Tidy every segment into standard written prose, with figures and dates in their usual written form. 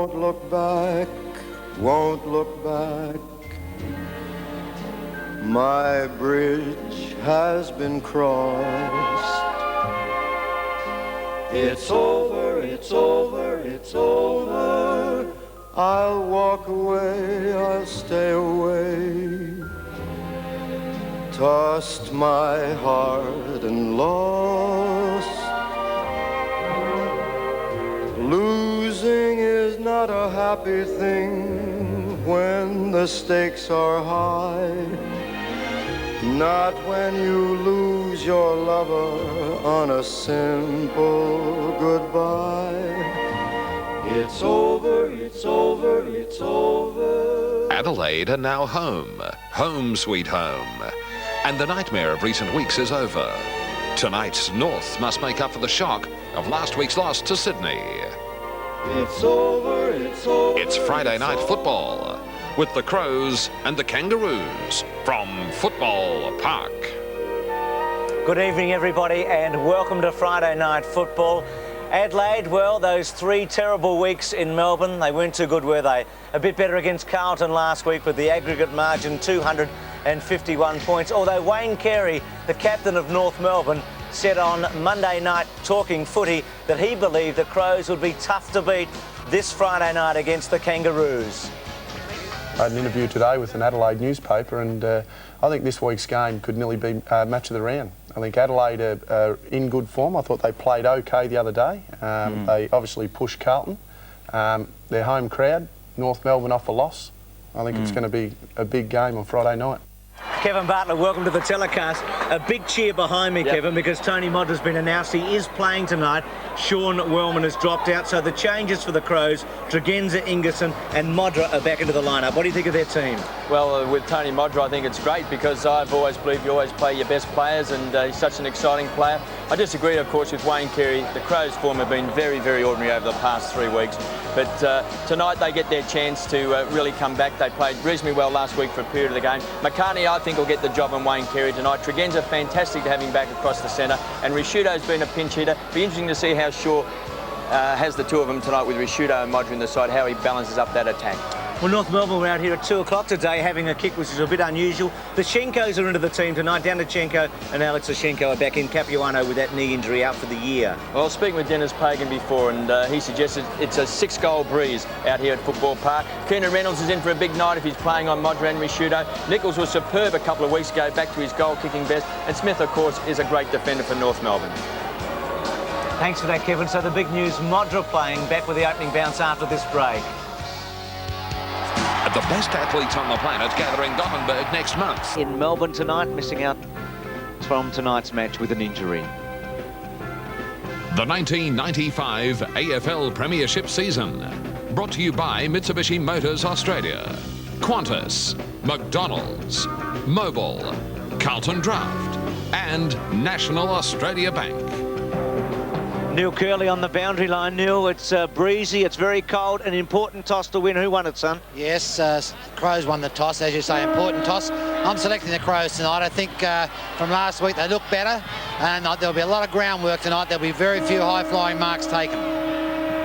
won't look back, won't look back. My bridge has been crossed. It's over, it's over, it's over. I'll walk away, I'll stay away. Tossed my heart and lost. Losing is not a happy thing when the stakes are high. Not when you lose your lover on a simple goodbye. It's over, it's over, it's over. Adelaide are now home. Home sweet home. And the nightmare of recent weeks is over. Tonight, North must make up for the shock of last week's loss to Sydney. It's over, it's over. It's Friday night football with the Crows and the Kangaroos from Football Park. Good evening, everybody, and welcome to Friday night football. Adelaide, well, those 3 terrible weeks in Melbourne, they weren't too good, were they? A bit better against Carlton last week with the aggregate margin 251 points, although Wayne Carey, the captain of North Melbourne, said on Monday night talking footy that he believed the Crows would be tough to beat this Friday night against the Kangaroos. I had an interview today with an Adelaide newspaper, and I think this week's game could nearly be match of the round. I think Adelaide are in good form. I thought they played okay the other day. They obviously pushed Carlton. Their home crowd, North Melbourne off a loss. I think it's going to be a big game on Friday night. Kevin Bartlett, welcome to the telecast. A big cheer behind me, Kevin, because Tony Modra's been announced. He is playing tonight. Sean Wellman has dropped out. So the changes for the Crows, Tregenza, Ingerson and Modra are back into the lineup. What do you think of their team? Well, with Tony Modra, I think it's great because I've always believed you always play your best players, and he's such an exciting player. I disagree, of course, with Wayne Carey. The Crows' form have been very, very ordinary over the past 3 weeks. But tonight they get their chance to really come back. They played reasonably well last week for a period of the game. McCartney, I think, will get the job on Wayne Carey tonight. Tregenza, fantastic to have him back across the centre. And Risciuto's been a pinch hitter. Be interesting to see how Shaw has the two of them tonight with Risciuto and Modra in the side, how he balances up that attack. Well, North Melbourne were out here at 2 o'clock today having a kick, which is a bit unusual. The Schenkos are into the team tonight. Danichenko and Alex Schenko are back in. Capuano with that knee injury out for the year. Well, speaking with Dennis Pagan before, and he suggested it's a 6-goal breeze out here at Football Park. Keenan Reynolds is in for a big night if he's playing on Modra and Risciuto. Nichols was superb a couple of weeks ago, back to his goal-kicking best. And Smith, of course, is a great defender for North Melbourne. Thanks for that, Kevin. So the big news, Modra playing back with the opening bounce after this break. The best athletes on the planet gathering Gothenburg next month. In Melbourne tonight, missing out from tonight's match with an injury. The 1995 AFL Premiership season. Brought to you by Mitsubishi Motors Australia, Qantas, McDonald's, Mobil, Carlton Draft and National Australia Bank. Neil Curley on the boundary line. Neil, it's breezy, it's very cold, an important toss to win. Who won it, son? Yes, Crows won the toss, as you say, important toss. I'm selecting the Crows tonight. I think from last week they look better, and there'll be a lot of groundwork tonight. There'll be very few high-flying marks taken.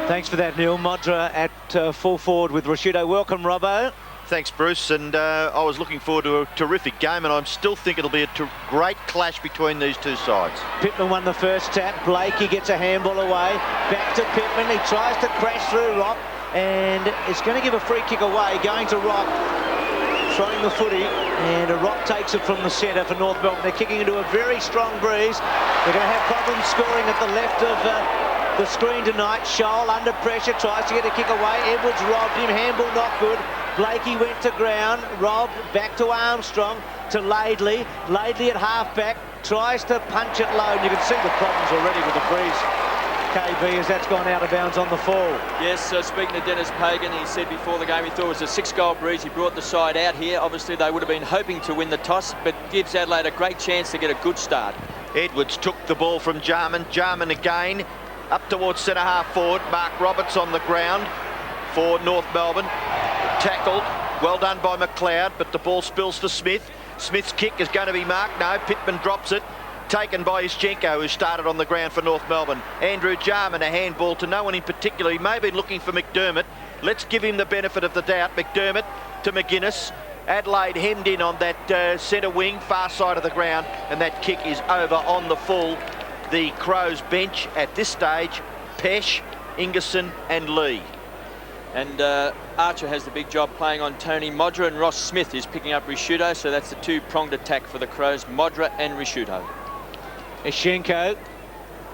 Thanks for that, Neil. Modra at full forward with Risciuto. Welcome, Robbo. Thanks, Bruce, and I was looking forward to a terrific game, and I still think it'll be a great clash between these two sides. Pittman won the first tap. Blakey gets a handball away. Back to Pittman. He tries to crash through Rock, and it's going to give a free kick away. Going to Rock, throwing the footy, and Rock takes it from the centre for North Melbourne. They're kicking into a very strong breeze. They're going to have problems scoring at the left of the screen tonight. Scholl under pressure, tries to get a kick away. Edwards robbed him. Handball not good. Blakey went to ground, robbed, back to Armstrong, to Laidley. Laidley at half-back, tries to punch it low, and you can see the problems already with the breeze, KB, as that's gone out of bounds on the fall. Yes, speaking to Dennis Pagan, he said before the game he thought it was a 6-goal breeze. He brought the side out here. Obviously, they would have been hoping to win the toss, but gives Adelaide a great chance to get a good start. Edwards took the ball from Jarman. Jarman again, up towards centre-half forward. Mark Roberts on the ground for North Melbourne. Tackled, well done by McLeod, but the ball spills to Smith. Smith's kick is going to be marked. No, Pittman drops it. Taken by Schenko, who started on the ground for North Melbourne. Andrew Jarman, a handball to no one in particular. He may have been looking for McDermott. Let's give him the benefit of the doubt. McDermott to McGuinness. Adelaide hemmed in on that centre wing, far side of the ground, and that kick is over on the full. The Crows bench at this stage, Pesh, Ingerson and Lee. And Archer has the big job playing on Tony Modra, and Ross Smith is picking up Risciuto, so that's the two-pronged attack for the Crows, Modra and Risciuto. Ishenko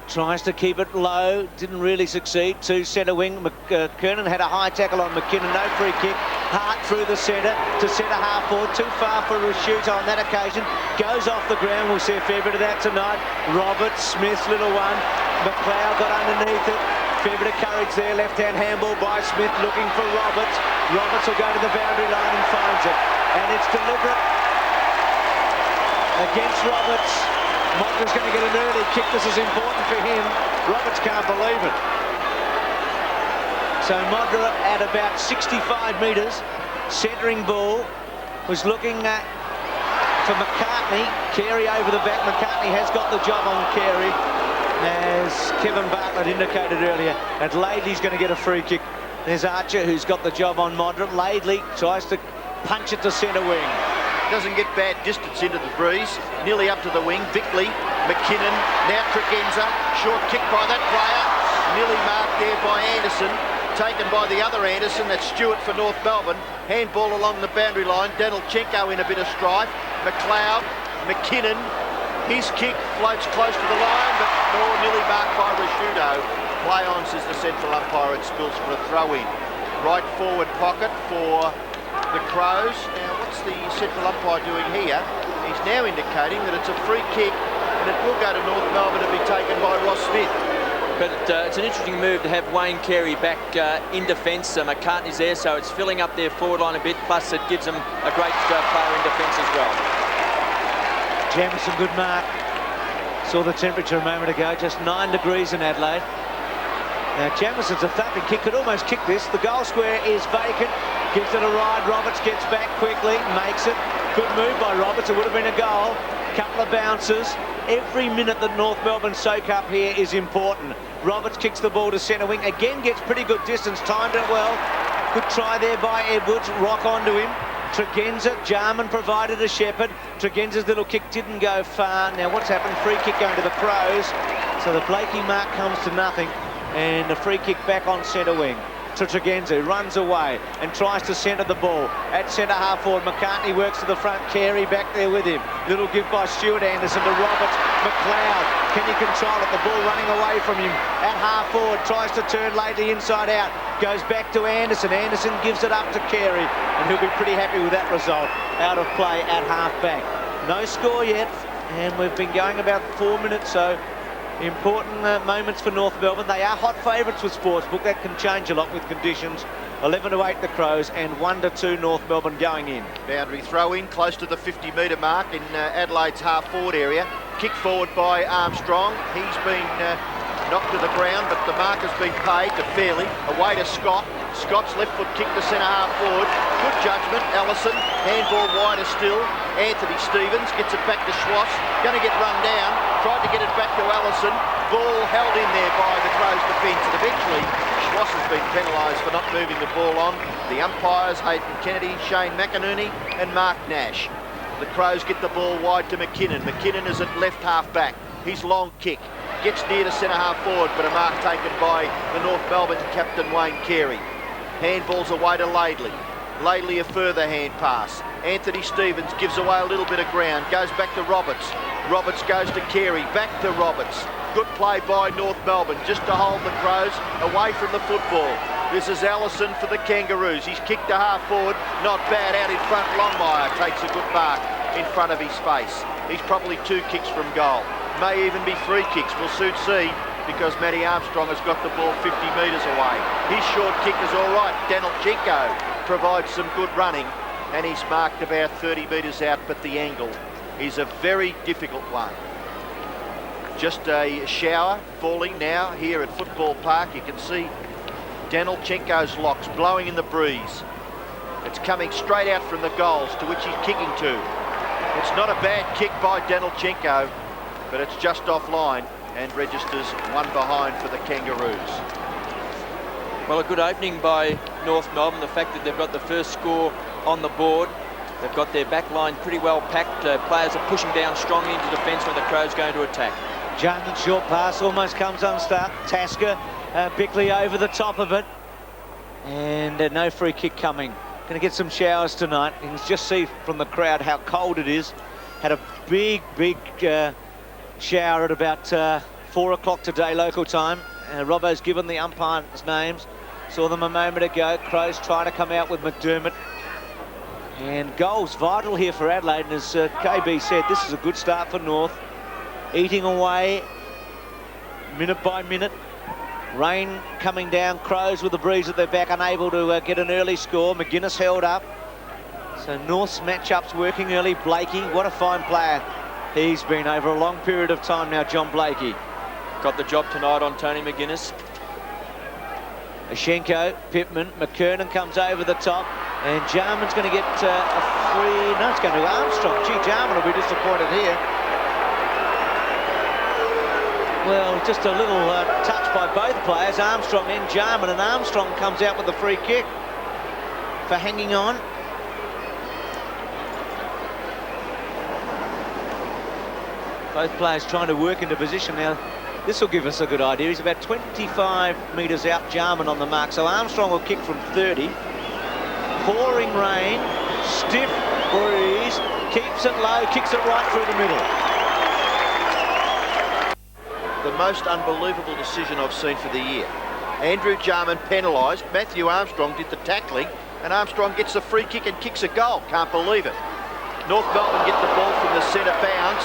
tries to keep it low, didn't really succeed. To centre wing, McKernan had a high tackle on McKinnon, no free kick. Hart through the centre to centre half forward, too far for Risciuto on that occasion. Goes off the ground, we'll see a fair bit of that tonight. Roberts, Smith, little one. McLeod got underneath it. Fair bit of courage there, left-hand handball by Smith looking for Roberts. Roberts will go to the boundary line and finds it. And it's deliberate against Roberts. Modra's going to get an early kick. This is important for him. Roberts can't believe it. So Modra at about 65 metres, centering ball, was looking for McCartney. Carey over the back. McCartney has got the job on Carey, as Kevin Bartlett indicated earlier. And Laidley's going to get a free kick. There's Archer, who's got the job on Modra. Laidley tries to punch it to centre wing. Doesn't get bad distance into the breeze. Nearly up to the wing. Vickley, McKinnon, now Tregenza. Short kick by that player. Nearly marked there by Anderson. Taken by the other Anderson, that's Stewart for North Melbourne. Handball along the boundary line. Danilchenko in a bit of strife. McLeod, McKinnon. His kick floats close to the line, but nearly marked by Risciuto. Play on, says the central umpire. It spills for a throw-in. Right forward pocket for the Crows. Now, what's the central umpire doing here? He's now indicating that it's a free kick, and it will go to North Melbourne to be taken by Ross Smith. But it's an interesting move to have Wayne Carey back in defence. McCartney's there, so it's filling up their forward line a bit, plus it gives them a great player in defence as well. Jamison, good mark. Saw the temperature a moment ago, just 9 degrees in Adelaide. Now Jamison's a thumping kick, could almost kick this. The goal square is vacant, gives it a ride. Roberts gets back quickly, makes it. Good move by Roberts, it would have been a goal. Couple of bounces. Every minute that North Melbourne soak up here is important. Roberts kicks the ball to centre wing, again gets pretty good distance, timed it well. Good try there by Edwards, rock onto him. Tregenza, Jarman provided a shepherd. Tregenza's little kick didn't go far. Now what's happened? Free kick going to the Crows. So the Blakey mark comes to nothing. And the free kick back on centre wing to Tregenza, who runs away and tries to centre the ball. At centre half forward, McCartney works to the front, Carey back there with him. Little give by Stuart Anderson to Roberts. McLeod, can he control it? The ball running away from him. At half forward, tries to turn Laidley inside out. Goes back to Anderson. Anderson gives it up to Carey, and he'll be pretty happy with that result. Out of play at half back. No score yet, and we've been going about 4 minutes, so important moments for North Melbourne. They are hot favourites with Sportsbook. That can change a lot with conditions. 11-8 the Crows and 1-2 North Melbourne going in. Boundary throw in close to the 50-metre mark in Adelaide's half-forward area. Kick forward by Armstrong. He's been knocked to the ground, but the mark has been paid to Fairley. Away to Scott. Scott's left foot kick to centre half forward. Good judgment. Allison. Handball wider still. Anthony Stevens gets it back to Schwass. Going to get run down. Tried to get it back to Allison. Ball held in there by the Crows defence, and eventually Schwass has been penalised for not moving the ball on. The umpires, Hayden Kennedy, Shane McInerney and Mark Nash. The Crows get the ball wide to McKinnon. McKinnon is at left half back. His long kick gets near to centre half forward, but a mark taken by the North Melbourne captain Wayne Carey. Handballs away to Laidley. Laidley a further hand pass. Anthony Stevens gives away a little bit of ground, goes back to Roberts. Roberts goes to Carey, back to Roberts. Good play by North Melbourne just to hold the Crows away from the football. This is Allison for the Kangaroos. He's kicked to half forward, not bad out in front. Longmire takes a good mark in front of his face. He's probably 2 kicks from goal. May even be 3 kicks, we'll soon see, because Matty Armstrong has got the ball 50 metres away. His short kick is all right. Danilchenko provides some good running, and he's marked about 30 metres out, but the angle is a very difficult one. Just a shower falling now here at Football Park. You can see Danilchenko's locks blowing in the breeze. It's coming straight out from the goals to which he's kicking to. It's not a bad kick by Danilchenko, but it's just offline and registers 1 behind for the Kangaroos. Well, a good opening by North Melbourne. The fact that they've got the first score on the board. They've got their back line pretty well packed. Players are pushing down strongly into defence when the Crows going to attack. Jarman's short pass almost comes unstuck. Tasker, Bickley over the top of it. And no free kick coming. Going to get some showers tonight. You can just see from the crowd how cold it is. Had a big shower at about 4 o'clock today local time. Robbo's given the umpires names. Saw them a moment ago. Crows trying to come out with McDermott. And goals vital here for Adelaide. And as KB said, this is a good start for North. Eating away minute by minute. Rain coming down. Crows with a breeze at their back, unable to get an early score. McGuinness held up. So North's matchups working early. Blakey, what a fine player he's been over a long period of time now, John Blakey. Got the job tonight on Tony McGuinness. Ashenko, Pittman, McKernan comes over the top, and Jarman's going to get a free. No, it's going to Armstrong. Gee, Jarman will be disappointed here. Well, just a little touch by both players, Armstrong and Jarman, and Armstrong comes out with the free kick for hanging on. Both players trying to work into position now. This will give us a good idea. He's about 25 metres out, Jarman on the mark. So Armstrong will kick from 30. Pouring rain, stiff breeze, keeps it low, kicks it right through the middle. The most unbelievable decision I've seen for the year. Andrew Jarman penalised, Matthew Armstrong did the tackling, and Armstrong gets the free kick and kicks a goal. Can't believe it. North Melbourne get the ball from the centre bounce.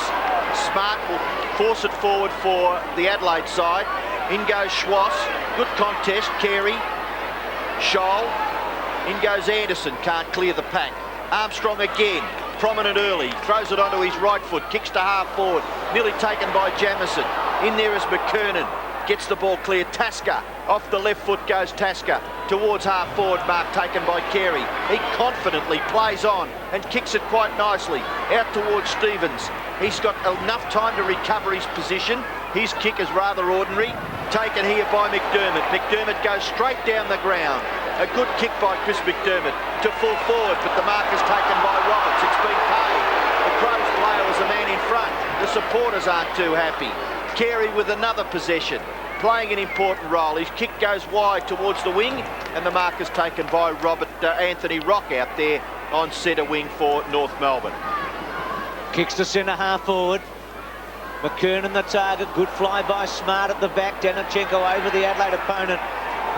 Smart will force it forward for the Adelaide side. In goes Schwass. Good contest. Carey. Scholl. In goes Anderson. Can't clear the pack. Armstrong again. Prominent early. Throws it onto his right foot. Kicks to half forward. Nearly taken by Jamieson. In there is McKernan. Gets the ball clear. Tasker. Off the left foot goes Tasker. Towards half forward mark taken by Carey. He confidently plays on and kicks it quite nicely. Out towards Stevens. He's got enough time to recover his position. His kick is rather ordinary. Taken here by McDermott. McDermott goes straight down the ground. A good kick by Chris McDermott to full forward, but the mark is taken by Roberts. It's been paid. The Crows player was a man in front. The supporters aren't too happy. Carey with another possession, playing an important role. His kick goes wide towards the wing, and the mark is taken by Anthony Rock out there on centre wing for North Melbourne. Kicks to centre half forward. McKernan the target. Good fly by Smart at the back. Danichenko over the Adelaide opponent.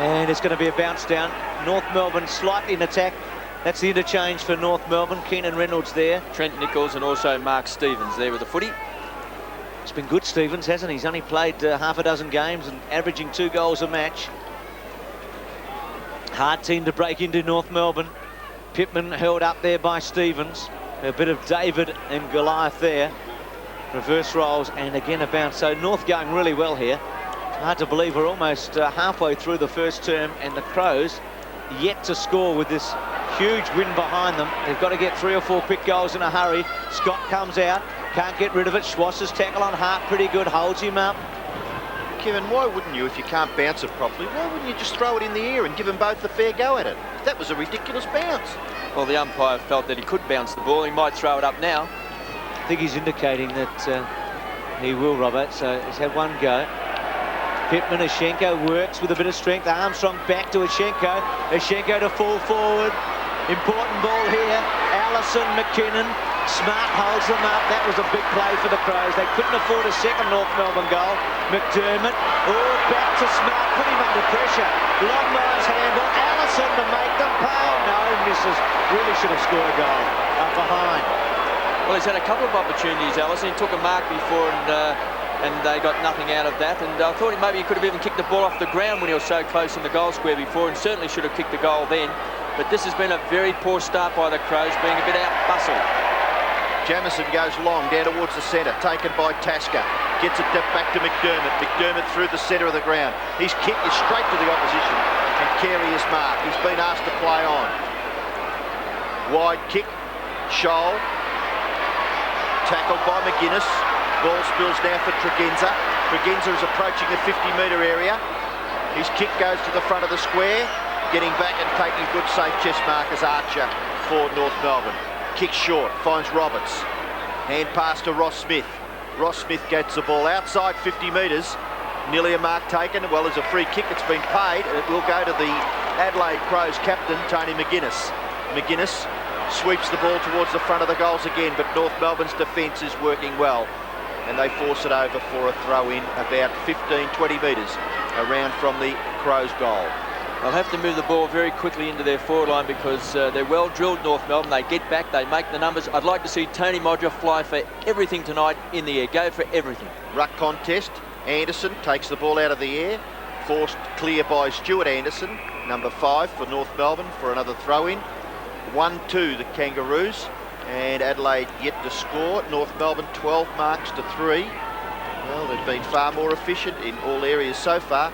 And it's going to be a bounce down. North Melbourne slightly in attack. That's the interchange for North Melbourne. Keenan Reynolds there. Trent Nichols and also Mark Stevens there with the footy. It's been good, Stevens, hasn't he? He's only played half a dozen games and averaging 2 goals a match. Hard team to break into North Melbourne. Pittman held up there by Stevens. A bit of David and Goliath there. Reverse rolls and again a bounce. So North going really well here. Hard to believe we're almost halfway through the first term and the Crows yet to score with this huge win behind them. They've got to get 3 or 4 quick goals in a hurry. Scott comes out, can't get rid of it. Schwass's tackle on Hart pretty good, holds him up. Kevin, why wouldn't you, if you can't bounce it properly, why wouldn't you just throw it in the air and give them both a fair go at it? That was a ridiculous bounce. Well, the umpire felt that he could bounce the ball. He might throw it up now. I think he's indicating that he will, Robert, so he's had one go. Pittman, Ashenko works with a bit of strength. Armstrong back to Ashenko. Ashenko to fall forward. Important ball here. Allison, McKinnon. Smart holds them up. That was a big play for the Crows. They couldn't afford a second North Melbourne goal. McDermott. Oh, back to Smart. Put him under pressure. Long nose handle. Allison to make them pay. No, misses. Really should have scored a goal. Up behind. Well, he's had a couple of opportunities, Allison. He took a mark before and they got nothing out of that. And I thought maybe he could have even kicked the ball off the ground when he was so close in the goal square before, and certainly should have kicked the goal then. But this has been a very poor start by the Crows, being a bit out-bustled. Jamieson goes long down towards the centre, taken by Tasker. Gets it back to McDermott. McDermott through the centre of the ground. His kick is straight to the opposition, and Carey is marked. He's been asked to play on. Wide kick. Scholl. Tackled by McGuinness. Ball spills now for Tregenza. Tregenza is approaching the 50-metre area. His kick goes to the front of the square. Getting back and taking a good safe chest mark as Archer for North Melbourne. Kick short, finds Roberts. Hand pass to Ross Smith. Ross Smith gets the ball outside 50 metres. Nearly a mark taken. Well, there's a free kick that's been paid, and it will go to the Adelaide Crows captain, Tony McGuinness. McGuinness sweeps the ball towards the front of the goals again, but North Melbourne's defence is working well, and they force it over for a throw-in about 15-20 metres around from the Crows' goal. They'll have to move the ball very quickly into their forward line because they're well drilled, North Melbourne. They get back, they make the numbers. I'd like to see Tony Modra fly for everything tonight in the air. Go for everything. Ruck contest. Anderson takes the ball out of the air. Forced clear by Stuart Anderson, number 5 for North Melbourne, for another throw-in. 1-2 the Kangaroos, and Adelaide yet to score. North Melbourne 12 marks to 3. Well, they've been far more efficient in all areas so far.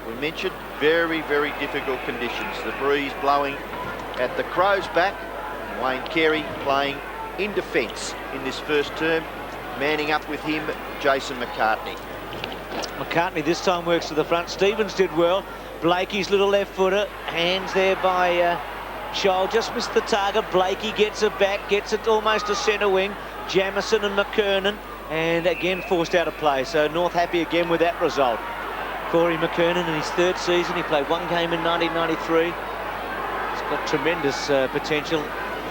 We mentioned very, very difficult conditions. The breeze blowing at the Crows' back. Wayne Carey playing in defence in this first term. Manning up with him, Jason McCartney. McCartney this time works to the front. Stevens did well. Blakey's little left footer. Hands there by Scholl. Just missed the target. Blakey gets it back. Gets it almost to centre wing. Jamieson and McKernan. And again forced out of play. So North happy again with that result. Corey McKernan in his 3rd season. He played 1 game in 1993. He's got tremendous potential.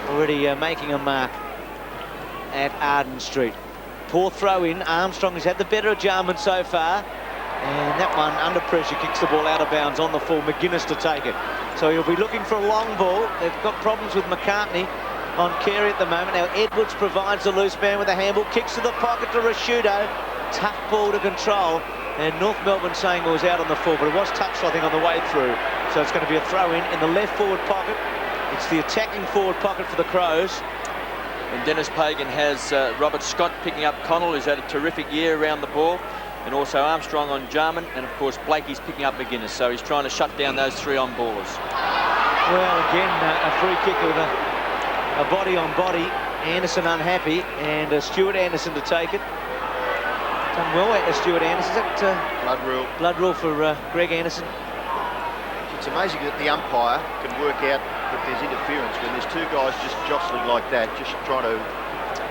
Already making a mark at Arden Street. Poor throw in. Armstrong has had the better of Jarman so far. And that one, under pressure, kicks the ball out of bounds on the full. McGuinness to take it. So he'll be looking for a long ball. They've got problems with McCartney on Carey at the moment. Now Edwards provides a loose man with a handball. Kicks to the pocket to Rashudo. Tough ball to control. And North Melbourne saying it was out on the full, but it was touched, I think, on the way through. So it's going to be a throw-in the left forward pocket. It's the attacking forward pocket for the Crows. And Dennis Pagan has Robert Scott picking up Connell, who's had a terrific year around the ball, and also Armstrong on Jarman, and of course Blakey's picking up McGuinness. So he's trying to shut down those 3 on-ballers. Well, again, a free kick with a body-on-body. Anderson unhappy, and Stuart Anderson to take it. Done well at Stuart Anderson. Is that blood rule? Blood rule for Greg Anderson. It's amazing that the umpire can work out that there's interference when there's 2 guys just jostling like that, just trying to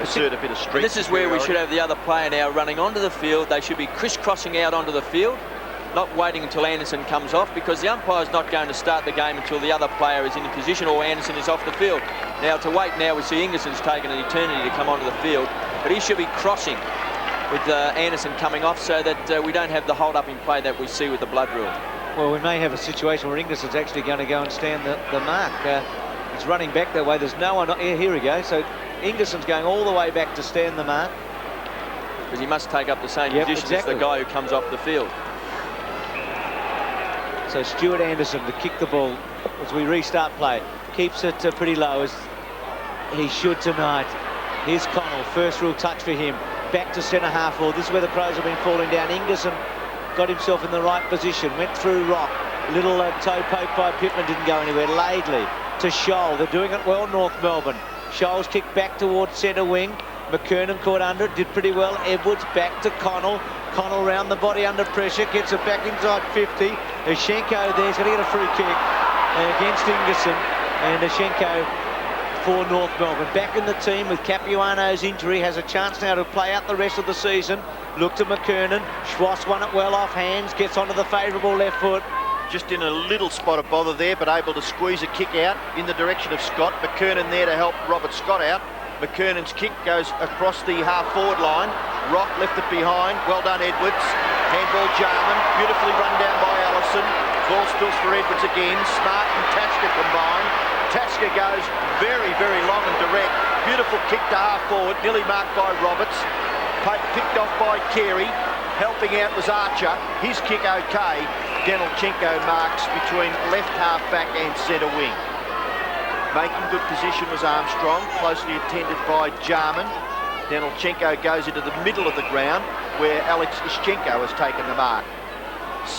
assert a bit of strength. This is where we should have the other player now running onto the field. They should be crisscrossing out onto the field, not waiting until Anderson comes off, because the umpire's not going to start the game until the other player is in position or Anderson is off the field. Now to wait now, we see Ingerson's taken an eternity to come onto the field, but he should be crossing with Anderson coming off, so that we don't have the hold-up in play that we see with the blood rule. Well, we may have a situation where Ingerson's actually going to go and stand the mark. He's running back that way. There's no one. Here we go. So Ingerson's going all the way back to stand the mark. Because he must take up the same position as the guy who comes off the field. So Stuart Anderson to kick the ball as we restart play. Keeps it pretty low as he should tonight. Here's Connell. First real touch for him. Back to centre half forward. This is where the Crows have been falling down. Ingerson got himself in the right position. Went through Rock. Little toe poke by Pittman, didn't go anywhere. Laidley to Scholl. They're doing it well, North Melbourne. Scholl's kicked back towards centre wing. McKernan caught under it, did pretty well. Edwards back to Connell. Connell round the body under pressure, gets it back inside 50. Ashenko there, he's going to get a free kick against Ingerson. And Ashenko for North Melbourne. Back in the team with Capuano's injury, has a chance now to play out the rest of the season. Look to McKernan. Schwass won it well off hands, gets onto the favourable left foot. Just in a little spot of bother there, but able to squeeze a kick out in the direction of Scott. McKernan there to help Robert Scott out. McKernan's kick goes across the half-forward line. Rock left it behind. Well done, Edwards. Handball Jarman. Beautifully run down by Allison. Ball spills for Edwards again. Smart and Tasker combined. Tasker goes very, very long and direct. Beautiful kick to half-forward. Nearly marked by Roberts. Picked off by Carey. Helping out was Archer. His kick okay. Denelchenko marks between left half-back and centre wing. Making good position was Armstrong, closely attended by Jarman. Denelchenko goes into the middle of the ground where Alex Ischenko has taken the mark.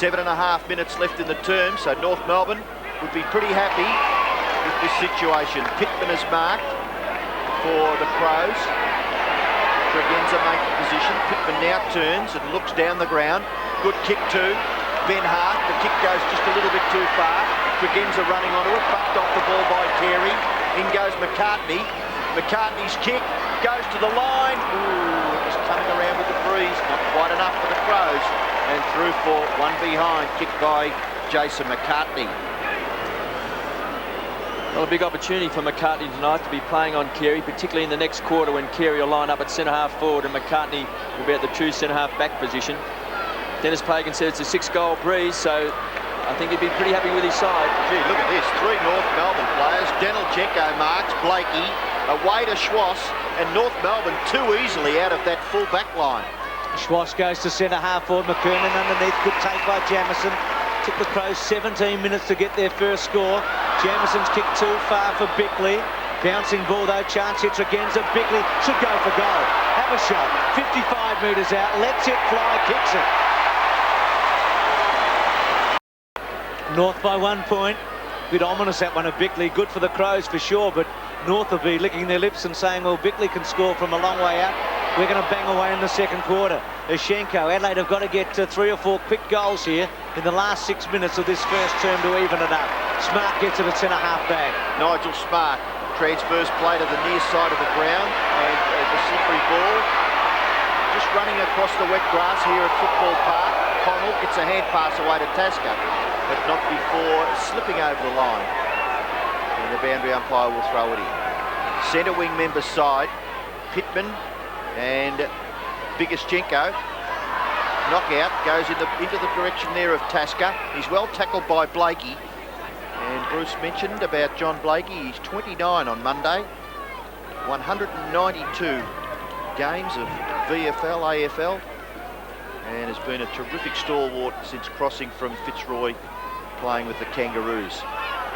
7.5 minutes left in the term, so North Melbourne would be pretty happy with this situation. Pittman is marked for the Crows. Tregenza making position. Pittman now turns and looks down the ground. Good kick too. Ben Hart. The kick goes just a little bit too far. Tregenza running onto it, bucked off the ball by Carey. In goes McCartney. McCartney's kick goes to the line. Ooh, it was coming around with the breeze. Not quite enough for the Crows. And through for one behind, kicked by Jason McCartney. Well, a big opportunity for McCartney tonight to be playing on Carey, particularly in the next quarter when Carey will line up at centre-half forward and McCartney will be at the true centre-half back position. Dennis Pagan said it's a 6-goal breeze, so I think he'd be pretty happy with his side. Gee, look at this. 3 North Melbourne players. Denelchenko marks, Blakey, away to Schwass, and North Melbourne too easily out of that full back line. Schwass goes to centre-half forward. McKernan underneath. Good take by Jamison. Took the Crows 17 minutes to get their first score. Jamison's kicked too far for Bickley. Bouncing ball though, chance here, Tregenza. Bickley should go for goal. Have a shot. 55 metres out, lets it fly, kicks it. North by 1 point. Bit ominous that one of Bickley. Good for the Crows for sure, but North will be licking their lips and saying, well, Bickley can score from a long way out. We're going to bang away in the second quarter. Ushenko, Adelaide have got to get 3 or 4 quick goals here in the last 6 minutes of this first term to even it up. Smart gets it at centre-half back. Nigel Smart transfers play to the near side of the ground, and the slippery ball just running across the wet grass here at Football Park. Connell gets a hand pass away to Tasker, but not before slipping over the line. And the boundary umpire will throw it in. Centre wing member side, Pittman and Bigaschenko. Knockout goes into the direction there of Tasker. He's well tackled by Blakey. And Bruce mentioned about John Blakey. He's 29 on Monday. 192 games of VFL, AFL. And has been a terrific stalwart since crossing from Fitzroy, playing with the Kangaroos.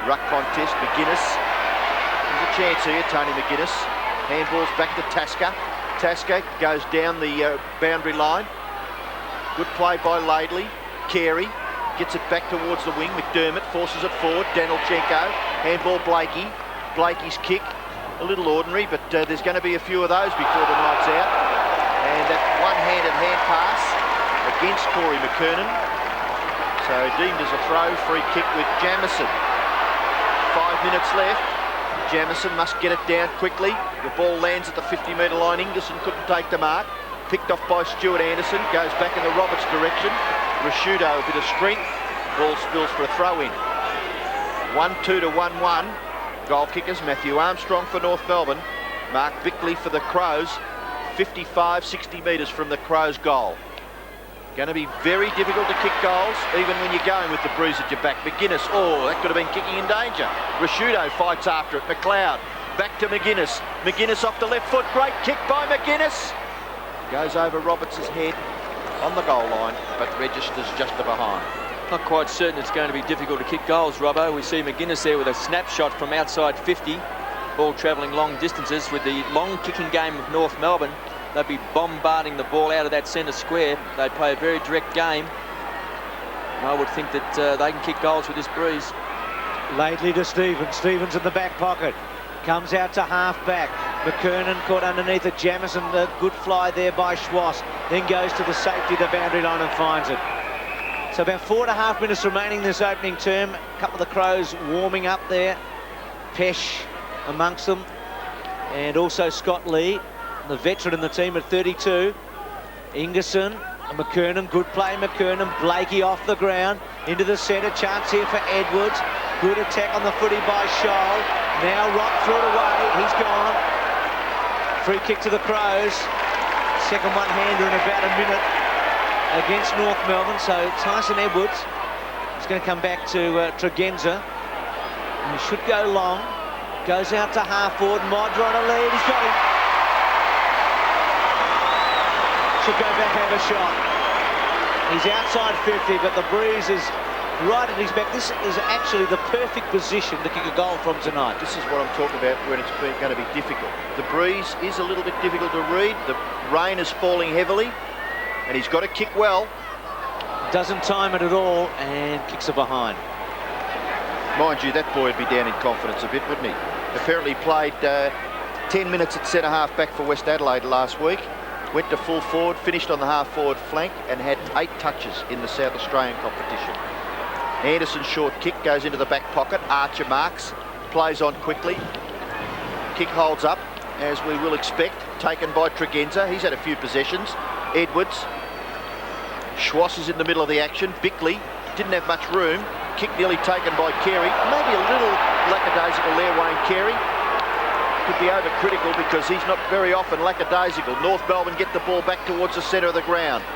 Ruck contest, McGuinness. There's a chance here, Tony McGuinness. Handballs back to Tasker. Tasker goes down the boundary line. Good play by Laidley. Carey gets it back towards the wing. McDermott forces it forward. Denelchenko. Handball Blakey. Blakey's kick, a little ordinary, but there's going to be a few of those before the night's out. And that one-handed hand pass against Corey McKernan. So deemed as a throw, free kick with Jamison. 5 minutes left. Jamison must get it down quickly. The ball lands at the 50-metre line. Ingerson couldn't take the mark. Picked off by Stuart Anderson. Goes back in the Roberts direction. Rashudo, a bit of strength. Ball spills for a throw-in. 1-2 to 1-1. Goal kickers, Matthew Armstrong for North Melbourne. Mark Bickley for the Crows. 55, 60 metres from the Crows' goal. Going to be very difficult to kick goals, even when you're going with the breeze at your back. McGuinness, oh, that could have been kicking in danger. Rashudo fights after it. McLeod, back to McGuinness. McGuinness off the left foot. Great kick by McGuinness. Goes over Roberts' head on the goal line, but registers just to behind. Not quite certain it's going to be difficult to kick goals, Robbo. We see McGuinness there with a snapshot from outside 50. Ball travelling long distances. With the long kicking game of North Melbourne, they'll be bombarding the ball out of that centre square. They play a very direct game. And I would think that they can kick goals with this breeze. Laidley to Stevens. Stevens in the back pocket. Comes out to half-back. McKernan caught underneath it. Jamison, a good fly there by Schwass. Then goes to the safety, the boundary line, and finds it. So about 4.5 minutes remaining this opening term. A couple of the Crows warming up there. Pesh amongst them. And also Scott Lee, the veteran in the team at 32. Ingerson and McKernan. Good play, McKernan. Blakey off the ground. Into the centre. Chance here for Edwards. Good attack on the footy by Scholl. Now Rock threw it away. He's gone. Free kick to the Crows. Second one-hander in about a minute against North Melbourne. So Tyson Edwards is going to come back to Tregenza. And he should go long. Goes out to half-forward. Modra on a lead. He's got him. Should go back, have a shot. He's outside 50, but the breeze is right at his back. This is actually the perfect position to kick a goal from tonight. This is what I'm talking about when it's going to be difficult. The breeze is a little bit difficult to read. The rain is falling heavily, and he's got to kick well. Doesn't time it at all, and kicks it behind. Mind you, that boy would be down in confidence a bit, wouldn't he? Apparently played 10 minutes at centre-half back for West Adelaide last week. Went to full forward, finished on the half-forward flank and had 8 touches in the South Australian competition. Anderson's short kick goes into the back pocket. Archer marks, plays on quickly. Kick holds up, as we will expect. Taken by Tregenza. He's had a few possessions. Edwards. Schwass is in the middle of the action. Bickley didn't have much room. Kick nearly taken by Carey. Maybe a little lackadaisical there, Wayne Carey. Could be overcritical because he's not very often lackadaisical. North Melbourne get the ball back towards the centre of the ground.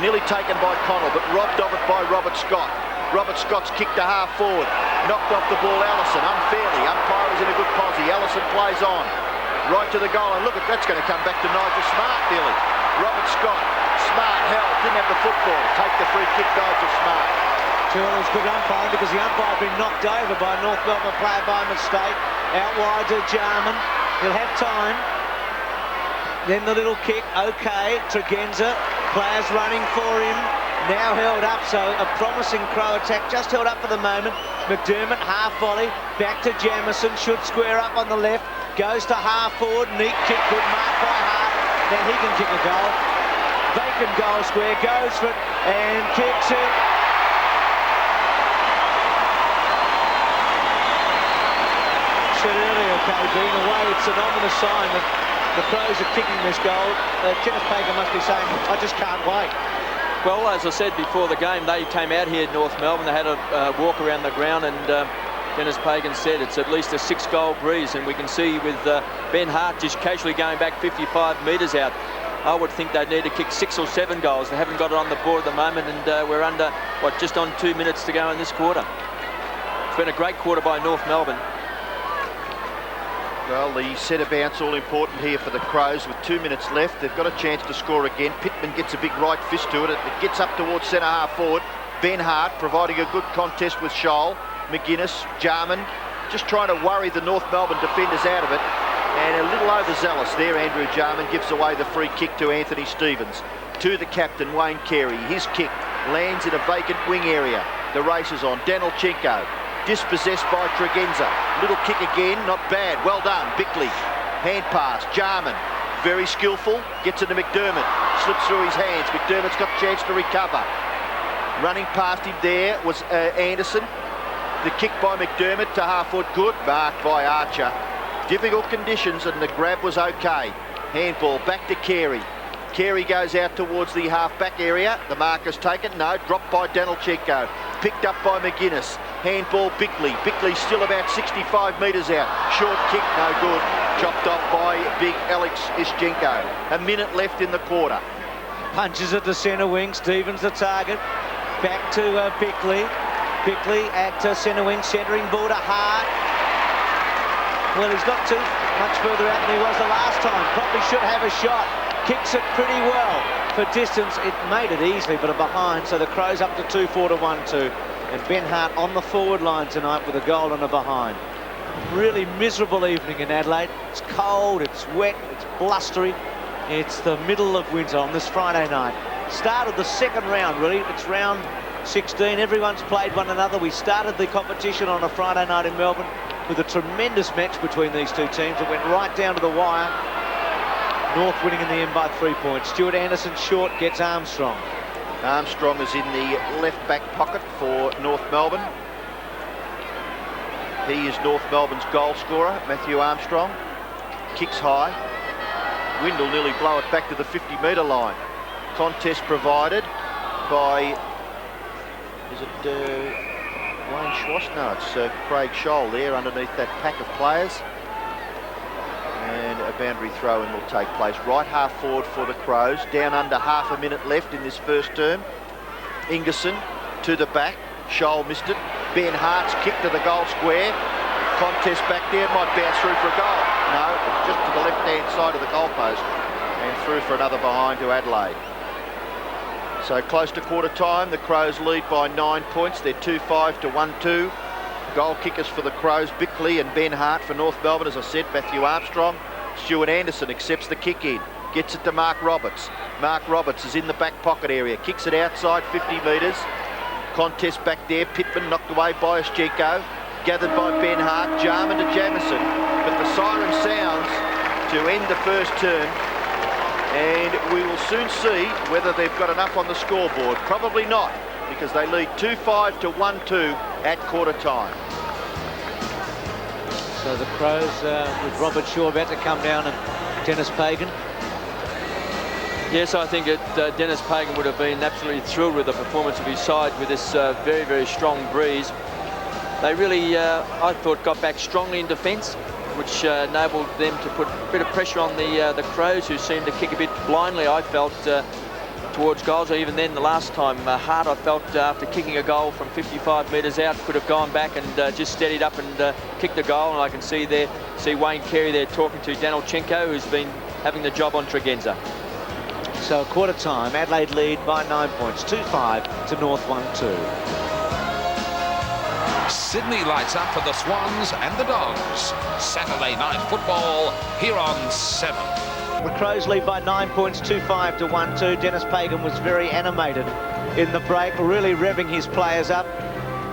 Nearly taken by Connell, but robbed of it by Robert Scott. Robert Scott's kicked to half forward. Knocked off the ball, Allison, unfairly. Umpire is in a good posse. Allison plays on. Right to the goal, and look, that's going to come back to Nigel Smart nearly. Robert Scott, Smart held, didn't have the football. Take the free kick, Nigel Smart. Too early good umpiring because the umpire had been knocked over by a North Melbourne player by mistake. Out wide to Jarman. He'll have time. Then the little kick. Okay, Tregenza. Players running for him. Now held up, so a promising Crow attack. Just held up for the moment. McDermott, half volley. Back to Jamieson. Should square up on the left. Goes to half forward. Neat kick. Good mark by Hart. Then he can kick a goal. Vacant goal square. Goes for it and kicks it. Earlier, KB, in a way it's an ominous sign that the Crows are kicking this goal. Kenneth Pagan must be saying, I just can't wait. Well, as I said before the game, they came out here at North Melbourne. They had a walk around the ground, and Dennis Pagan said it's at least a 6-goal breeze, and we can see with Ben Hart just casually going back 55 metres out. I would think they'd need to kick 6 or 7 goals. They haven't got it on the board at the moment, and we're under, just on 2 minutes to go in this quarter. It's been a great quarter by North Melbourne. Well, the centre bounce all important here for the Crows with 2 minutes left. They've got a chance to score again. Pittman gets a big right fist to it. It gets up towards centre half forward. Ben Hart providing a good contest with Scholl. McGuinness, Jarman, just trying to worry the North Melbourne defenders out of it. And a little overzealous there, Andrew Jarman gives away the free kick to Anthony Stevens. To the captain, Wayne Carey. His kick lands in a vacant wing area. The race is on. Danilchenko. Dispossessed by Tregenza. Little kick again, not bad. Well done, Bickley. Hand pass, Jarman. Very skillful, gets it to McDermott. Slips through his hands. McDermott's got a chance to recover. Running past him there was Anderson. The kick by McDermott to half-foot, good. Marked by Archer. Difficult conditions and the grab was okay. Handball back to Carey. Carey goes out towards the half-back area. The marker's taken, no, dropped by Danilchenko. Picked up by McGuinness. Handball Bickley. Bickley still about 65 metres out. Short kick, no good. Chopped off by big Alex Ischenko. A minute left in the quarter. Punches at the centre wing. Stevens the target. Back to Bickley. Bickley at centre wing, centering ball to Hart. Well, he's not too much further out than he was the last time. Probably should have a shot. Kicks it pretty well. For distance, it made it easily, but a behind. So the Crows up to 2-4 to 1-2. And Ben Hart on the forward line tonight with a goal and a behind. Really miserable evening in Adelaide. It's cold, it's wet, it's blustery. It's the middle of winter on this Friday night. Start of the second round, really. It's round 16. Everyone's played one another. We started the competition on a Friday night in Melbourne with a tremendous match between these two teams. It went right down to the wire. North winning in the end by 3 points. Stuart Anderson short, gets Armstrong. Armstrong is in the left back pocket for North Melbourne. He is North Melbourne's goal scorer, Matthew Armstrong. Kicks high. Wind will nearly blow it back to the 50-metre line. Contest provided by, is it Wayne Schwass? No, it's Craig Scholl there underneath that pack of players. And a boundary throw-in will take place. Right half forward for the Crows. Down under half a minute left in this first term. Ingerson to the back. Scholl missed it. Ben Hart's kick to the goal square. Contest back there. Might bounce through for a goal. No, it's just to the left-hand side of the goalpost. And through for another behind to Adelaide. So close to quarter time. The Crows lead by 9 points. They're 2-5 to 1-2. Goal kickers for the Crows, Bickley and Ben Hart. For North Melbourne, as I said, Matthew Armstrong. Stuart Anderson accepts the kick in. Gets it to Mark Roberts. Mark Roberts is in the back pocket area. Kicks it outside 50 metres. Contest back there. Pittman knocked away by Ischenko. Gathered by Ben Hart. Jarman to Jamieson. But the siren sounds to end the first term. And we will soon see whether they've got enough on the scoreboard. Probably not, because they lead 2-5 to 1-2 at quarter time. So the Crows with Robert Shaw about to come down and Dennis Pagan. Yes, I think Dennis Pagan would have been absolutely thrilled with the performance of his side with this very, very strong breeze. They really, I thought, got back strongly in defence, which enabled them to put a bit of pressure on the Crows, who seemed to kick a bit blindly, I felt, towards goals. Or even then, the last time, Hart, I felt, after kicking a goal from 55 metres out, could have gone back and just steadied up and kicked the goal. And I can see Wayne Carey there talking to Danilchenko, who's been having the job on Tregenza. So quarter time, Adelaide lead by 9 points, 2-5 to North 1-2. Sydney lights up for the Swans and the Dogs. Saturday night football here on 7. The Crows lead by 9 points, 2-5 to 1-2. Dennis Pagan was very animated in the break, really revving his players up.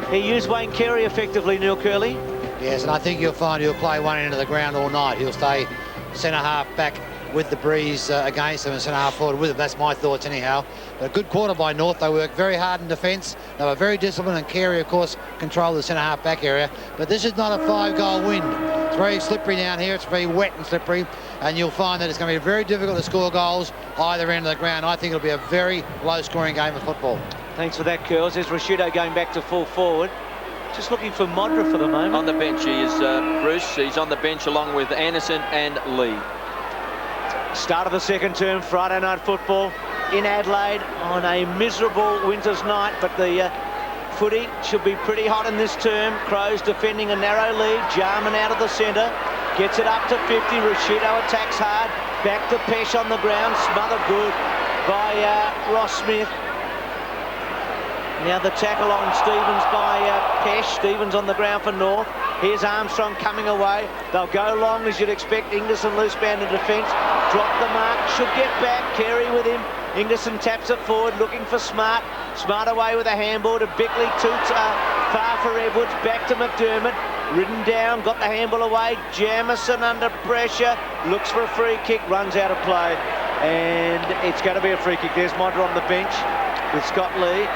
He used Wayne Carey effectively, Neil Curley. Yes, and I think you'll find he'll play one end of the ground all night. He'll stay centre-half back with the breeze against them and centre-half forward with them. That's my thoughts anyhow. But a good quarter by North. They worked very hard in defence. They were very disciplined, and Carey, of course, controlled the centre-half back area. But this is not a 5-goal win. It's very slippery down here. It's very wet and slippery, and you'll find that it's going to be very difficult to score goals either end of the ground. I think it'll be a very low-scoring game of football. Thanks for that, Curls. There's Rashudo going back to full forward. Just looking for Modra for the moment. On the bench he is, Bruce. He's on the bench along with Anderson and Lee. Start of the second term, Friday night football in Adelaide on a miserable winter's night, but the footy should be pretty hot in this term. Crows defending a narrow lead. Jarman out of the centre, gets it up to 50. Rashudo attacks hard, back to Pesh on the ground, smothered good by Ross Smith. Now the tackle on Stevens by Pesh. Stevens on the ground for North. Here's Armstrong coming away. They'll go long, as you'd expect. Ingderson loose band in defence. Drop the mark. Should get back. Carey with him. Ingderson taps it forward, looking for Smart. Smart away with a handball to Bickley. Far for Edwards. Back to McDermott. Ridden down. Got the handball away. Jamieson under pressure. Looks for a free kick. Runs out of play. And it's going to be a free kick. There's Modra on the bench with Scott Lee.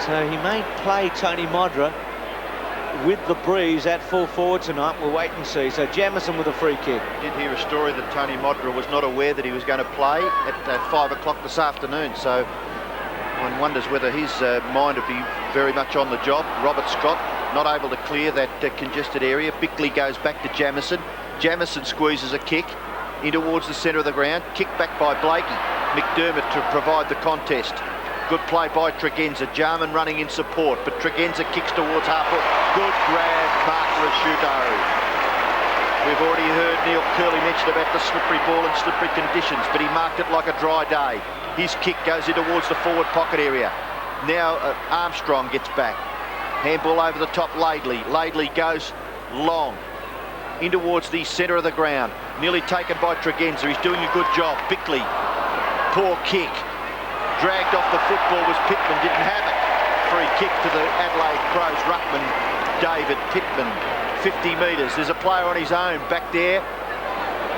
So he may play Tony Modra with the breeze at full forward tonight. We'll wait and see. So Jamieson with a free kick. I did hear a story that Tony Modra was not aware that he was going to play at 5 o'clock this afternoon. So one wonders whether his mind would be very much on the job. Robert Scott not able to clear that congested area. Bickley goes back to Jamieson. Jamieson squeezes a kick in towards the centre of the ground. Kicked back by Blakey. McDermott to provide the contest. Good play by Tregenza. Jarman running in support, but Tregenza kicks towards half-foot. Good grab, Mark Rashudo. We've already heard Neil Curley mention about the slippery ball and slippery conditions, but he marked it like a dry day. His kick goes in towards the forward pocket area. Now Armstrong gets back. Handball over the top, Laidley. Laidley goes long in towards the centre of the ground. Nearly taken by Tregenza. He's doing a good job. Bickley, poor kick. Dragged off the football was Pittman, didn't have it. Free kick to the Adelaide Crows. Ruckman, David Pittman, 50 metres. There's a player on his own back there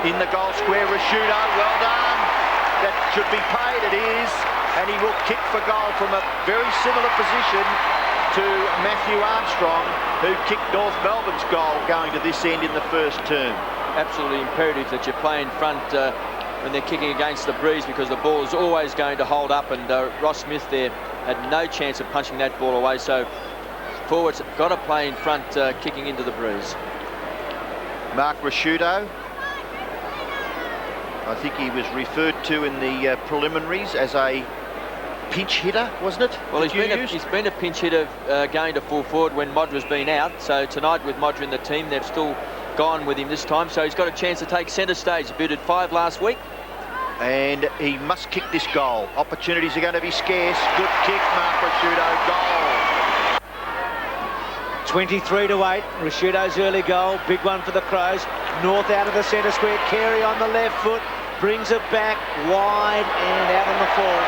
in the goal square. Rashudo, well done. That should be paid, it is. And he will kick for goal from a very similar position to Matthew Armstrong, who kicked North Melbourne's goal going to this end in the first term. Absolutely imperative that you play in front when they're kicking against the breeze, because the ball is always going to hold up, and Ross Smith there had no chance of punching that ball away. So forwards got to play in front, kicking into the breeze. Mark Rashudo, I think he was referred to in the preliminaries as a pinch hitter, wasn't it? Well, he's been a pinch hitter going to full forward when Modra's been out. So tonight with Modra in the team, they've still gone with him this time. So he's got a chance to take centre stage. He booted 5 last week. And he must kick this goal. Opportunities are going to be scarce. Good kick, Mark Rashudo. Goal. 23-8. Rashudo's early goal. Big one for the Crows. North out of the centre square. Carey on the left foot. Brings it back wide and out on the fall.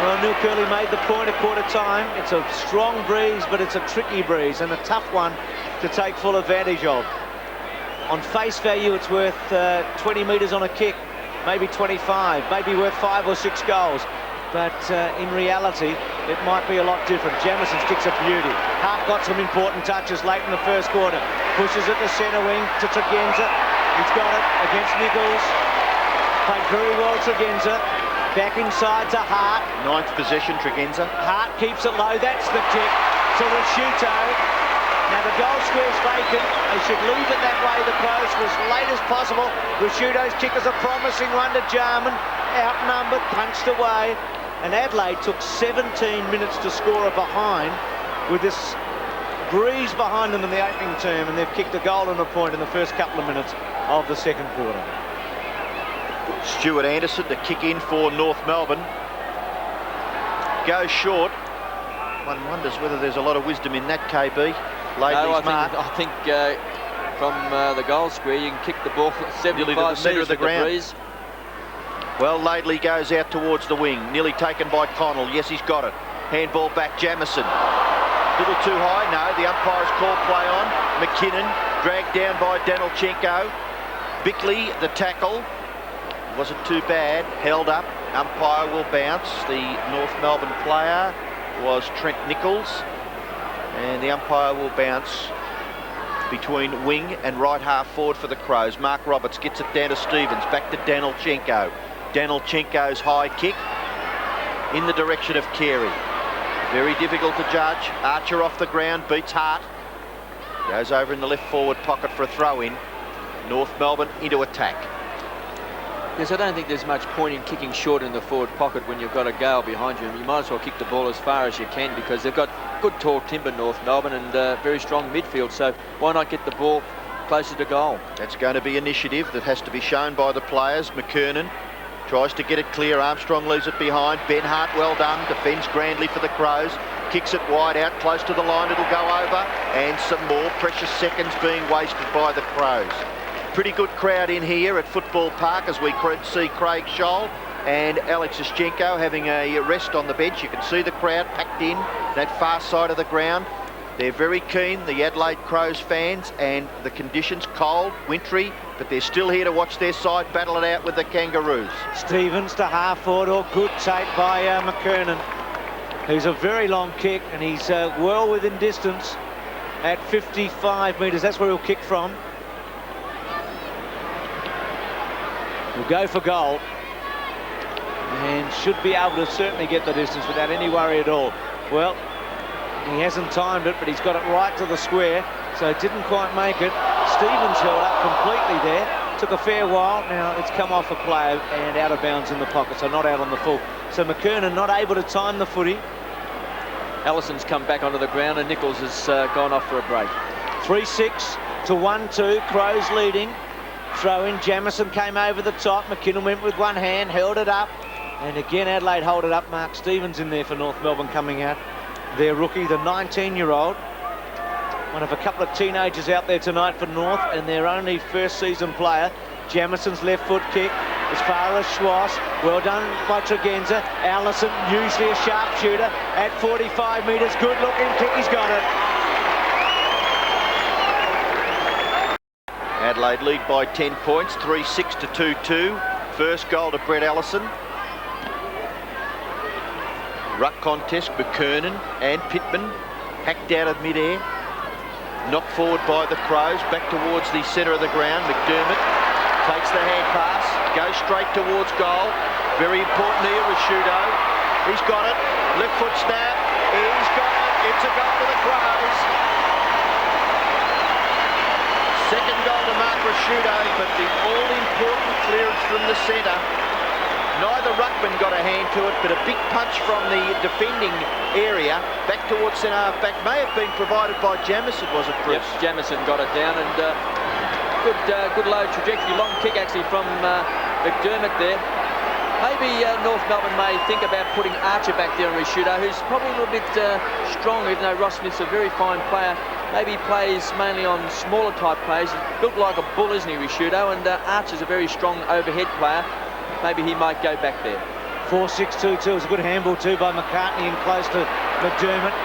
Well, Neil Curley made the point at quarter time. It's a strong breeze, but it's a tricky breeze and a tough one to take full advantage of. On face value, it's worth 20 metres on a kick, maybe 25, maybe worth 5 or 6 goals. But in reality, it might be a lot different. Jamison's kick's a beauty. Hart got some important touches late in the first quarter. Pushes it to centre wing to Tregenza. He's got it against Nichols. Played very well, Tregenza. Back inside to Hart. 9th possession, Tregenza. Hart keeps it low. That's the kick to Rasciuto. Now the goal square's vacant. They should leave it that way. The Crows for as late as possible. Rasciuto's kick is a promising one to Jarman. Outnumbered, punched away. And Adelaide took 17 minutes to score a behind with this breeze behind them in the opening term, and they've kicked a goal and a point in the first couple of minutes of the second quarter. Stuart Anderson to kick in for North Melbourne. Goes short. One wonders whether there's a lot of wisdom in that, KB. I think from the goal square you can kick the ball 75 centre of the ground. Breeze. Well, Laidley goes out towards the wing, nearly taken by Connell. Yes, he's got it. Handball back, Jamison. Little too high. No, the umpire's called play on. McKinnon dragged down by Danilchenko. Bickley, the tackle. Wasn't too bad. Held up. Umpire will bounce. The North Melbourne player was Trent Nichols. And the umpire will bounce between wing and right half forward for the Crows. Mark Roberts gets it down to Stevens. Back to Danilchenko. Danilchenko's high kick in the direction of Carey. Very difficult to judge. Archer off the ground, beats Hart. Goes over in the left forward pocket for a throw-in. North Melbourne into attack. Yes, I don't think there's much point in kicking short in the forward pocket when you've got a gale behind you. You might as well kick the ball as far as you can because they've got good tall timber, North Melbourne, and very strong midfield. So why not get the ball closer to goal? That's going to be initiative that has to be shown by the players. McKernan tries to get it clear. Armstrong leaves it behind. Ben Hart, well done. Defends grandly for the Crows. Kicks it wide out, close to the line. It'll go over. And some more precious seconds being wasted by the Crows. Pretty good crowd in here at Football Park as we see Craig Scholl and Alex Ischenko having a rest on the bench. You can see the crowd packed in that far side of the ground. They're very keen, the Adelaide Crows fans, and the conditions cold, wintry, but they're still here to watch their side battle it out with the Kangaroos. Stevens to half forward, or good take by McKernan, who's a very long kick, and he's well within distance at 55 metres. That's where he'll kick from. He'll go for goal and should be able to certainly get the distance without any worry at all. Well, he hasn't timed it, but he's got it right to the square, so it didn't quite make it. Stevens held up completely there. Took a fair while. Now it's come off a player and out of bounds in the pocket, so not out on the full. So McKernan not able to time the footy. Allison's come back onto the ground and Nichols has gone off for a break. 3-6 to 1-2. Crows leading. Throw in. Jamison came over the top. McKinnon went with one hand, held it up. And again, Adelaide hold it up. Mark Stevens in there for North Melbourne coming out. Their rookie, the 19-year-old. One of a couple of teenagers out there tonight for North, and their only first season player. Jamison's left foot kick as far as Schwass. Well done by Tregenza. Allison, usually a sharpshooter at 45 metres. Good looking kick, he's got it. Adelaide lead by 10 points, 3-6 to 2-2. First goal to Brett Allison. Ruck contest, McKernan and Pittman hacked out of mid-air. Knocked forward by the Crows, back towards the centre of the ground. McDermott takes the hand pass, goes straight towards goal. Very important here, Rasciuto. He's got it, left foot snap, he's got it, it's a goal for the Crows. Second goal to Mark Rasciuto, but the all-important clearance from the centre. Neither ruckman got a hand to it, but a big punch from the defending area back towards centre half back. May have been provided by Jamison, was it, Bruce? Yes, Jamison got it down, and good low trajectory, long kick actually from McDermott there. Maybe North Melbourne may think about putting Archer back there on Rasciuto, who's probably a little bit stronger, even though Ross Smith's a very fine player. Maybe he plays mainly on smaller type players. He's built like a bull, isn't he, Rasciuto? And Archer's a very strong overhead player. Maybe he might go back there. 4-6-2-2. It was a good handball too by McCartney and close to McDermott.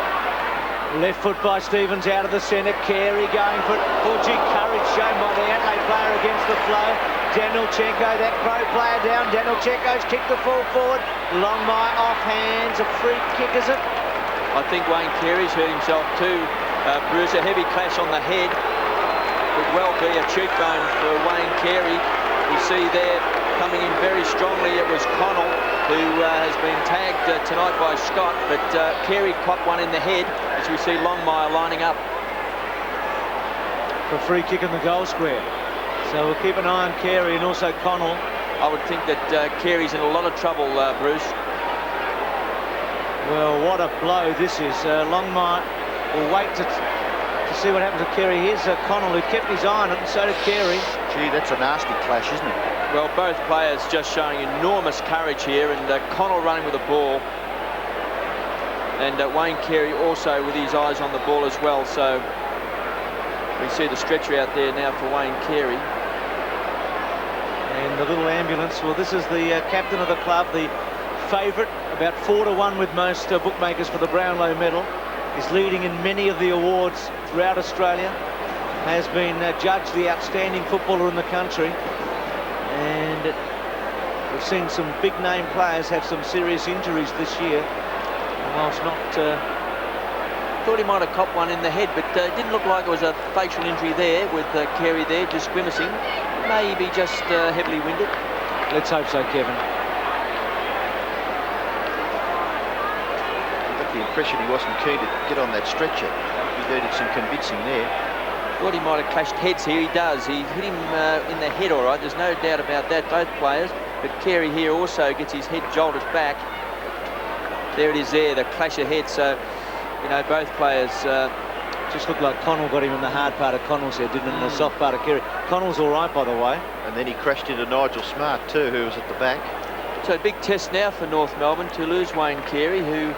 Left foot by Stevens out of the centre. Carey going for it. Oh, gee, courage shown by the Adelaide player against the flow. Danilchenko, that Crow player down. Danilchenko's kicked the ball forward. Longmire off hands. A free kick, is it? I think Wayne Carey's hurt himself too. Bruce, a heavy clash on the head. Could well be a cheekbone for Wayne Carey. We see there coming in very strongly, it was Connell, who has been tagged tonight by Scott, but Carey copped one in the head as we see Longmire lining up. For a free kick in the goal square. So we'll keep an eye on Carey and also Connell. I would think that Carey's in a lot of trouble, Bruce. Well, what a blow this is. Longmire will wait to see what happens to Carey. Here's Connell, who kept his eye on it, and so did Carey. Gee, that's a nasty clash, isn't it? Well, both players just showing enormous courage here, and Connell running with the ball. And Wayne Carey also with his eyes on the ball as well. So we see the stretcher out there now for Wayne Carey. And the little ambulance, well, this is the captain of the club, the favourite, about 4-1 with most bookmakers for the Brownlow medal. Is leading in many of the awards throughout Australia. Has been judged the outstanding footballer in the country. And we've seen some big-name players have some serious injuries this year. And whilst not... Thought he might have copped one in the head, but it didn't look like it was a facial injury there with Carey there, just grimacing. Maybe just heavily winded. Let's hope so, Kevin. The impression he wasn't keen to get on that stretcher. He needed some convincing there. Thought he might have clashed heads here. He does. He hit him in the head all right. There's no doubt about that, both players. But Carey here also gets his head jolted back. There it is there, the clash of heads. So, you know, both players... just looked like Connell got him in the hard part of Connell's head, didn't it? In the soft part of Carey. Connell's all right, by the way. And then he crashed into Nigel Smart too, who was at the back. So big test now for North Melbourne to lose Wayne Carey, who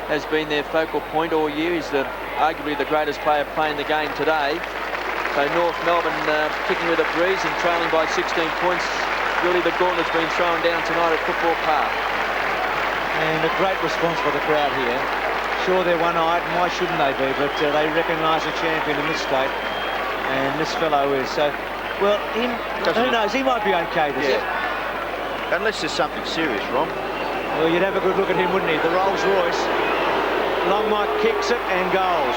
has been their focal point all year. He's arguably the greatest player playing the game today. So North Melbourne kicking with a breeze and trailing by 16 points. Really the gauntlet's been thrown down tonight at Football Park. And a great response by the crowd here. Sure, they're one-eyed, and why shouldn't they be? But they recognise a champion in this state, and this fellow is. So, well, who knows? He might be okay this year. Unless there's something serious wrong. Well, you'd have a good look at him, wouldn't he? The Rolls Royce. Longmire kicks it and goals.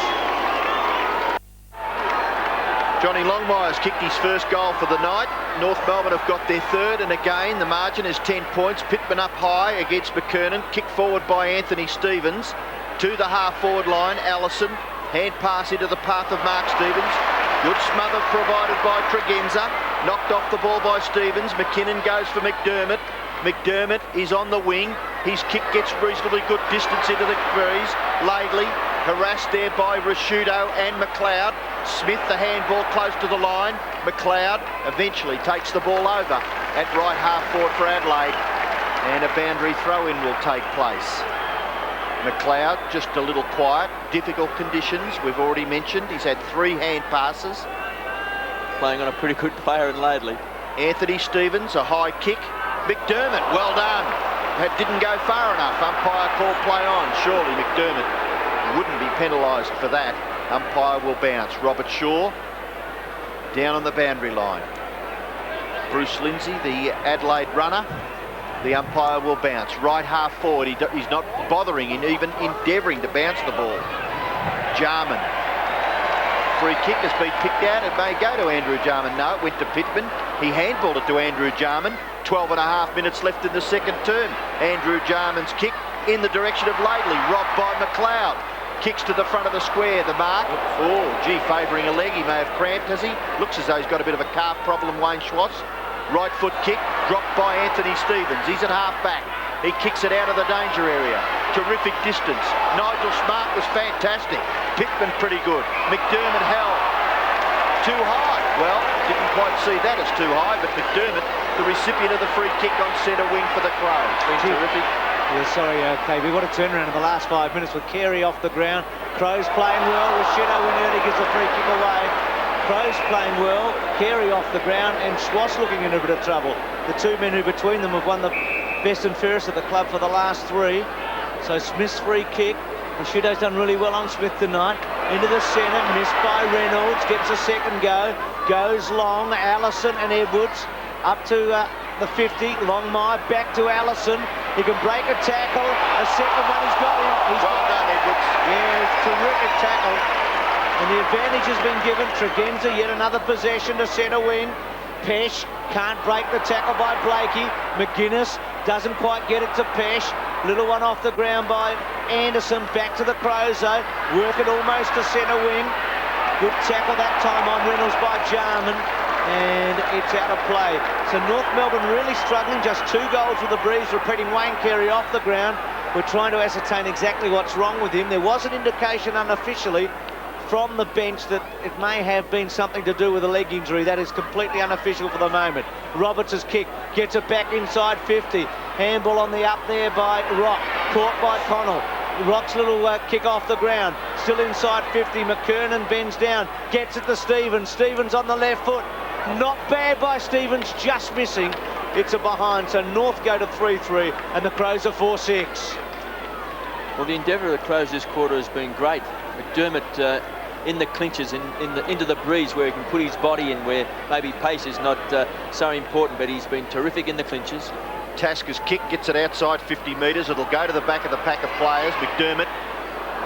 Johnny Longmire's kicked his first goal for the night. North Melbourne have got their third, and again the margin is 10 points. Pittman up high against McKernan. Kicked forward by Anthony Stevens. To the half-forward line, Allison. Hand pass into the path of Mark Stevens. Good smother provided by Tregenza. Knocked off the ball by Stevens. McKinnon goes for McDermott. McDermott is on the wing. His kick gets reasonably good distance into the breeze. Laidley harassed there by Rashudo and McLeod. Smith, the handball close to the line. McLeod eventually takes the ball over at right half forward for Adelaide. And a boundary throw-in will take place. McLeod just a little quiet. Difficult conditions, we've already mentioned. He's had 3 hand passes. Playing on a pretty good player in Laidley. Anthony Stevens, a high kick. McDermott, well done. That didn't go far enough. Umpire called play on. Surely McDermott wouldn't be penalised for that. Umpire will bounce. Robert Shaw down on the boundary line. Bruce Lindsay, the Adelaide runner. The umpire will bounce. Right half forward. He's not bothering in even endeavouring to bounce the ball. Jarman. Free kick has been picked out. It may go to Andrew Jarman. No, it went to Pittman. He handballed it to Andrew Jarman. 12.5 minutes left in the second term. Andrew Jarman's kick in the direction of Laidley. Robbed by McLeod. Kicks to the front of the square. The mark. Oh, gee, favouring a leg. He may have cramped, has he? Looks as though he's got a bit of a calf problem, Wayne Schwartz. Right foot kick, dropped by Anthony Stevens. He's at half back. He kicks it out of the danger area. Terrific distance. Nigel Smart was fantastic. Pittman pretty good. McDermott held. Too high. Well, didn't quite see that as too high, but McDermott, the recipient of the free kick on centre wing for the Crows. Been terrific. Yeah, sorry, KB. What a turnaround in the last 5 minutes with Carey off the ground. Crows playing well. Rashudo when early gives a free kick away. Crows playing well, Carey off the ground, and Schwartz looking in a bit of trouble. The two men who between them have won the best and fairest at the club for the last 3. So Smith's free kick, Shudo's done really well on Smith tonight. Into the centre, missed by Reynolds, gets a second go, goes long, Allison and Edwards up to the 50, Longmire back to Allison. He can break a tackle, a second one, he's got him. Well done, Edwards. Yeah, terrific tackle. And the advantage has been given. Tregenza, yet another possession to centre wing. Pesh can't break the tackle by Blakey. McGuinness doesn't quite get it to Pesh. Little one off the ground by Anderson. Back to the Crows though. Work it almost to centre wing. Good tackle that time on Reynolds by Jarman. And it's out of play. So North Melbourne really struggling. Just 2 goals with the breeze, repeating Wayne Carey off the ground. We're trying to ascertain exactly what's wrong with him. There was an indication unofficially from the bench that it may have been something to do with a leg injury. That is completely unofficial for the moment. Roberts' kick gets it back inside 50. Handball on the up there by Rock, caught by Connell. Rock's little kick off the ground, still inside 50. McKernan bends down, gets it to Stevens. Stevens on the left foot. Not bad by Stevens, just missing. It's a behind, so North go to 3-3 and the Crows are 4-6. Well, the endeavour of the Crows this quarter has been great. McDermott in the clinches, into the breeze where he can put his body in, where maybe pace is not so important, but he's been terrific in the clinches. Tasker's kick gets it outside 50 metres. It'll go to the back of the pack of players. McDermott,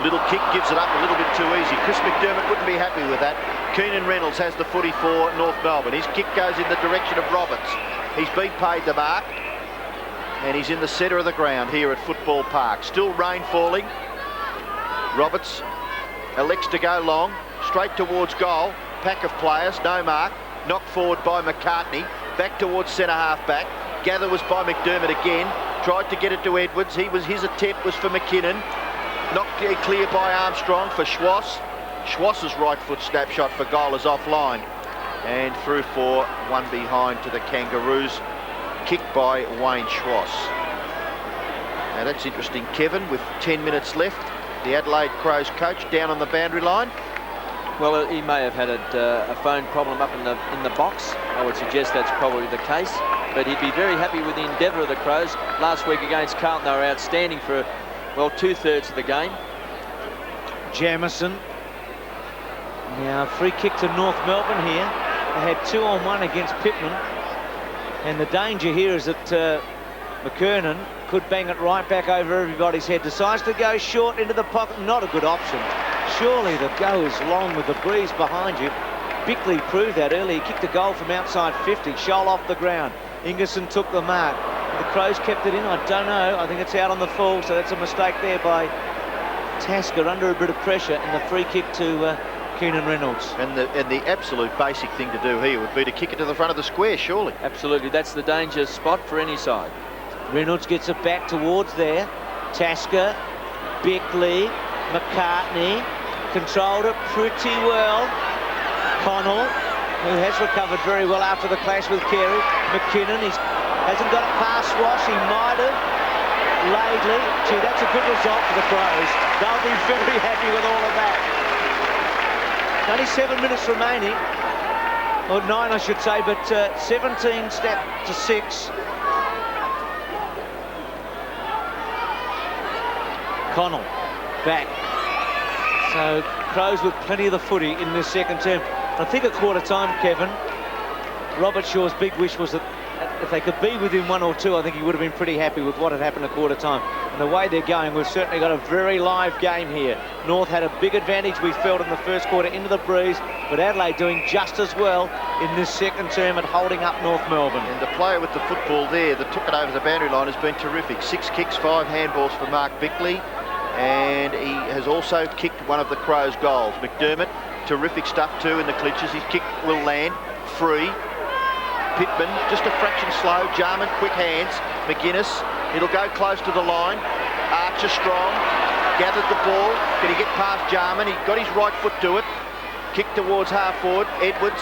little kick, gives it up a little bit too easy. Chris McDermott wouldn't be happy with that. Keenan Reynolds has the footy for North Melbourne. His kick goes in the direction of Roberts. He's been paid the mark, and he's in the centre of the ground here at Football Park. Still rain falling. Roberts elects to go long, straight towards goal. Pack of players, no mark. Knocked forward by McCartney. Back towards centre half back. Gather was by McDermott again. Tried to get it to Edwards. His attempt was for McKinnon. Knocked clear by Armstrong for Schwass. Schwass's right foot snapshot for goal is offline. And through for one behind to the Kangaroos. Kicked by Wayne Schwass. Now that's interesting, Kevin, with 10 minutes left. The Adelaide Crows coach down on the boundary line. Well, he may have had a phone problem up in the box. I would suggest that's probably the case. But he'd be very happy with the endeavour of the Crows. Last week against Carlton, they were outstanding for, well, 2/3 of the game. Jamison. Now, free kick to North Melbourne here. They had 2-on-1 against Pittman. And the danger here is that McKernan could bang it right back over everybody's head. Decides to go short into the pocket. Not a good option. Surely the go is long with the breeze behind you. Bickley proved that earlier. He kicked a goal from outside 50. Scholl off the ground. Ingerson took the mark. The Crows kept it in. I don't know. I think it's out on the full, so that's a mistake there by Tasker under a bit of pressure, and the free kick to Keenan Reynolds. And the absolute basic thing to do here would be to kick it to the front of the square, surely. Absolutely. That's the danger spot for any side. Reynolds gets it back towards there. Tasker, Bickley, McCartney, controlled it pretty well. Connell, who has recovered very well after the clash with Carey. McKinnon, he hasn't got it past Swash, he might have. Laidley, gee, that's a good result for the Crows. They'll be very happy with all of that. Only 7 minutes remaining, or 9 I should say, but 17 step to 6. Connell, back. So Crows with plenty of the footy in this second term. I think at quarter time, Kevin, Robert Shaw's big wish was that if they could be within 1 or 2, I think he would have been pretty happy with what had happened at quarter time. And the way they're going, we've certainly got a very live game here. North had a big advantage, we felt, in the first quarter into the breeze, but Adelaide doing just as well in this second term at holding up North Melbourne. And the player with the football there that took it over the boundary line has been terrific. 6 kicks, 5 handballs for Mark Bickley, and he has also kicked one of the Crows' goals. McDermott, terrific stuff too in the clinches. His kick will land free. Pittman, just a fraction slow. Jarman, quick hands. McGuinness, it'll go close to the line. Archer strong, gathered the ball. Can he get past Jarman? He got his right foot to it. Kick towards half forward. Edwards,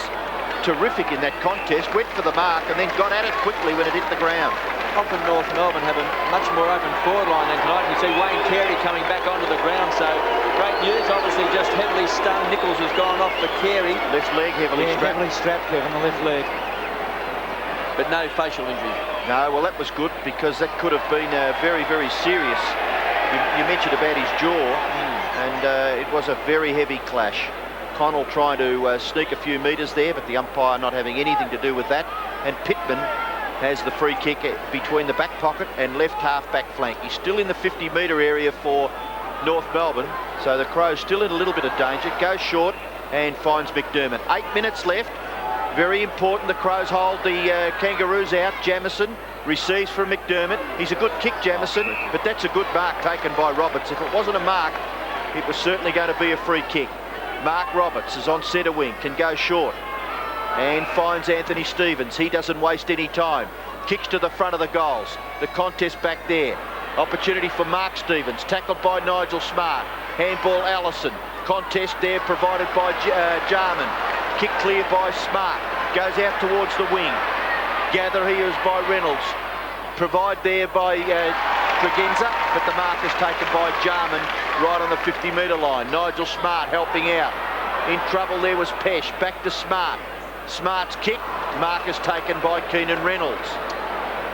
terrific in that contest. Went for the mark and then got at it quickly when it hit the ground. Often North Melbourne have a much more open forward line than tonight. You see Wayne Carey coming back onto the ground, so great news. Obviously just heavily stunned. Nichols has gone off for Carey. Left leg heavily strapped. Heavily strapped, Kevin, the left leg. But no facial injury. No, well that was good because that could have been very, very serious. You mentioned about his jaw. and it was a very heavy clash. Connell trying to sneak a few metres there, but the umpire not having anything to do with that. And Pittman has the free kick between the back pocket and left half-back flank. He's still in the 50-metre area for North Melbourne, so the Crows still in a little bit of danger. Goes short and finds McDermott. 8 minutes left. Very important the Crows hold the Kangaroos out. Jamieson receives from McDermott. He's a good kick, Jamieson, but that's a good mark taken by Roberts. If it wasn't a mark, it was certainly going to be a free kick. Mark Roberts is on centre wing, can go short and finds Anthony Stevens. He doesn't waste any time. Kicks to the front of the goals. The contest back there. Opportunity for Mark Stevens, tackled by Nigel Smart. Handball Allison. Contest there provided by Jarman. Kick clear by Smart. Goes out towards the wing. Gather here is by Reynolds. Provide there by Tregenza, but the mark is taken by Jarman right on the 50-metre line. Nigel Smart helping out. In trouble there was Pesh. Back to Smart. Smart's kick. Mark is taken by Keenan Reynolds.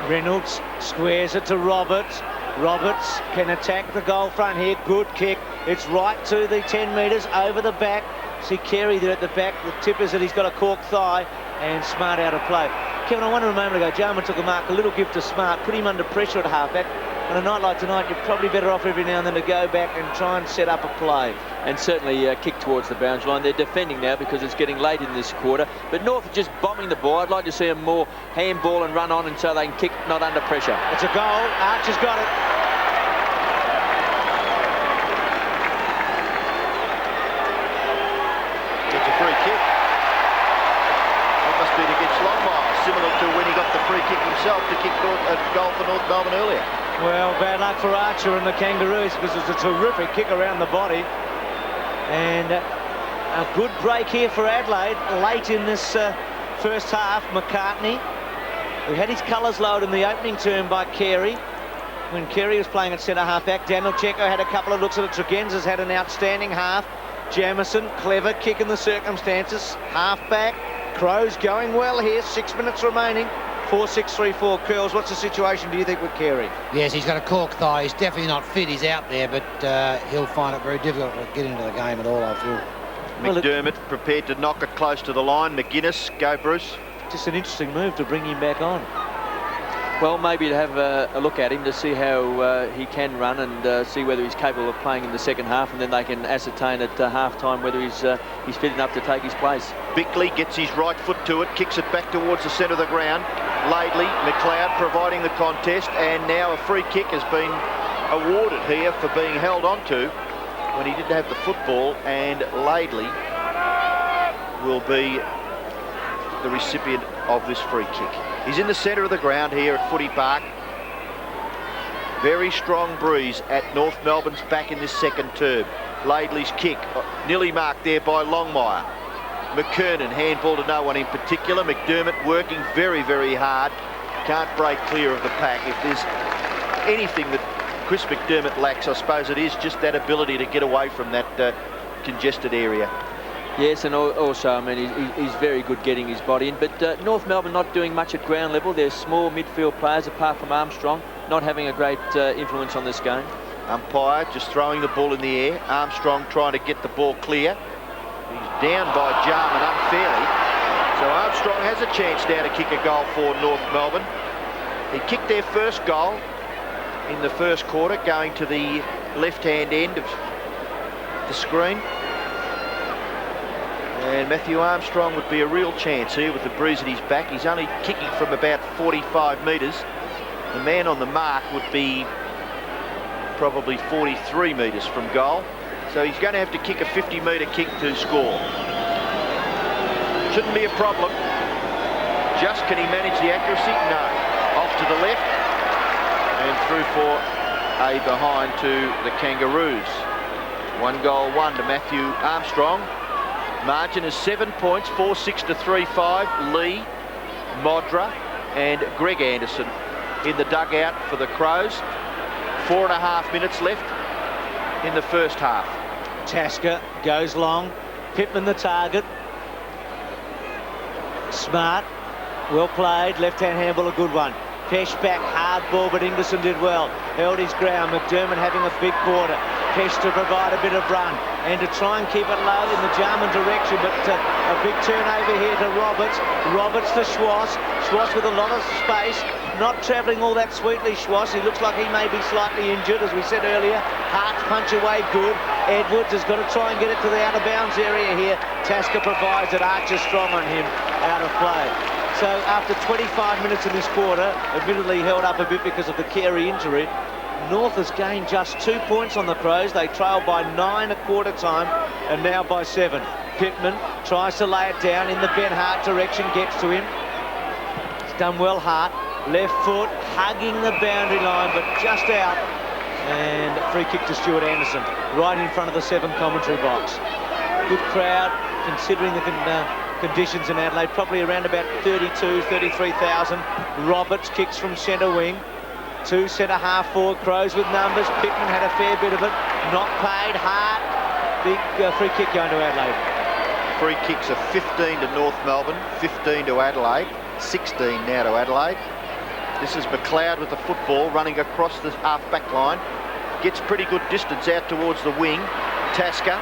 Reynolds squares it to Roberts. Roberts can attack the goal front here. Good kick. It's right to the 10 metres over the back. See Carey there at the back. The tip is that he's got a cork thigh, and Smart out of play. Kevin, I wonder a moment ago, Jarman took a mark, a little gift to Smart, put him under pressure at halfback. On a night like tonight, you're probably better off every now and then to go back and try and set up a play. And certainly kick towards the boundary line. They're defending now because it's getting late in this quarter. But North are just bombing the ball. I'd like to see them more handball and run on, and so they can kick not under pressure. It's a goal. Archer's got it. It's a free kick. That must be against Longmire, similar to when he got the free kick himself to kick a goal for North Melbourne earlier. Well, bad luck for Archer and the Kangaroos, because it's a terrific kick around the body. And a good break here for Adelaide late in this first half. McCartney, who had his colours lowered in the opening term by Carey, when Carey was playing at centre half back. Daniel Checo had a couple of looks at it. Tregenza's had an outstanding half. Jamieson, clever kick in the circumstances. Half back. Crows going well here. 6 minutes remaining. 4-6-3-4. Curls, what's the situation, do you think, with Carey? Yes, he's got a cork thigh. He's definitely not fit. He's out there, but he'll find it very difficult to get into the game at all, I feel. McDermott prepared to knock it close to the line. McGuinness, go Bruce. Just an interesting move to bring him back on. Well, maybe to have a look at him to see how he can run and see whether he's capable of playing in the second half, and then they can ascertain at half-time whether he's fit enough to take his place. Bickley gets his right foot to it, kicks it back towards the centre of the ground. Laidley, McLeod providing the contest, and now a free kick has been awarded here for being held onto when he didn't have the football, and Laidley will be the recipient of this free kick. He's in the centre of the ground here at Footy Park. Very strong breeze at North Melbourne's back in this second term. Laidley's kick, nearly marked there by Longmire. McKernan, handball to no one in particular. McDermott working very, very hard. Can't break clear of the pack. If there's anything that Chris McDermott lacks, I suppose it is just that ability to get away from that congested area. Yes, and also, I mean, he's very good getting his body in. But North Melbourne not doing much at ground level. They're small midfield players, apart from Armstrong, not having a great influence on this game. Umpire just throwing the ball in the air. Armstrong trying to get the ball clear. He's down by Jarman unfairly. So Armstrong has a chance now to kick a goal for North Melbourne. He kicked their first goal in the first quarter, going to the left-hand end of the screen. And Matthew Armstrong would be a real chance here with the breeze at his back. He's only kicking from about 45 metres. The man on the mark would be probably 43 metres from goal. So he's going to have to kick a 50-metre kick to score. Shouldn't be a problem. Just can he manage the accuracy? No. Off to the left and through for a behind to the Kangaroos. 1-1 to Matthew Armstrong. Margin is 7 points, 4-6 to 3-5. Lee, Modra and Greg Anderson in the dugout for the Crows. 4.5 minutes left in the first half. Tasker goes long. Pittman the target. Smart, well played. Left-hand handball, a good one. Pesh back, hard ball, but Ingerson did well. Held his ground. McDermott having a big quarter. Pesh to provide a bit of run and to try and keep it low in the German direction, but a big turnover here to Roberts. Roberts to Schwarz. Schwarz with a lot of space, not travelling all that sweetly, Schwarz. He looks like he may be slightly injured, as we said earlier. Hart's punch away good. Edwards has got to try and get it to the out-of-bounds area here. Tasker provides it. Archer strong on him, out of play. So after 25 minutes in this quarter, admittedly held up a bit because of the Carey injury, North has gained just 2 points on the Crows. They trail by 9 at quarter time and now by 7. Pittman tries to lay it down in the Ben Hart direction, gets to him. It's done well, Hart. Left foot, hugging the boundary line, but just out. And free kick to Stuart Anderson, right in front of the 7 commentary box. Good crowd, considering the conditions in Adelaide, probably around about 32, 33,000. Roberts kicks from centre wing. 2 centre half forward, Crows with numbers. Pittman had a fair bit of it, not paid. Hart, big free kick going to Adelaide. Free kicks are 15 to North Melbourne, 15 to Adelaide, 16 now to Adelaide. This is McLeod with the football running across the half-back line. Gets pretty good distance out towards the wing. Tasker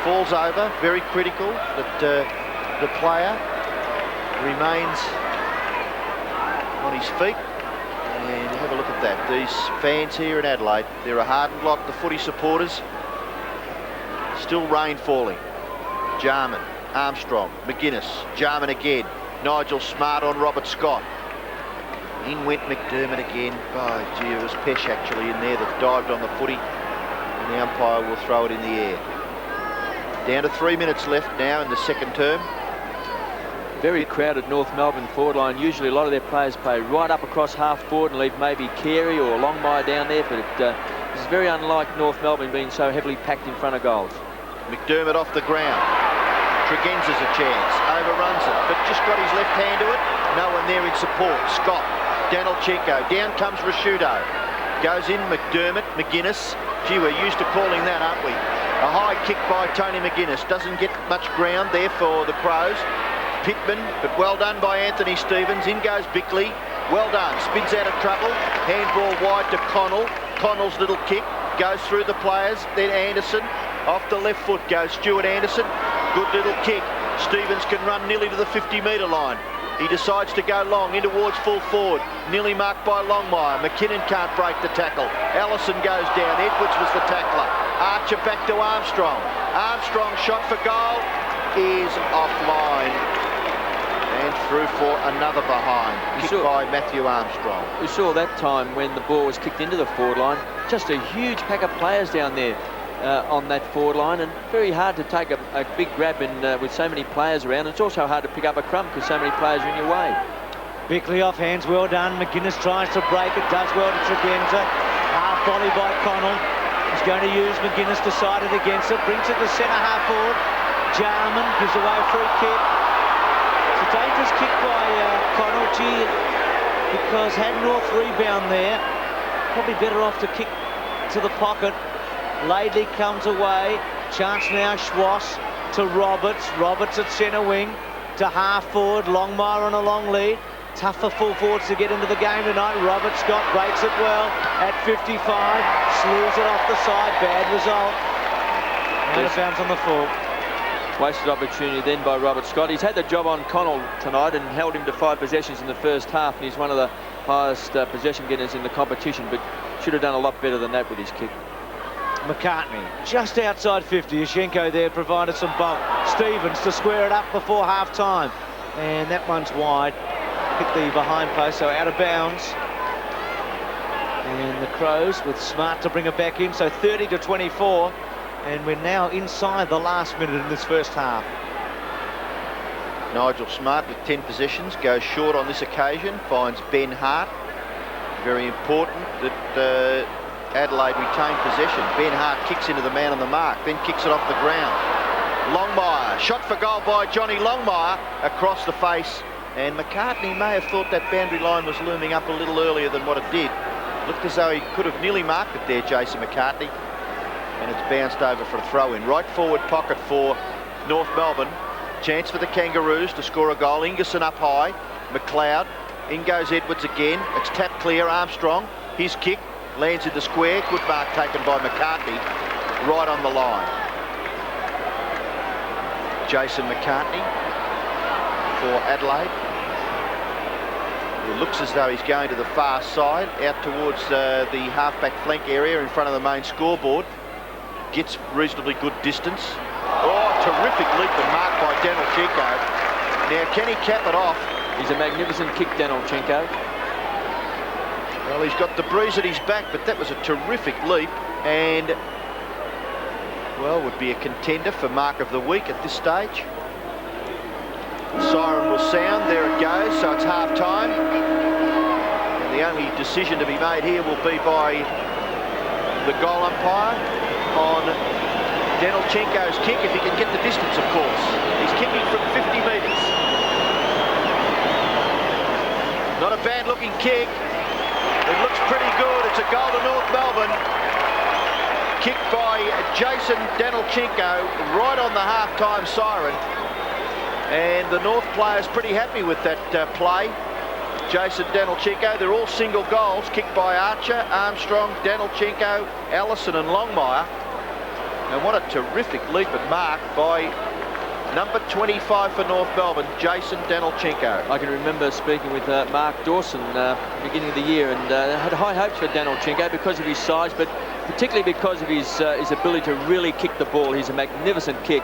falls over, very critical that the player remains on his feet. And have a look at that. These fans here in Adelaide, they're a hardened lot, the footy supporters. Still rain falling. Jarman, Armstrong, McGuinness, Jarman again. Nigel Smart on Robert Scott. In went McDermott again. Oh, gee, it was Pesh actually in there that dived on the footy. And the umpire will throw it in the air. Down to 3 minutes left now in the second term. Very crowded North Melbourne forward line. Usually a lot of their players play right up across half forward and leave maybe Carey or Longmire down there, but this is very unlike North Melbourne being so heavily packed in front of goals. McDermott off the ground. Tregenza's a chance. Overruns it, but just got his left hand to it. No one there in support. Scott. Danilchenko. Down comes Rashudo. Goes in McDermott. McGuinness. Gee, we're used to calling that, aren't we? A high kick by Tony McGuinness. Doesn't get much ground there for the Crows. Pittman, but well done by Anthony Stevens. In goes Bickley. Well done. Spins out of trouble. Handball wide to Connell. Connell's little kick goes through the players. Then Anderson. Off the left foot goes Stuart Anderson. Good little kick. Stevens can run nearly to the 50-metre line. He decides to go long in towards full forward. Nearly marked by Longmire. McKinnon can't break the tackle. Allison goes down. Edwards was the tackler. Archer back to Armstrong. Armstrong shot for goal is offline. And through for another behind. Kicked by Matthew Armstrong. We saw that time when the ball was kicked into the forward line. Just a huge pack of players down there on that forward line, and very hard to take a big grab in with so many players around. It's also hard to pick up a crumb because so many players are in your way. Bickley off hands, well done. McGuinness tries to break it, does well to Tregenza. Half volley by Connell. He's going to use McGuinness, decided against it, brings it to centre half forward. Jarman gives away a free kick. It's a dangerous kick by Connell, gee, because had North rebound there, probably better off to kick to the pocket. Laidley comes away. Chance now, Schwarz to Roberts. Roberts at centre wing to half forward. Longmire on a long lead. Tough for full forwards to get into the game tonight. Robert Scott breaks it well at 55. Slews it off the side. Bad result. Out of bounds on the full. Wasted opportunity then by Robert Scott. He's had the job on Connell tonight and held him to 5 possessions in the first half, and he's one of the highest possession getters in the competition, but should have done a lot better than that with his kick. McCartney just outside 50. Yashenko there provided some bulk. Stevens to square it up before half time, and that one's wide. Hit the behind post, so out of bounds. And the Crows with Smart to bring it back in, so 30 to 24, and we're now inside the last minute in this first half. Nigel Smart with 10 possessions goes short on this occasion, finds Ben Hart. Very important that Adelaide retain possession. Ben Hart kicks into the man on the mark, then kicks it off the ground. Longmire, shot for goal by Johnny Longmire across the face, and McCartney may have thought that boundary line was looming up a little earlier than what it did. Looked as though he could have nearly marked it there, Jason McCartney, and it's bounced over for a throw-in. Right forward pocket for North Melbourne. Chance for the Kangaroos to score a goal. Ingerson up high. McLeod. In goes Edwards again. It's tapped clear. Armstrong. His kick lands in the square. Good mark taken by McCartney. right on the line. Jason McCartney for Adelaide. It looks as though he's going to the far side, out towards the halfback flank area in front of the main scoreboard. Gets reasonably good distance. Oh, terrific leap and mark by Denolchenko. Now, can he cap it off? He's a magnificent kick, Denolchenko. Well, he's got the breeze at his back, but that was a terrific leap, and, well, would be a contender for mark of the week at this stage. Siren will sound, there it goes, so it's half time. And the only decision to be made here will be by the goal umpire on Denolchenko's kick, if he can get the distance, of course. He's kicking from 50 metres. Not a bad looking kick. It looks pretty good. It's a goal to North Melbourne. Kicked by Jason Denolchenko right on the half-time siren. And the North players pretty happy with that play. Jason Denolchenko, they're all single goals, kicked by Archer, Armstrong, Denolchenko, Allison and Longmire. And what a terrific leap and mark by number 25 for North Melbourne, Jason Denolchenko. I can remember speaking with Mark Dawson beginning of the year, and had high hopes for Denolchenko because of his size, but particularly because of his ability to really kick the ball. He's a magnificent kick.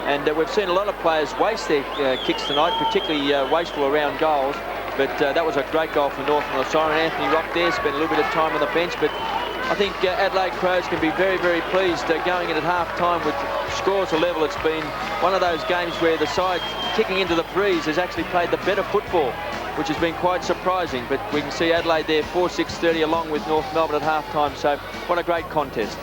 And we've seen a lot of players waste their kicks tonight, particularly wasteful around goals. But that was a great goal for North on the siren. Anthony Rock there spent a little bit of time on the bench, but I think Adelaide Crows can be very, very pleased going in at half-time with scores a level. It's been one of those games where the side kicking into the breeze has actually played the better football, which has been quite surprising. But we can see Adelaide there 4-6-30 along with North Melbourne at half-time. So what a great contest.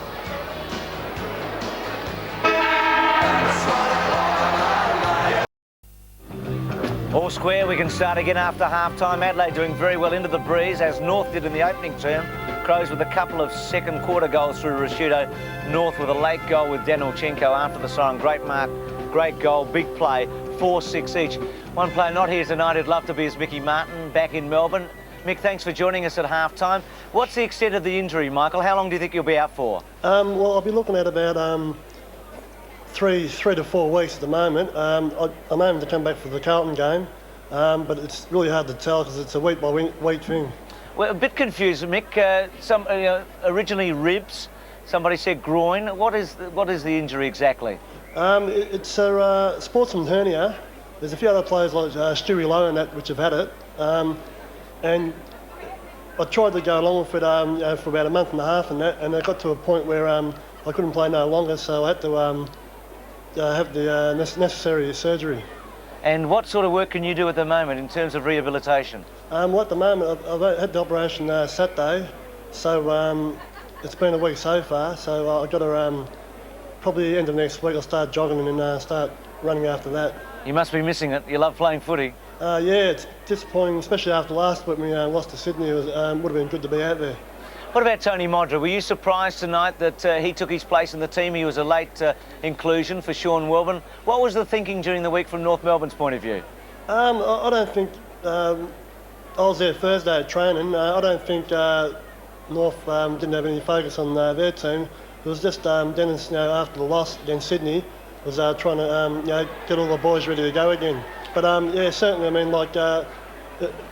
All square, we can start again after half-time. Adelaide doing very well into the breeze, as North did in the opening term. Crows with a couple of second quarter goals through Rashudo. North with a late goal with Denolchenko after the siren. Great mark, great goal, big play, 4-6 each. One player not here tonight who'd love to be is Mickey Martin, back in Melbourne. Mick, thanks for joining us at half-time. What's the extent of the injury, Michael? How long do you think you'll be out for? Well, I'll be looking at about 3 to 4 weeks at the moment. I'm aiming to come back for the Carlton game, but it's really hard to tell because it's a week by week thing. Well, a bit confused, Mick. Originally ribs, somebody said groin. What is the injury exactly? It's a sportsman hernia. There's a few other players like Stewie Lowe and that which have had it, and I tried to go along with it for about a month and a half and that, and it got to a point where I couldn't play no longer, so I had to have the necessary surgery. And what sort of work can you do at the moment in terms of rehabilitation? Well, at the moment, I've had the operation Saturday, so it's been a week so far, so I've got to probably end of next week I'll start jogging and then start running after that. You must be missing it. You love playing footy. Yeah, it's disappointing, especially after last week when we lost to Sydney. It would have been good to be out there. What about Tony Modra? Were you surprised tonight that he took his place in the team? He was a late inclusion for Sean Welburn. What was the thinking during the week from North Melbourne's point of view? I don't think... I was there Thursday at training. I don't think North didn't have any focus on their team. It was just Dennis, after the loss against Sydney, was trying to get all the boys ready to go again. But yeah, certainly, I mean,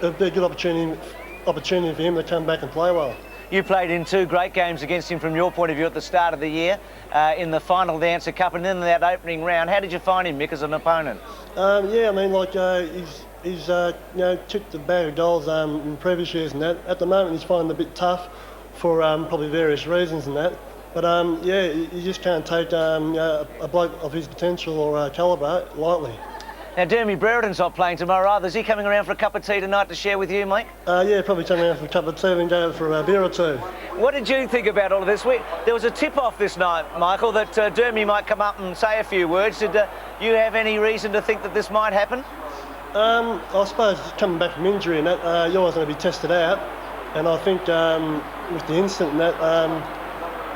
it'd be a good opportunity for him to come back and play well. You played in 2 great games against him from your point of view at the start of the year, in the final of the Answer Cup and in that opening round. How did you find him, Mick, as an opponent? Yeah, I mean, he's took the bag of goals in previous years and that. At the moment, he's finding it a bit tough for probably various reasons and that. But yeah, you just can't take a bloke of his potential or calibre lightly. Now, Dermy Brereton's not playing tomorrow either. Is he coming around for a cup of tea tonight to share with you, Mike? Yeah, probably coming around for a cup of tea and go for a beer or two. What did you think about all of this? There was a tip-off this night, Michael, that Dermy might come up and say a few words. Did you have any reason to think that this might happen? I suppose coming back from injury and that, you're always going to be tested out. And I think with the incident and that,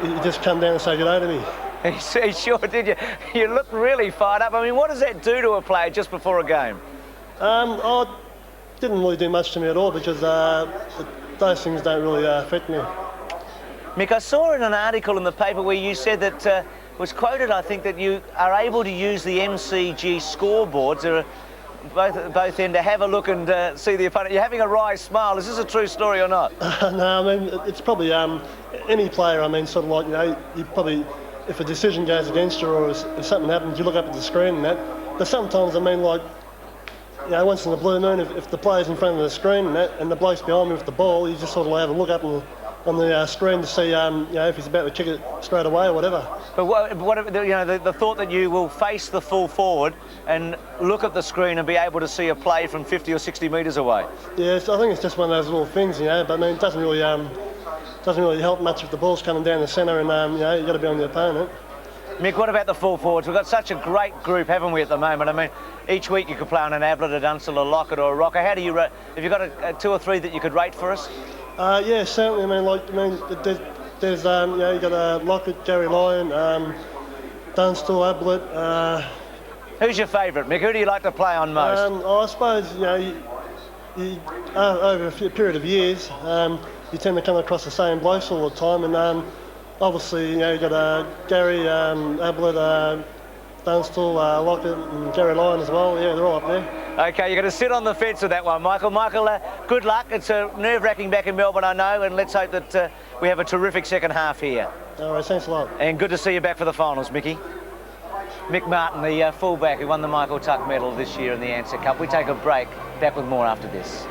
he just come down and say good day to me. He sure did. You look really fired up. I mean, what does that do to a player just before a game? It didn't really do much to me at all because those things don't really affect me. Mick, I saw in an article in the paper where you said that, was quoted, I think, that you are able to use the MCG scoreboards both end to have a look and see the opponent. You're having a wry smile. Is this a true story or not? No, I mean, it's probably any player, I mean, sort of like, you know, you probably, if a decision goes against you or if something happens, you look up at the screen and that. But sometimes, I mean, like, you know, once in a blue moon, if the player's in front of the screen and that, and the bloke's behind me with the ball, you just sort of have a look up on the screen to see, you know, if he's about to kick it straight away or whatever. But what you know, the thought that you will face the full forward and look at the screen and be able to see a play from 50 or 60 metres away. Yes, I think it's just one of those little things, you know. But I mean, it doesn't really help much if the ball's coming down the centre and you know, you've got to be on the opponent. Mick, what about the full forwards? We've got such a great group, haven't we, at the moment? I mean, each week you could play on an Ablett, a Dunstall, a Lockett or a Rocker. How do you rate? Have you got two or three that you could rate for us? Yeah, certainly. There's you know, you got Lockett, Gary Lyon, Dunstall, Ablett. Who's your favourite, Mick? Who do you like to play on most? I suppose, you know, over a period of years, you tend to come across the same blokes all the time, and obviously, you know, you got Gary, Ablett, Dunstall, Lockett and Gary Lyon as well. Yeah, they're all up there. OK, you're going to sit on the fence with that one, Michael. Michael, good luck. It's nerve-wracking back in Melbourne, I know, and let's hope that we have a terrific second half here. All right, thanks a lot. And good to see you back for the finals, Mickey. Mick Martin, the fullback who won the Michael Tuck medal this year in the Answer Cup. We take a break. Back with more after this.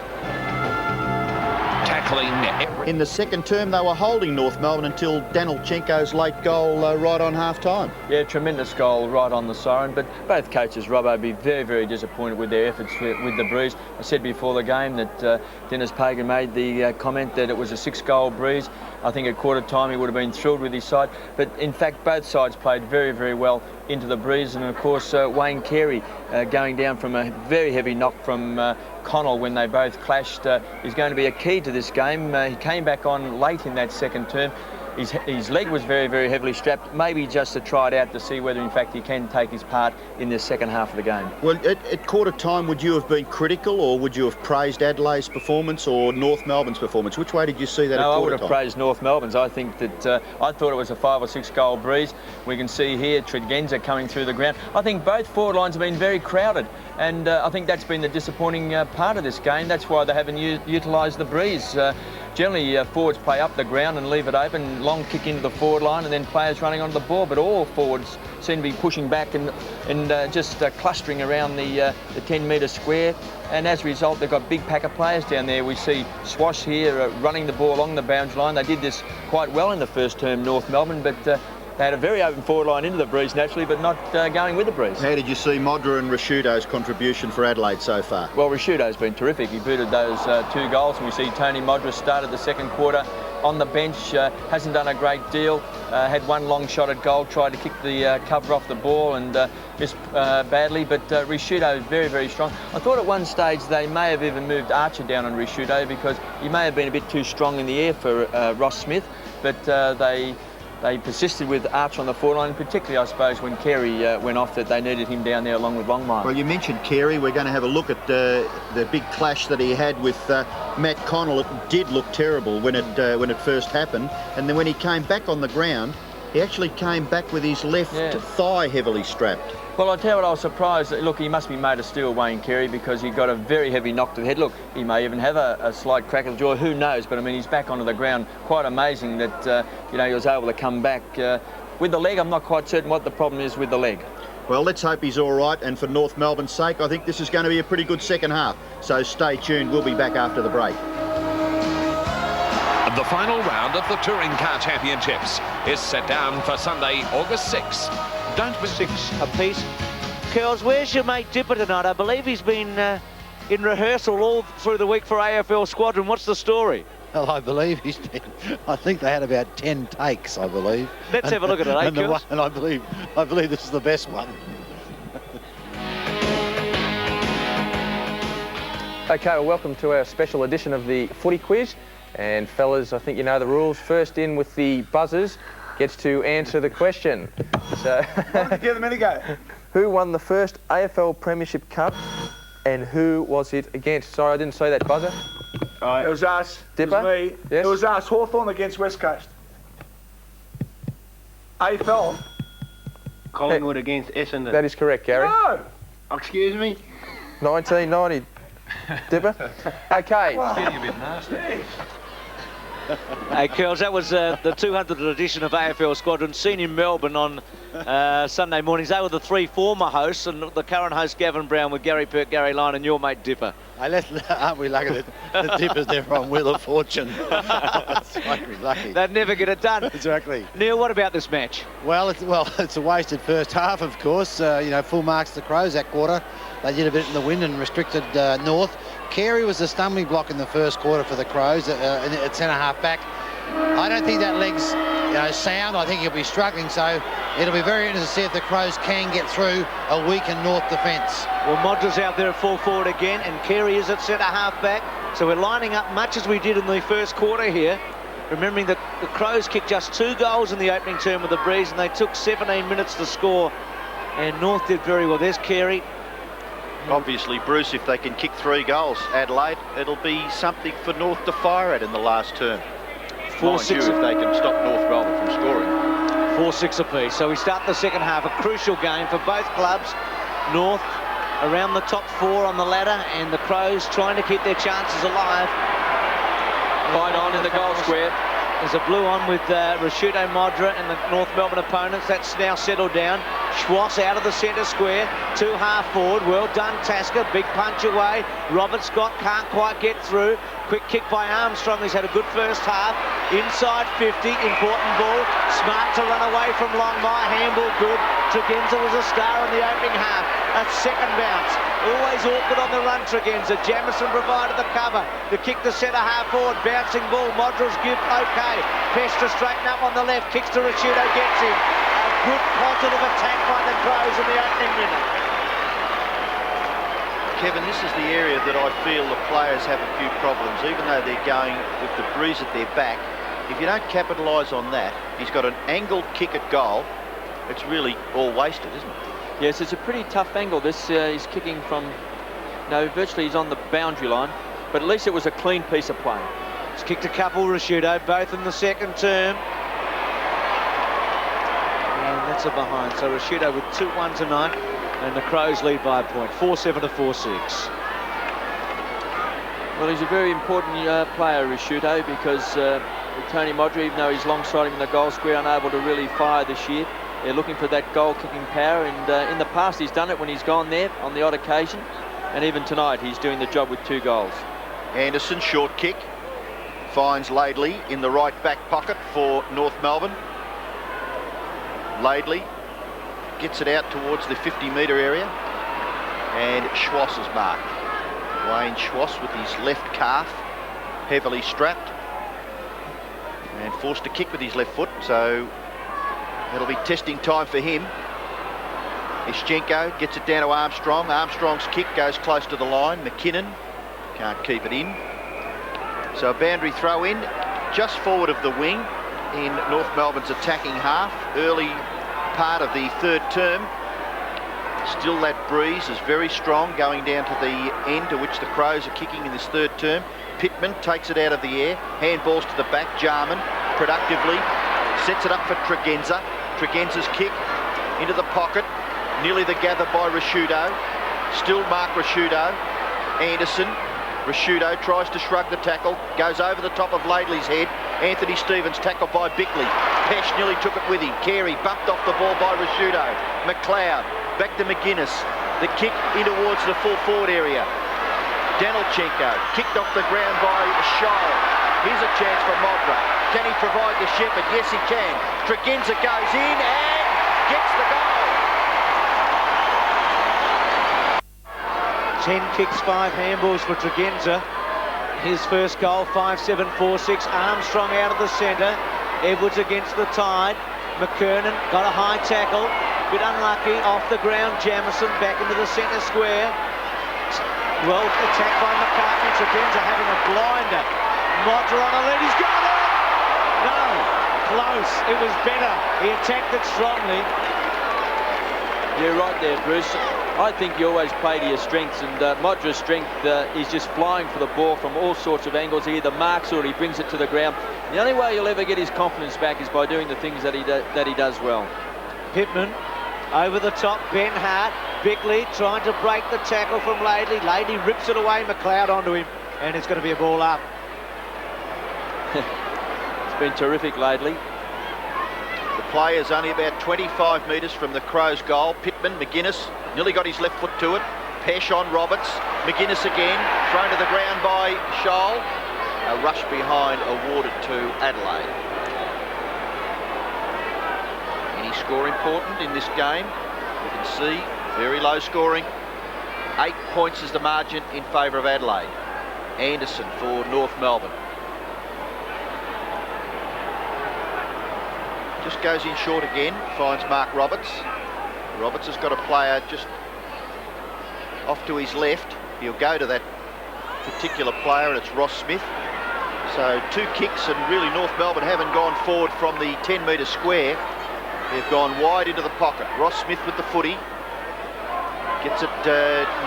In the second term, they were holding North Melbourne until Danilchenko's late goal right on half-time. Yeah, tremendous goal right on the siren, but both coaches, Robbo, be very, very disappointed with their efforts with the Breeze. I said before the game that Dennis Pagan made the comment that it was a 6-goal Breeze. I think at quarter time he would have been thrilled with his side, but in fact both sides played very, very well into the Breeze, and of course Wayne Carey going down from a very heavy knock from Connell when they both clashed is going to be a key to this game. He came back on late in that second term. His leg was very, very heavily strapped, maybe just to try it out to see whether in fact he can take his part in the second half of the game. Well, at quarter time, would you have been critical or would you have praised Adelaide's performance or North Melbourne's performance? Which way did you see that at quarter time? I would have praised North Melbourne's. I think that I thought it was a 5 or 6 goal Breeze. We can see here Tregenza coming through the ground. I think both forward lines have been very crowded, and I think that's been the disappointing part of this game. That's why they haven't utilised the Breeze. Generally, forwards play up the ground and leave it open, long kick into the forward line and then players running onto the ball, but all forwards seem to be pushing back and just clustering around the 10-metre square, and as a result they've got big pack of players down there. We see Swash here running the ball along the boundary line. They did this quite well in the first term, North Melbourne, but they had a very open forward line into the Breeze naturally, but not going with the Breeze. How did you see Modra and Rashudo's contribution for Adelaide so far? Well, Rashudo's been terrific. He booted those 2 goals, and we see Tony Modra started the second quarter on the bench, hasn't done a great deal, had one long shot at goal, tried to kick the cover off the ball and missed badly, but Rashudo is very, very strong. I thought at one stage they may have even moved Archer down on Rashudo because he may have been a bit too strong in the air for Ross Smith, but they persisted with Archer on the forward line, particularly, I suppose, when Carey went off, that they needed him down there along with Longmire. Well, you mentioned Carey. We're going to have a look at the big clash that he had with Matt Connell. It did look terrible when it first happened, and then when he came back on the ground, he actually came back with his left thigh heavily strapped. Well, I'll tell you what, I was surprised. Look, he must be made of steel, Wayne Carey, because he got a very heavy knock to the head. Look, he may even have a slight crack of the jaw, who knows, but I mean, he's back onto the ground. Quite amazing that, you know, he was able to come back. With the leg, I'm not quite certain what the problem is with the leg. Well, let's hope he's all right, and for North Melbourne's sake, I think this is going to be a pretty good second half. So stay tuned, we'll be back after the break. The final round of the Touring Car Championships is set down for Sunday, August 6th. Don't miss 6 apiece. Curls, where's your mate Dipper tonight? I believe he's been in rehearsal all through the week for AFL Squadron. What's the story? Well, I believe he's been. I think they had about 10 takes, I believe. Let's have a look at it, eh, Curls? And I believe this is the best one. Okay, well, welcome to our special edition of the Footy Quiz. And fellas, I think you know the rules. First in with the buzzers gets to answer the question. So, give them any go. Who won the first AFL Premiership Cup and who was it against? Sorry, I didn't say that buzzer. It was us. Dipper? It was me. Yes? It was us. Hawthorn against West Coast. AFL. Collingwood against Essendon. That is correct, Gary. No! Excuse me? 1990. Dipper? Okay. Getting a bit nasty. Hey, Curls, that was the 200th edition of AFL Squadron, seen in Melbourne on Sunday mornings. They were the three former hosts, and the current host, Gavin Brown, with Gary Perk, Gary Lyon, and your mate, Dipper. Hey, aren't we lucky that the Dipper's never on Wheel of Fortune? Lucky. They'd never get it done. Exactly. Neil, what about this match? Well, it's a wasted first half, of course. Full marks to the Crows that quarter. They did a bit in the wind and restricted North. Carey was a stumbling block in the first quarter for the Crows at centre-half back. I don't think that leg's sound. I think he'll be struggling, so it'll be very interesting to see if the Crows can get through a weakened North defence. Well, Modra's out there at full forward again, and Carey is at centre-half back. So we're lining up much as we did in the first quarter here. Remembering that the Crows kicked just 2 goals in the opening term with the Breeze, and they took 17 minutes to score. And North did very well. There's Carey. Obviously, Bruce, if they can kick 3 goals, Adelaide, it'll be something for North to fire at in the last term. 4-6 if they can stop North Melbourne from scoring. 4-6 apiece. So we start the second half, a crucial game for both clubs. North around the top 4 on the ladder, and the Crows trying to keep their chances alive. Fight on in the goal square. There's a blue on with Rashudo Modra and the North Melbourne opponents. That's now settled down. Schwass out of the centre square. 2 half forward. Well done, Tasker. Big punch away. Robert Scott can't quite get through. Quick kick by Armstrong. He's had a good first half. Inside 50. Important ball. Smart to run away from Longmire. Handball good. Tregenza was a star in the opening half. A second bounce. Always awkward on the run, Tregenza. Jamison provided the cover. The kick to centre half forward. Bouncing ball. Modra's give okay. Pesh to straighten up on the left. Kicks to Rashudo. Gets him. A good positive attack by the Crows in the opening minute. Kevin, this is the area that I feel the players have a few problems, even though they're going with the Breeze at their back. If you don't capitalise on that, he's got an angled kick at goal. It's really all wasted, isn't it? Yes, it's a pretty tough angle. This he's kicking from, virtually he's on the boundary line, but at least it was a clean piece of play. He's kicked a couple, Rashudo, both in the second term. And that's a behind. So Rashudo with 2-1 tonight, and the Crows lead by a point, 4-7 to 4-6. Well, he's a very important player, Rashudo, because Tony Modra, even though he's alongside him in the goal square, unable to really fire this year. They're looking for that goal-kicking power, and in the past he's done it when he's gone there on the odd occasion, and even tonight he's doing the job with 2 goals. Anderson, short kick, finds Laidley in the right back pocket for North Melbourne. Laidley gets it out towards the 50-metre area, and Schwass is marked. Wayne Schwass with his left calf heavily strapped and forced to kick with his left foot, so it'll be testing time for him. Ischenko gets it down to Armstrong. Armstrong's kick goes close to the line. McKinnon can't keep it in. So a boundary throw in just forward of the wing in North Melbourne's attacking half. Early part of the third term. Still that Breeze is very strong going down to the end to which the Crows are kicking in this third term. Pittman takes it out of the air. Handballs to the back. Jarman productively sets it up for Tregenza. Tregenza's kick into the pocket. Nearly the gather by Rashudo. Still Mark Rashudo. Anderson. Rashudo tries to shrug the tackle. Goes over the top of Laidley's head. Anthony Stevens tackled by Bickley. Pesh nearly took it with him. Carey bumped off the ball by Rashudo. McLeod back to McGuinness. The kick in towards the full forward area. Danilchenko kicked off the ground by Scholl. Here's a chance for Modra. Can he provide the shepherd? Yes, he can. Tregenza goes in and gets the goal. 10 kicks, 5 handballs for Tregenza. His first goal, 5-7, 4-6. Armstrong out of the centre. Edwards against the tide. McKernan got a high tackle. Bit unlucky. Off the ground, Jamison back into the centre square. Well attacked by McCartney. Tregenza having a blinder. Modra on the lead. He's got it! No, close. It was better. He attacked it strongly. You're right there, Bruce. I think you always play to your strengths, and Modra's strength is just flying for the ball from all sorts of angles. He either marks or he brings it to the ground. The only way he'll ever get his confidence back is by doing the things that he does well. Pittman over the top, Ben Hart. Bickley trying to break the tackle from Laidley. Laidley rips it away, McLeod onto him, and it's going to be a ball up. It's been terrific, Laidley. The play is only about 25 metres from the Crows' goal. Pittman, McGuinness, nearly got his left foot to it. Pesh on Roberts. McGuinness again, thrown to the ground by Scholl. A rush behind awarded to Adelaide. Any score important in this game? You can see, very low scoring. 8 points is the margin in favour of Adelaide. Anderson for North Melbourne. Just goes in short again, finds Mark Roberts. Roberts has got a player just off to his left. He'll go to that particular player, and it's Ross Smith. So 2 kicks, and really North Melbourne haven't gone forward from the 10-metre square. They've gone wide into the pocket. Ross Smith with the footy. Gets it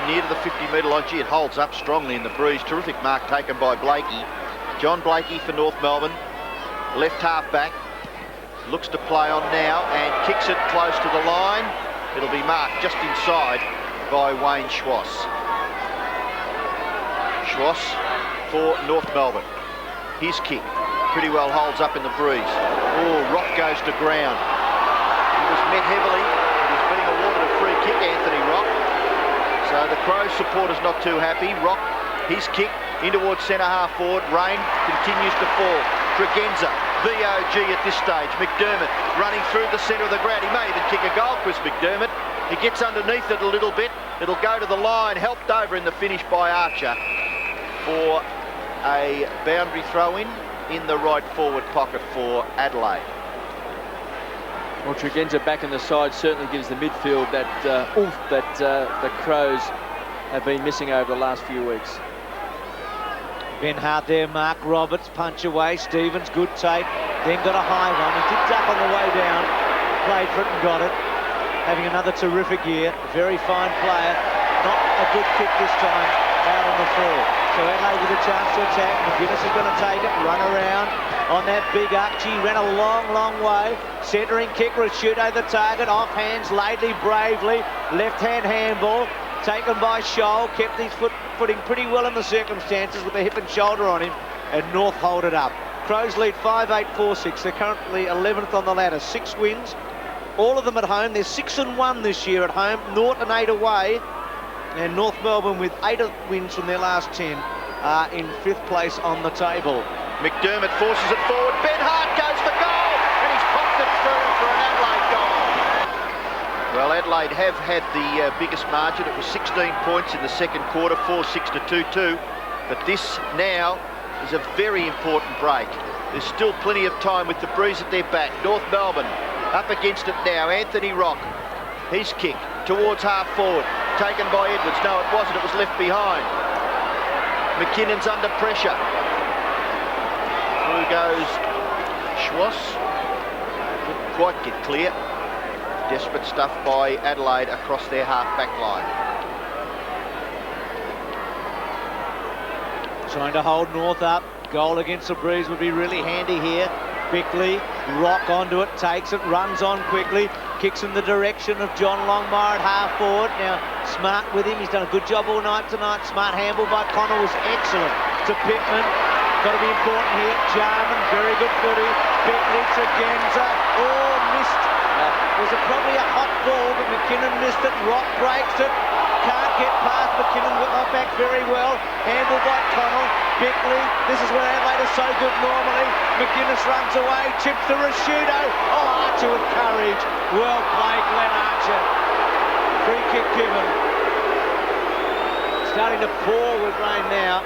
near to the 50-metre line. Gee, it holds up strongly in the breeze. Terrific mark taken by Blakey. John Blakey for North Melbourne. Left half back. Looks to play on now and kicks it close to the line. It'll be marked just inside by Wayne Schwass. Schwass for North Melbourne. His kick pretty well holds up in the breeze. Oh, Rock goes to ground. He was met heavily, but he's being awarded a free kick, Anthony Rock. So the Crows supporters not too happy. Rock, his kick in towards centre half forward. Rain continues to fall. Tregenza, VOG at this stage. McDermott running through the centre of the ground. He may even kick a goal, Chris McDermott. He gets underneath it a little bit. It'll go to the line, helped over in the finish by Archer for a boundary throw-in in the right forward pocket for Adelaide. Well, Tregenza back in the side certainly gives the midfield that oomph that the Crows have been missing over the last few weeks. Ben Hart there, Mark Roberts, punch away. Stevens, good take, then got a high one. He tipped up on the way down, played for it and got it. Having another terrific year, very fine player. Not a good kick this time out on the floor. So Adelaide with a chance to attack. McGuinness is going to take it, run around on that big Archie. Ran a long, long way. Centering kick, Rashudo the target. Off hands, Laidley bravely. Left-hand handball taken by Scholl. Kept his footing pretty well in the circumstances with the hip and shoulder on him. And North hold it up. Crows lead 5-8-4-6. They're currently 11th on the ladder. 6 wins. All of them at home. They're 6-1 this year at home. North and 8 away. And North Melbourne, with 8 wins from their last 10, are in 5th place on the table. McDermott forces it forward. Ben Hart goes for goal, and he's popped it through for an Adelaide goal. Well, Adelaide have had the biggest margin. It was 16 points in the second quarter, 4-6 to 2-2. But this now is a very important break. There's still plenty of time with the breeze at their back. North Melbourne up against it now. Anthony Rock, his kick towards half forward. Taken by Edwards. No, it wasn't. It was left behind. McKinnon's under pressure. Through goes Schwass. Couldn't quite get clear. Desperate stuff by Adelaide across their half-back line. Trying to hold North up. Goal against the breeze would be really handy here. Bickley, Rock onto it, takes it, runs on quickly, kicks in the direction of John Longmire at half forward. Now, Smart with him. He's done a good job all night tonight. Smart handball by Connell was excellent to Pittman. Got to be important here. Jarman, very good footy. Bickley to Genza. Oh, missed. Was probably a hot ball, but McKinnon missed it. Rock breaks it. Can't get past McKinnon. Got back very well. Handled by Connell. Bickley. This is where Adelaide is so good normally. McGuinness runs away. Chips to Rashudo. Oh, Archer with courage. Well played, Glenn Archer. Free kick given. Starting to pour with rain now.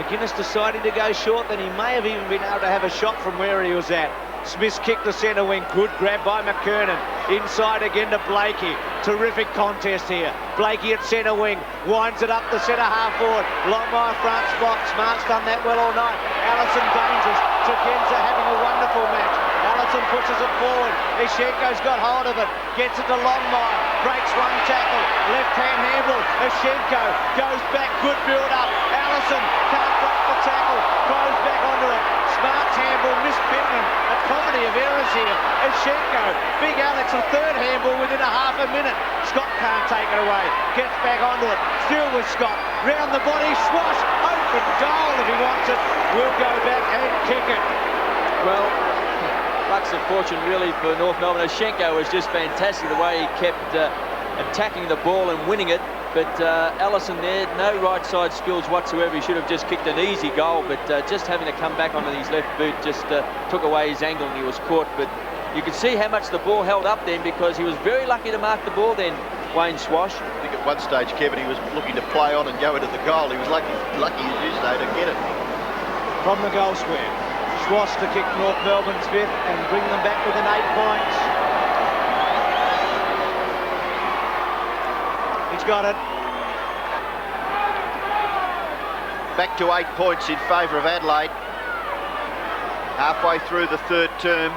McGuinness deciding to go short. Then he may have even been able to have a shot from where he was at. Smith's kick to centre wing. Good grab by McKernan. Inside again to Blakey. Terrific contest here. Blakey at centre wing. Winds it up the centre half forward. Longmire front spot. Smart's done that well all night. Allison dangerous. Tregenza having a wonderful match. Allison pushes it forward. Ishenko's got hold of it. Gets it to Longmire. breaks one tackle, left-hand handball, Ashenko goes back, good build-up, Allison can't break the tackle, throws back onto it, Smart's handball, missed Pittman, a comedy of errors here, Ashenko, Big Alex, a third handball within a half a minute, Scott can't take it away, gets back onto it, still with Scott, round the body, Swash, open goal if he wants it, will go back and kick it. Well, luck's of fortune really for North Melbourne. Ashenko was just fantastic the way he kept attacking the ball and winning it. But Allison there, no right side skills whatsoever. He should have just kicked an easy goal, but just having to come back onto his left boot just took away his angle and he was caught. But you could see how much the ball held up then because he was very lucky to mark the ball then, Wayne Swash. I think at one stage, Kevin, he was looking to play on and go into the goal. He was lucky as you say, to get it. From the goal square, Swash to kick North Melbourne's fifth and bring them back within 8 points. He's got it. Back to 8 points in favour of Adelaide. Halfway through the third term.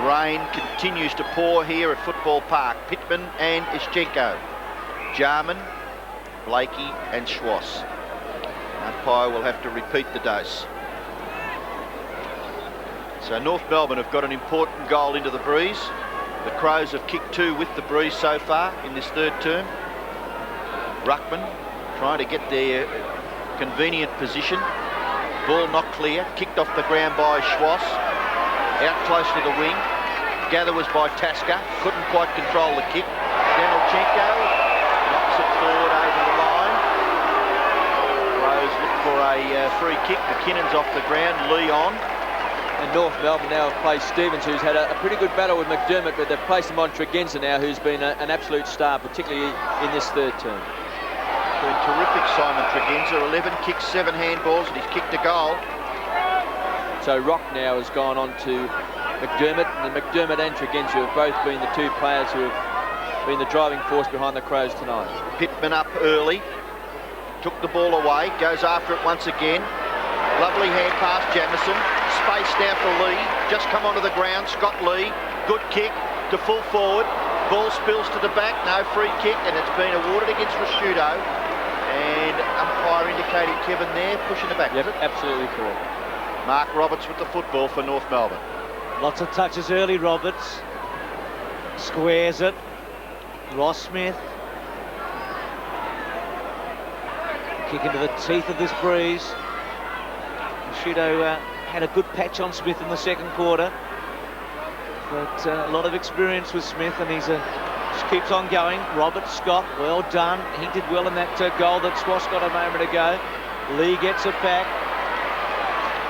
Rain continues to pour here at Football Park. Pittman and Ischenko. Jarman, Blakey and Schwass. Umpire will have to repeat the dose. So North Melbourne have got an important goal into the breeze. The Crows have kicked 2 with the breeze so far in this third term. Ruckman trying to get their convenient position. Ball not clear, kicked off the ground by Schwass. Out close to the wing. Gather was by Tasker, couldn't quite control the kick. Danilchenko knocks it forward over the line. Crows look for a free kick. McKinnon's off the ground, Lee on. And North Melbourne now have placed Stevens, who's had a pretty good battle with McDermott, but they've placed him on Tregenza now, who's been an absolute star, particularly in this third term. Been terrific, Simon Tregenza. 11 kicks, 7 handballs, and he's kicked a goal. So Rock now has gone on to McDermott, and McDermott and Tregenza have both been the 2 players who have been the driving force behind the Crows tonight. Pittman up early, took the ball away, goes after it once again. Lovely hand pass, Jamieson. Space now for Lee. Just come onto the ground. Scott Lee. Good kick to full forward. Ball spills to the back. No free kick, and it's been awarded against Rashudo. And umpire indicating Kevin there, pushing the back. Yep, absolutely correct. Mark Roberts with the football for North Melbourne. Lots of touches early, Roberts. Squares it. Ross Smith. Kick into the teeth of this breeze. Rashudo had a good patch on Smith in the second quarter, but a lot of experience with Smith, and he's just keeps on going. Robert Scott, well done. He did well in that goal that Swash got a moment ago. Lee gets it back.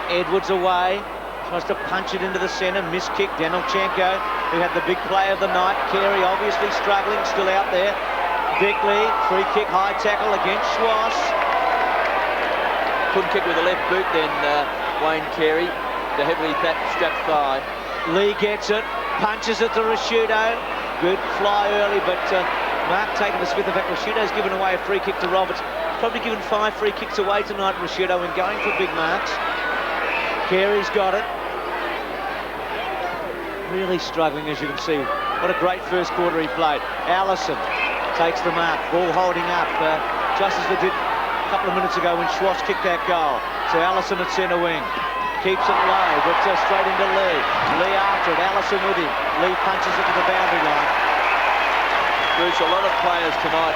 Edwards away, tries to punch it into the centre. Missed kick. Danilchenko, who had the big play of the night. Carey obviously struggling, still out there. Bickley, free kick, high tackle against Schwass. Couldn't kick with the left boot then, Wayne Carey, the heavily strapped thigh. Lee gets it, punches it to Rashudo. Good fly early, but Mark taking the Smith. In fact, Rashudo's given away a free kick to Roberts. Probably given 5 free kicks away tonight, Rashudo, and going for big marks. Carey's got it. Really struggling, as you can see. What a great first quarter he played. Allison takes the mark, ball holding up, just as they did a couple of minutes ago when Schwass kicked that goal. So Allison at centre wing. Keeps it low, but straight into Lee. Lee after it, Allison with him. Lee punches it to the boundary line. Bruce, a lot of players tonight,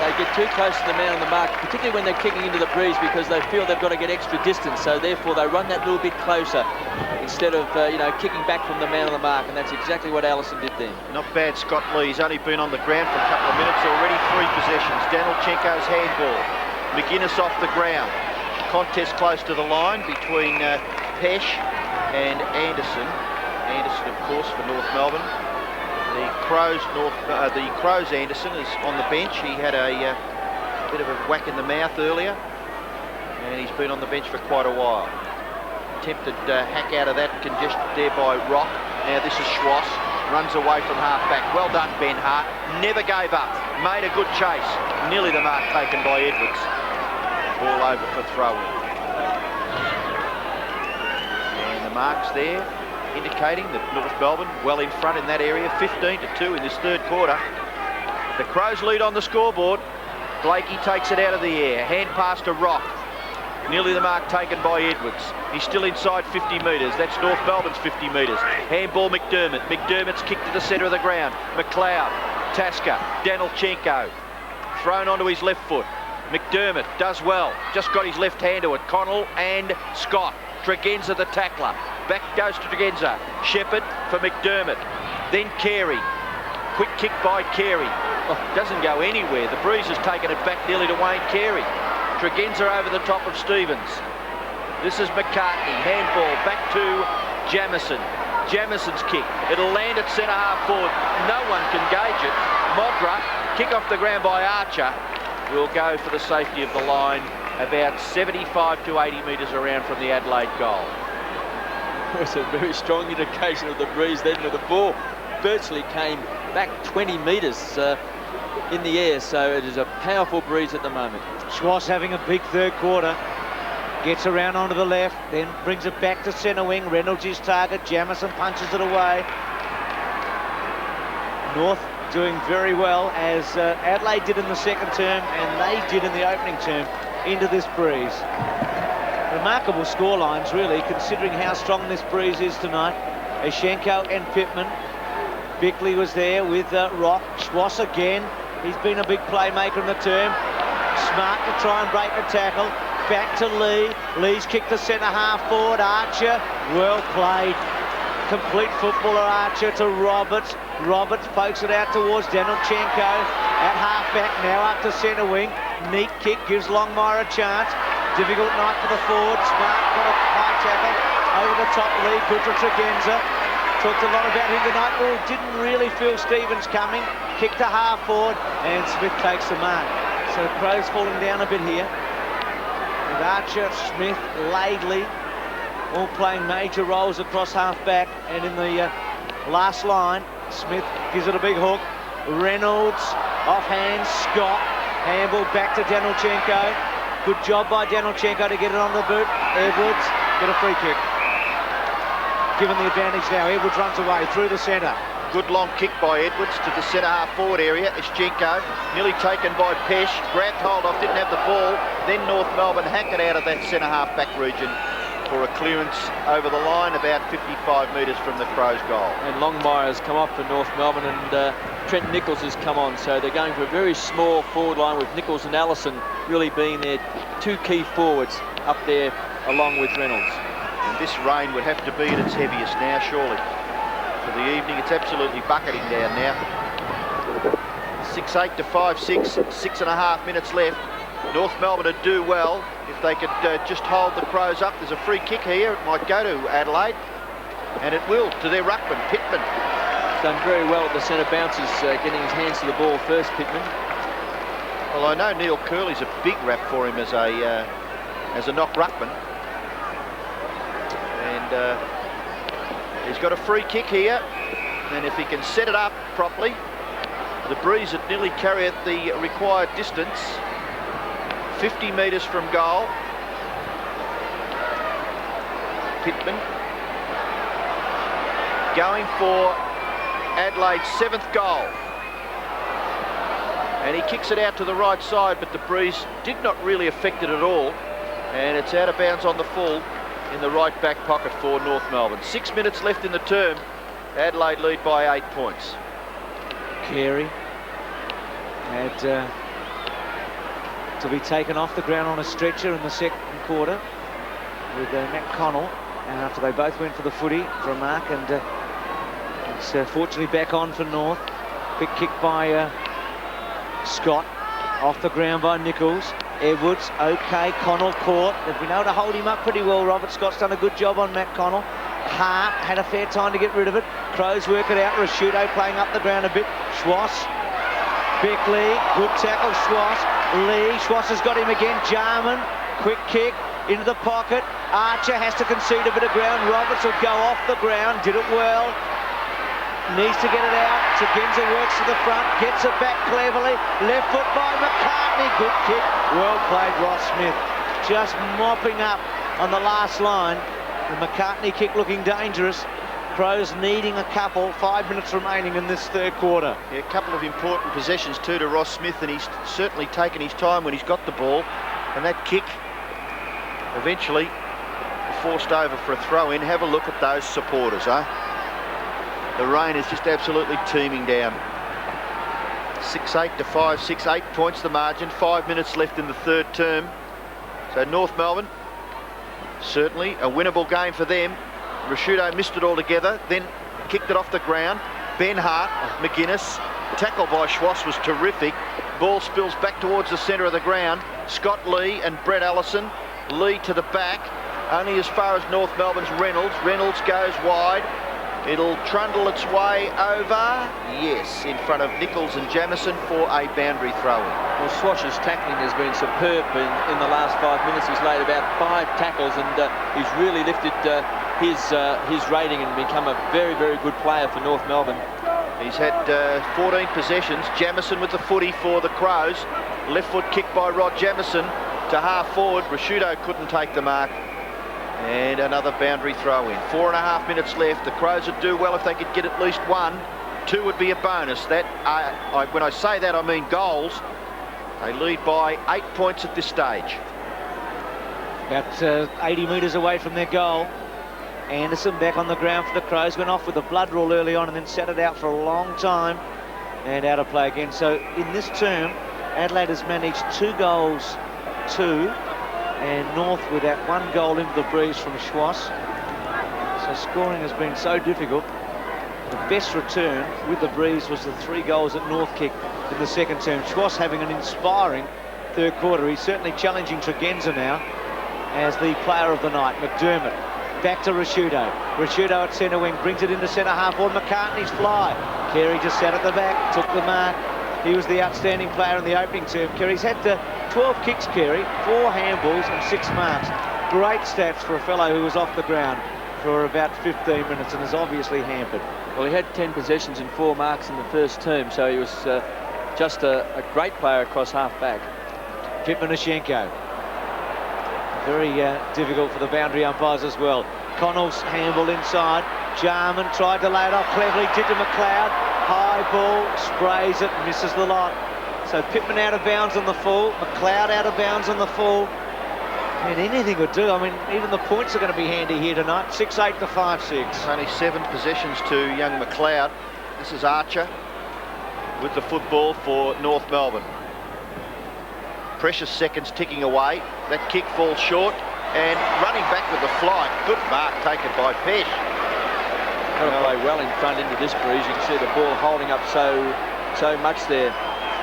they get too close to the man on the mark, particularly when they're kicking into the breeze, because they feel they've got to get extra distance, so therefore they run that little bit closer instead of kicking back from the man on the mark, and that's exactly what Allison did then. Not bad, Scott Lee. He's only been on the ground for a couple of minutes already. 3 possessions. Danilchenko's handball. McGuinness off the ground. Contest close to the line between Pesh and Anderson. Anderson, of course, for North Melbourne. The Crows Anderson is on the bench. He had a bit of a whack in the mouth earlier, and he's been on the bench for quite a while. Attempted hack out of that congestion there by Rock. Now this is Schwass. Runs away from half-back. Well done, Ben Hart. Never gave up. Made a good chase. Nearly the mark taken by Edwards. Ball over for throw-in. And the mark's there. indicating that North Melbourne well in front in that area, 15-2 in this third quarter. The Crows lead on the scoreboard. Blakey takes it out of the air. Hand pass to Rock. Nearly the mark taken by Edwards. He's still inside 50 metres. That's North Melbourne's 50 metres. Handball McDermott. McDermott's kicked to the centre of the ground. McLeod, Tasker, Danilchenko. Thrown onto his left foot. McDermott does well. Just got his left hand to it. Connell and Scott. Tregenza the tackler. Back goes to Tregenza. Shepherd for McDermott. Then Carey. Quick kick by Carey. Oh, doesn't go anywhere. The Breeze has taken it back nearly to Wayne Carey. Tregenza over the top of Stevens. This is McCartney. Handball back to Jamison. Jamison's kick. It'll land at centre half forward. No one can gauge it. Modra, kick off the ground by Archer, will go for the safety of the line about 75 to 80 metres around from the Adelaide goal. It was a very strong indication of the Breeze then, with the ball virtually came back 20 metres in the air, so it is a powerful Breeze at the moment. Schwass having a big third quarter. Gets around onto the left, then brings it back to centre wing. Reynolds is target. Jamison punches it away. North doing very well, as Adelaide did in the second term and they did in the opening term into this Breeze. Remarkable scorelines, really, considering how strong this Breeze is tonight. Ashenko and Pittman. Bickley was there with Rock. Schwass again. He's been a big playmaker in the term. Smart to try and break the tackle. Back to Lee. Lee's kicked to centre half forward. Archer, well played. Complete footballer Archer to Roberts. Roberts pokes it out towards Danilchenko at half back, now up to centre wing. Neat kick, gives Longmire a chance. Difficult night for the forward. Smart got a high tackle over the top. Lee, good to Tregenza. Talked a lot about him tonight. Oh, didn't really feel Stevens coming. Kick to half forward, and Smith takes the mark. So Crows falling down a bit here. With Archer, Smith, Laidley all playing major roles across half-back, and in the last line, Smith gives it a big hook. Reynolds, offhand, Scott, handball back to Danilchenko. Good job by Danilchenko to get it on the boot. Edwards, get a free kick. Given the advantage now, Edwards runs away through the centre. Good long kick by Edwards to the centre half forward area. Ischenko nearly taken by Pesh. Grabbed hold of, didn't have the ball. Then North Melbourne hack it out of that centre half back region for a clearance over the line about 55 metres from the Crows' goal. And Longmire has come off for North Melbourne, and Trent Nichols has come on. So they're going for a very small forward line, with Nichols and Allison really being their two key forwards up there along with Reynolds. And this rain would have to be at its heaviest now, surely. For the evening, it's absolutely bucketing down now. 6-8 to 5-6, 6.5 minutes left. North Melbourne would do well if they could just hold the Crows up. There's a free kick here. It might go to Adelaide, and it will, to their ruckman, Pittman. He's done very well at the centre bounces, getting his hands to the ball first, Pittman. Well, I know Neil Curley's a big rap for him as a knock ruckman. And he's got a free kick here, and if he can set it up properly, the Breeze would nearly carry it the required distance. 50 metres from goal. Pittman going for Adelaide's 7th goal. And he kicks it out to the right side, but the Breeze did not really affect it at all. And it's out of bounds on the full in the right back pocket for North Melbourne. 6 minutes left in the term. Adelaide lead by 8 points. Carey had to be taken off the ground on a stretcher in the second quarter with Matt Connell, and after they both went for the footy for a mark, and it's fortunately back on for North. Quick kick by Scott, off the ground by Nichols. Edwards, okay, Connell caught. They've been able to hold him up pretty well. Robert Scott's done a good job on Matt Connell. Hart had a fair time to get rid of it. Crows work it out. Rashudo playing up the ground a bit. Schwass, Bickley, good tackle, Schwass. Lee, Schwass has got him again. Jarman, quick kick into the pocket. Archer has to concede a bit of ground. Roberts will go off the ground, did it well. Needs to get it out. Tregenza works to the front, gets it back cleverly. Left foot by McCartney, good kick. Well played, Ross Smith. Just mopping up on the last line. The McCartney kick looking dangerous. Crows needing a couple, 5 minutes remaining in this third quarter. Yeah, a couple of important possessions too to Ross Smith, and he's certainly taken his time when he's got the ball. And that kick eventually forced over for a throw-in. Have a look at those supporters, eh? The rain is just absolutely teeming down. 6-8 to 5-6, 8 points the margin, 5 minutes left in the third term. So North Melbourne, certainly a winnable game for them. Rashudo missed it altogether, then kicked it off the ground. Ben Hart, McGuinness, tackle by Schwass was terrific. Ball spills back towards the centre of the ground. Scott Lee and Brett Allison. Lee to the back, only as far as North Melbourne's Reynolds. Reynolds goes wide. It'll trundle its way over, yes, in front of Nichols and Jamison for a boundary throw-in. Well, Swash's tackling has been superb in the last 5 minutes. He's laid about 5 tackles, and he's really lifted his rating and become a very, very good player for North Melbourne. He's had 14 possessions. Jamison with the footy for the Crows. Left foot kick by Rod Jamison to half forward. Rashudo couldn't take the mark. And another boundary throw in. 4.5 minutes left. The Crows would do well if they could get at least 1. 2 would be a bonus. That when I say that, I mean goals. They lead by 8 points at this stage. About 80 metres away from their goal. Anderson back on the ground for the Crows. Went off with a blood rule early on and then sat it out for a long time. And out of play again. So in this term, Adelaide has managed 2 goals, 2. And North with that 1 goal into the breeze from Schwass. So scoring has been so difficult. The best return with the breeze was the 3 goals that North kicked in the second term. Schwass having an inspiring third quarter. He's certainly challenging Tregenza now as the player of the night. McDermott back to Rashudo. Rashudo at centre wing, brings it into centre half forward. McCartney's fly. Carey just sat at the back, took the mark. He was the outstanding player in the opening term. Carey's had 12 kicks, Carey, 4 handballs and 6 marks. Great stats for a fellow who was off the ground for about 15 minutes and is obviously hampered. Well, he had 10 possessions and 4 marks in the first term, so he was just a great player across half-back. Pitmanushenko. Very difficult for the boundary umpires as well. Connell's handball inside. Jarman tried to lay it off cleverly, did to McLeod. High ball, sprays it, misses the lot. So Pittman out of bounds on the full, McLeod out of bounds on the full. And anything would do. I mean, even the points are going to be handy here tonight. 6-8 to 5-6. Only 7 possessions to young McLeod. This is Archer with the football for North Melbourne. Precious seconds ticking away. That kick falls short and running back with the flight. Good mark taken by Pesh. Got to play well in front into this breeze. You can see the ball holding up so much there.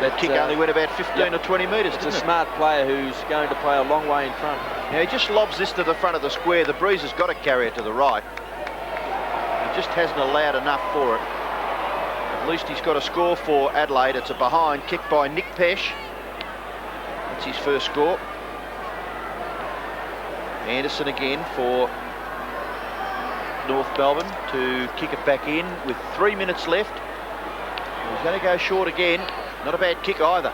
That kick only went about 15 or 20 metres. It's a smart player who's going to play a long way in front. Yeah, he just lobs this to the front of the square. The breeze has got to carry it to the right. He just hasn't allowed enough for it. At least he's got a score for Adelaide. It's a behind kick by Nick Pesh. That's his first score. Anderson again for North Melbourne to kick it back in with 3 minutes left. He's going to go short again. Not a bad kick either.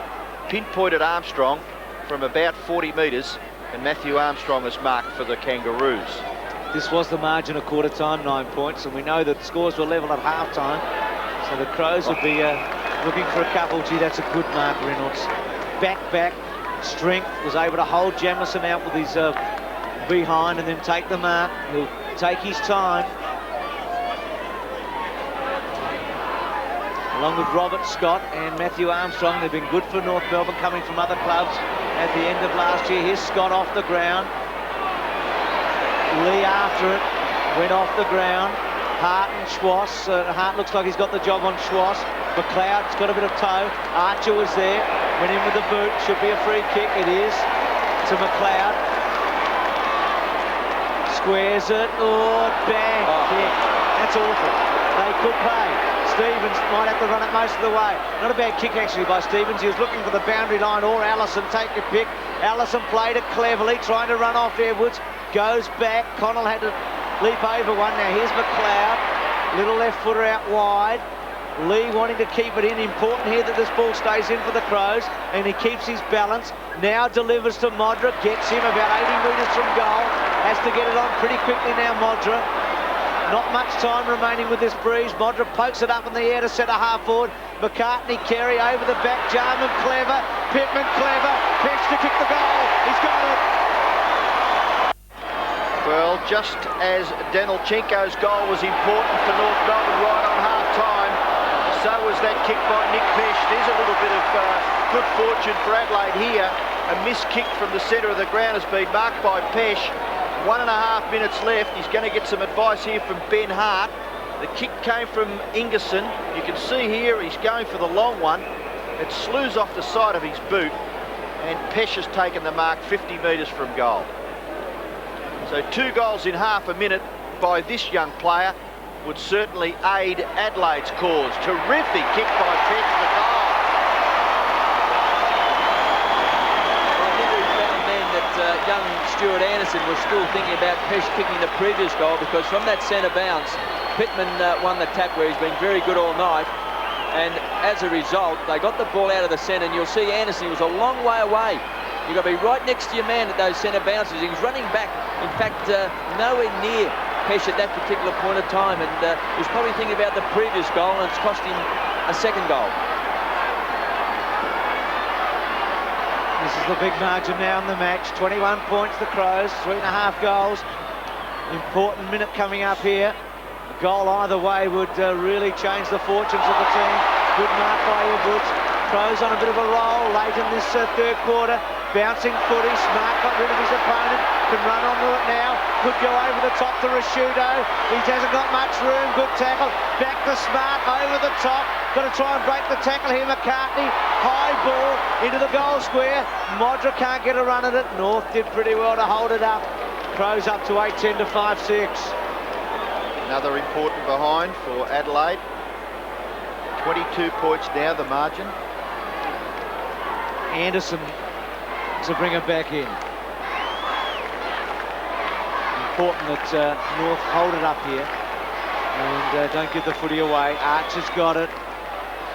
Pinpointed Armstrong from about 40 metres, and Matthew Armstrong is marked for the Kangaroos. This was the margin of quarter time, 9 points, and we know that scores were level at half time. So the Crows would be looking for a couple. Gee, that's a good mark, Reynolds. Back, strength, was able to hold Jamison out with his behind and then take the mark. He'll take his time. Along with Robert Scott and Matthew Armstrong. They've been good for North Melbourne, coming from other clubs at the end of last year. Here's Scott off the ground. Lee after it, went off the ground. Hart and Schwass. Hart looks like he's got the job on Schwass. McLeod's got a bit of toe. Archer was there, went in with the boot. Should be a free kick. It is to McLeod. Squares it. Oh, bang kick. That's awful. They could pay. Stevens might have to run it most of the way. Not a bad kick actually by Stevens. He was looking for the boundary line, or Allison, take your pick. Allison played it cleverly, trying to run off Edwards. Goes back. Connell had to leap over one. Now here's McLeod. Little left footer out wide. Lee wanting to keep it in. Important here that this ball stays in for the Crows, and he keeps his balance. Now delivers to Modra. Gets him about 80 metres from goal. Has to get it on pretty quickly now, Modra. Not much time remaining with this breeze. Modra pokes it up in the air to centre half forward. McCartney, Carey over the back. Jarman, clever. Pittman, clever. Pesh to kick the goal. He's got it. Well, just as Denelchenko's goal was important for North Melbourne right on half-time, so was that kick by Nick Pesh. There's a little bit of good fortune for Adelaide here. A missed kick from the centre of the ground has been marked by Pesh. 1.5 minutes left. He's going to get some advice here from Ben Hart. The kick came from Ingerson. You can see here he's going for the long one. It slews off the side of his boot, and Pesh has taken the mark 50 metres from goal. So 2 goals in half a minute by this young player would certainly aid Adelaide's cause. Terrific kick by Pesh for goal. Young Stuart Anderson was still thinking about Pesh kicking the previous goal, because from that centre bounce, Pittman won the tap where he's been very good all night, and as a result they got the ball out of the centre, and you'll see Anderson, he was a long way away. You've got to be right next to your man at those centre bounces. He was running back, in fact nowhere near Pesh at that particular point of time, and he was probably thinking about the previous goal, and it's cost him a second goal. This is the big margin now in the match. 21 points, the Crows, 3.5 goals. Important minute coming up here. A goal either way would really change the fortunes of the team. Good mark by Edwards. Crows on a bit of a roll late in this third quarter. Bouncing footy. Smart got rid of his opponent. Can run onto it now. Could go over the top to Rashudo. He hasn't got much room. Good tackle. Back to Smart over the top. Got to try and break the tackle here. McCartney. High ball into the goal square. Modra can't get a run at it. North did pretty well to hold it up. Crows up to 8-10 to 5-6. Another important behind for Adelaide. 22 points now, the margin. Anderson to bring him back in. Important that North hold it up here and don't give the footy away. Archer's got it.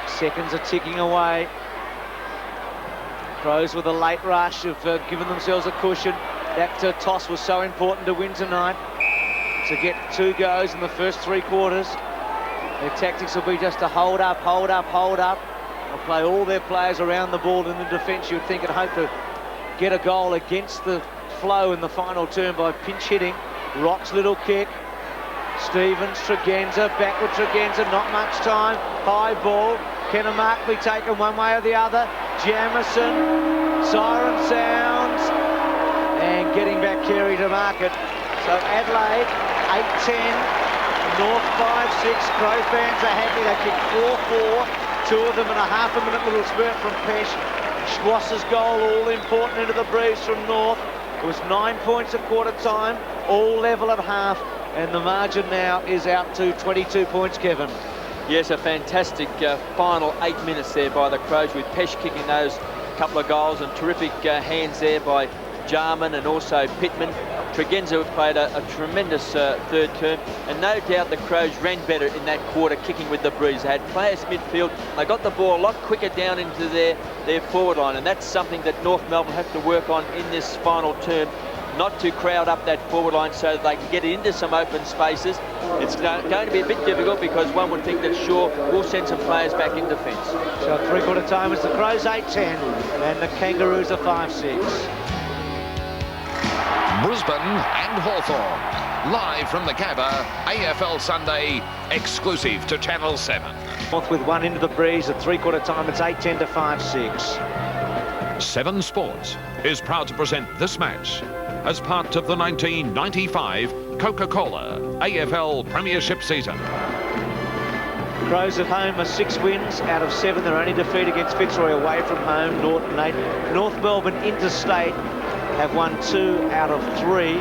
Seconds are ticking away. Crows with a late rush have given themselves a cushion. That toss was so important to win tonight. To get 2 goes in the first 3 quarters. Their tactics will be just to hold up, hold up, hold up. They'll play all their players around the ball in the defence, you would think, and hope to get a goal against the flow in the final turn by pinch hitting. Rock's little kick. Stevens, Tregenza, backward Tregenza, not much time. High ball. Can a mark be taken one way or the other? Jamison, siren sounds, and getting back Carey to mark it. So Adelaide, 8-10, North 5-6. Crow fans are happy. They kicked 4-4. 2 of them in a half a minute little spurt from Pesh. Schwass's goal, all important into the breeze from North. It was 9 points at quarter time, all level at half, and the margin now is out to 22 points, Kevin. Yes, a fantastic final 8 minutes there by the Crows, with Pesh kicking those couple of goals, and terrific hands there by Jarman and also Pittman. Tregenza played a tremendous third term, and no doubt the Crows ran better in that quarter, kicking with the breeze. They had players midfield. They got the ball a lot quicker down into their forward line, and that's something that North Melbourne have to work on in this final term, not to crowd up that forward line so that they can get into some open spaces. It's going to be a bit difficult, because one would think that Shaw will send some players back in defence. So 3/4 time is the Crows 8-10 and the Kangaroos are 5-6. Brisbane and Hawthorn, live from the Gabba, AFL Sunday, exclusive to Channel 7. North with 1 into the breeze at 3/4 time. It's 8-10 to 5-6. 7 Sports is proud to present this match as part of the 1995 Coca-Cola AFL Premiership season. Crows at home are 6 wins out of 7. Their only defeat against Fitzroy away from home, Norton 8. North Melbourne interstate have won 2 out of 3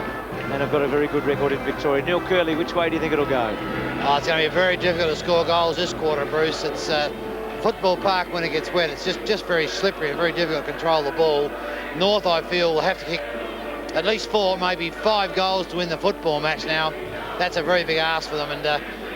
and have got a very good record in Victoria. Neil Curley, which way do you think it'll go? Oh, it's going to be very difficult to score goals this quarter, Bruce. It's football park when it gets wet. It's just very slippery and very difficult to control the ball. North, I feel, will have to kick at least 4, maybe 5 goals to win the football match now. That's a very big ask for them, and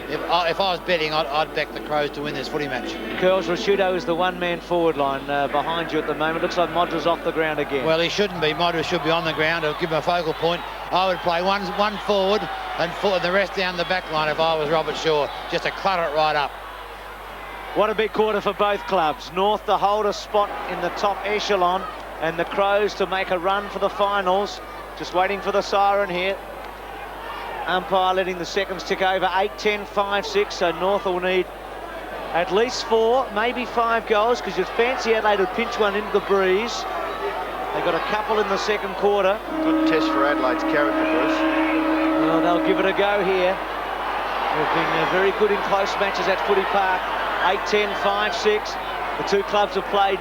if I was betting, I'd back the Crows to win this footy match. Curls, Rashudo is the one-man forward line behind you at the moment. Looks like Modra's off the ground again. Well, he shouldn't be. Modra should be on the ground to give him a focal point. I would play one forward, and the rest down the back line if I was Robert Shaw, just to clutter it right up. What a big quarter for both clubs. North to hold a spot in the top echelon, and the Crows to make a run for the finals. Just waiting for the siren here. Umpire letting the seconds tick over. 8-10, 5-6, so North will need at least 4, maybe 5 goals, because you'd fancy Adelaide would pinch one into the breeze. They got a couple in the second quarter. Good test for Adelaide's character, Bruce. Well, they'll give it a go here. They've been very good in close matches at Footy Park. 8-10, 5-6. The two clubs have played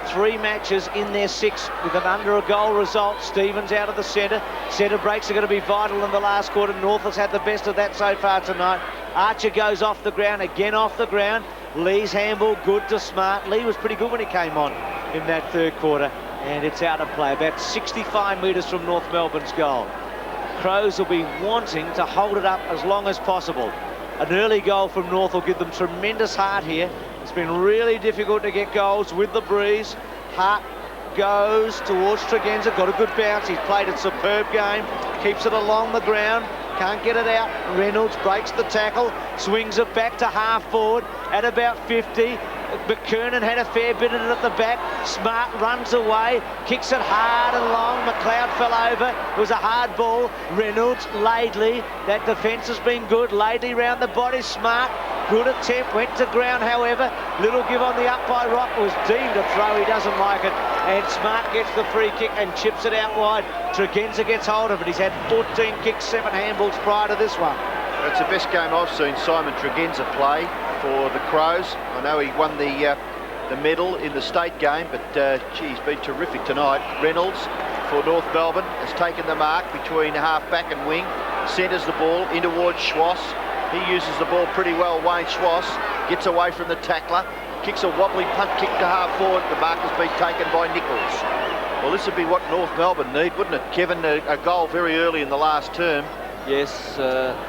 3 matches in their 6 with an under a goal result. Stevens out of the centre. Centre breaks are going to be vital in the last quarter. North has had the best of that so far tonight. Archer goes off the ground, again off the ground. Lee's handball good to Smart. Lee was pretty good when he came on in that third quarter. And it's out of play, about 65 metres from North Melbourne's goal. Crows will be wanting to hold it up as long as possible. An early goal from North will give them tremendous heart here. It's been really difficult to get goals with the breeze. Hart goes towards Tregenza, got a good bounce. He's played a superb game, keeps it along the ground, can't get it out. Reynolds breaks the tackle, swings it back to half forward at about 50. McKernan had a fair bit of it at the back. Smart runs away, kicks it hard and long. McLeod fell over. It was a hard ball. Reynolds, Laidley. That defence has been good. Laidley round the body. Smart, good attempt. Went to ground, however. Little give on the up by Rock. Was deemed a throw. He doesn't like it. And Smart gets the free kick and chips it out wide. Tregenza gets hold of it. He's had 14 kicks, 7 handballs prior to this one. That's the best game I've seen Simon Tregenza play for the Crows. I know he won the medal in the state game, but gee, he's been terrific tonight. Reynolds for North Melbourne has taken the mark between half-back and wing, centres the ball in towards Schwass. He uses the ball pretty well, Wayne Schwass. Gets away from the tackler, kicks a wobbly punt kick to half-forward. The mark has been taken by Nichols. Well, this would be what North Melbourne need, wouldn't it? Kevin, a goal very early in the last term. Yes,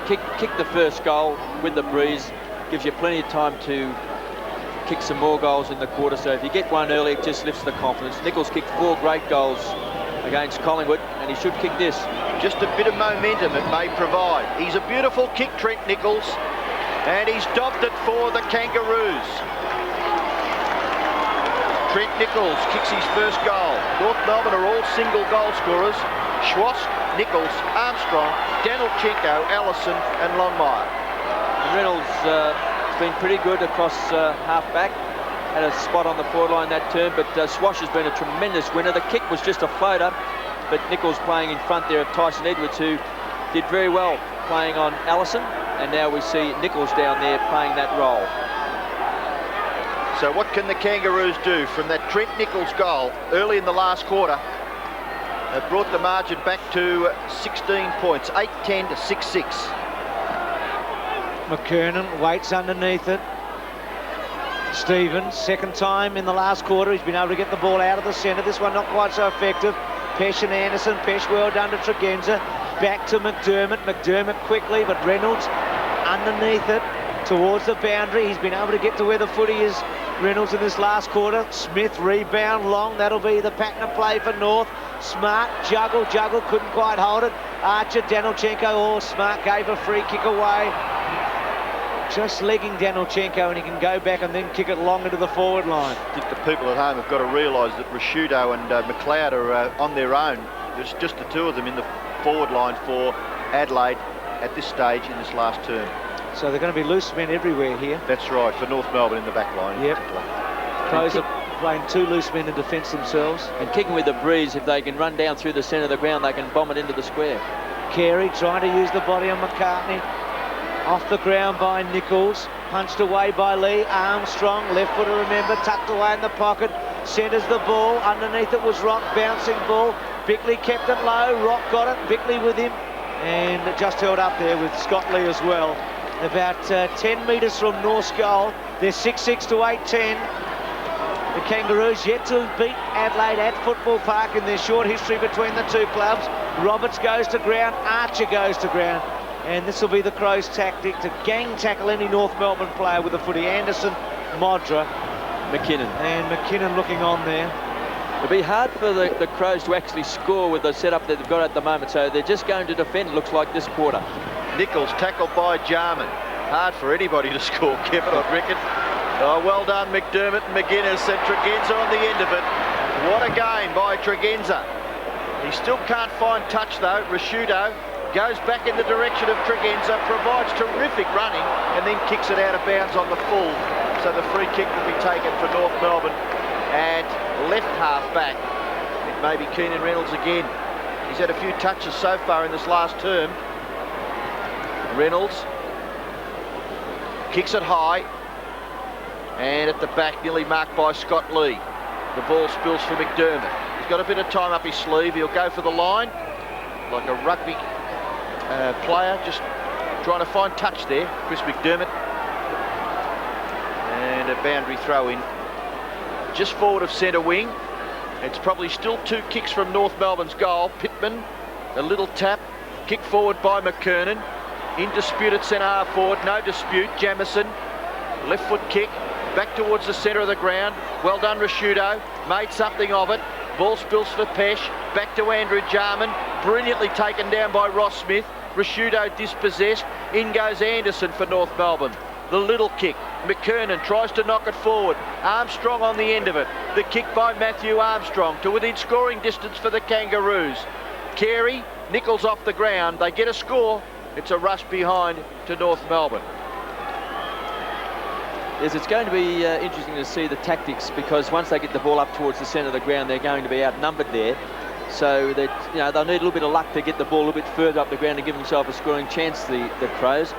kick the first goal with the breeze. Gives you plenty of time to kick some more goals in the quarter. So if you get one early, it just lifts the confidence. Nichols kicked 4 great goals against Collingwood, and he should kick this. Just a bit of momentum it may provide. He's a beautiful kick, Trent Nichols, and he's dobbed it for the Kangaroos. Trent Nichols kicks his first goal. North Melbourne are all single goal scorers. Schwass, Nichols, Armstrong, Danilchenko, Allison and Longmire. Reynolds has been pretty good across half-back. Had a spot on the forward line that turn, but Swash has been a tremendous winner. The kick was just a floater, but Nichols playing in front there of Tyson Edwards, who did very well playing on Allison, and now we see Nichols down there playing that role. So what can the Kangaroos do from that Trent Nichols goal early in the last quarter? They've brought the margin back to 16 points, 8-10 to 6-6. McKernan waits underneath it. Stevens, second time in the last quarter. He's been able to get the ball out of the centre. This one not quite so effective. Pesh and Anderson. Pesh well done to Tregenza. Back to McDermott. McDermott quickly, but Reynolds underneath it towards the boundary. He's been able to get to where the footy is, Reynolds, in this last quarter. Smith rebound long. That'll be the pattern of play for North. Smart juggle, couldn't quite hold it. Archer, Danilchenko, Smart gave a free kick away. Just legging Danilchenko, and he can go back and then kick it long into the forward line. I think the people at home have got to realise that Rashudo and McLeod are on their own. There's just the two of them in the forward line for Adelaide at this stage in this last term. So they're going to be loose men everywhere here. That's right, for North Melbourne in the back line. Yep. Crows are playing 2 loose men in defence themselves. And kicking with the breeze, if they can run down through the centre of the ground, they can bomb it into the square. Carey trying to use the body on McCartney. Off the ground by Nichols, punched away by Lee. Armstrong, left footer, remember, tucked away in the pocket, centres the ball. Underneath it was Rock, bouncing ball. Bickley kept it low, Rock got it, Bickley with him, and just held up there with Scott Lee as well. About 10 metres from North's goal. They're 6-6 to 8-10. The Kangaroos yet to beat Adelaide at Football Park in their short history between the two clubs. Roberts goes to ground, Archer goes to ground. And this will be the Crows' tactic to gang tackle any North Melbourne player with the footy. Anderson, Modra, McKinnon. And McKinnon looking on there. It'll be hard for the Crows to actually score with the setup that they've got at the moment, so they're just going to defend, looks like, this quarter. Nichols tackled by Jarman. Hard for anybody to score, Kevin, I reckon. Oh, well done, McDermott and McGuinness, and Tregenza on the end of it. What a game by Tregenza. He still can't find touch though. Rashudo goes back in the direction of Tregenza, provides terrific running, and then kicks it out of bounds on the full. So the free kick will be taken for North Melbourne. And left half back, it may be Keenan Reynolds again. He's had a few touches so far in this last term. Reynolds kicks it high, and at the back, nearly marked by Scott Lee. The ball spills for McDermott. He's got a bit of time up his sleeve. He'll go for the line, like a rugby player, just trying to find touch there. Chris McDermott. And a boundary throw in. Just forward of centre wing. It's probably still 2 kicks from North Melbourne's goal. Pittman, a little tap. Kick forward by McKernan. In dispute at centre half forward. No dispute. Jamieson. Left foot kick. Back towards the centre of the ground. Well done, Rashudo. Made something of it. Ball spills for Pesh. Back to Andrew Jarman. Brilliantly taken down by Ross Smith. Rashudo dispossessed. In goes Anderson for North Melbourne. The little kick. McKernan tries to knock it forward. Armstrong on the end of it. The kick by Matthew Armstrong to within scoring distance for the Kangaroos. Carey, Nichols off the ground. They get a score. It's a rush behind to North Melbourne. Yes, it's going to be interesting to see the tactics, because once they get the ball up towards the centre of the ground, they're going to be outnumbered there. So that, you know, they'll need a little bit of luck to get the ball a little bit further up the ground and give themselves a scoring chance, the Crows.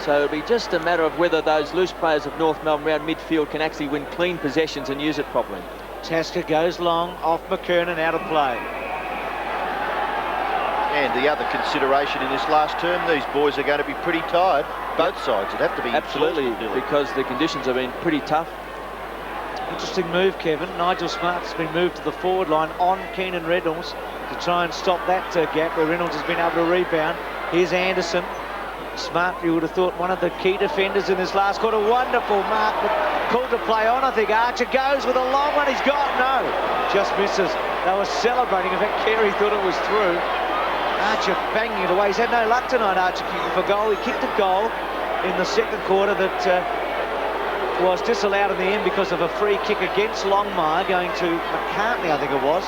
So it'll be just a matter of whether those loose players of North Melbourne around midfield can actually win clean possessions and use it properly. Tasker goes long, off McKernan, out of play. And the other consideration in this last term, these boys are going to be pretty tired. Both sides would have to be. Absolutely, because the conditions have been pretty tough. Interesting move, Kevin. Nigel Smart's been moved to the forward line on Keenan Reynolds to try and stop that gap where Reynolds has been able to rebound. Here's Anderson. Smart, you would have thought, one of the key defenders in this last quarter. Wonderful mark, but called to play on. I think Archer goes with a long one. He's got no. Just misses. They were celebrating. In fact, Carey thought it was through. Archer banging it away. He's had no luck tonight, Archer, kicking for goal. He kicked a goal in the second quarter that was disallowed in the end because of a free kick against Longmire going to McCartney, I think it was.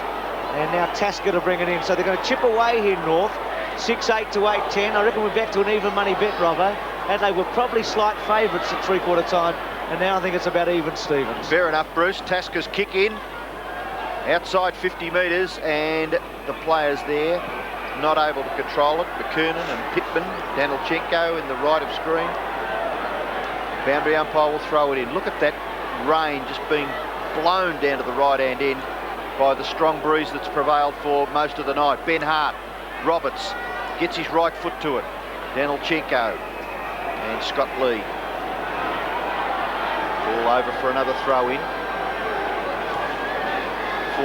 And now Tasker to bring it in. So they're going to chip away here, North. 6-8 to 8-10. I reckon we're back to an even money bet, Robbo. Adelaide were probably slight favourites at three-quarter time, and now I think it's about even, Stevens. Fair enough, Bruce. Tasker's kick in. Outside 50 metres, and the players there not able to control it. McKernan and Pittman, Danilchenko in the right of screen. Boundary umpire will throw it in. Look at that rain just being blown down to the right-hand end by the strong breeze that's prevailed for most of the night. Ben Hart, Roberts gets his right foot to it. Danilchenko and Scott Lee. All over for another throw in.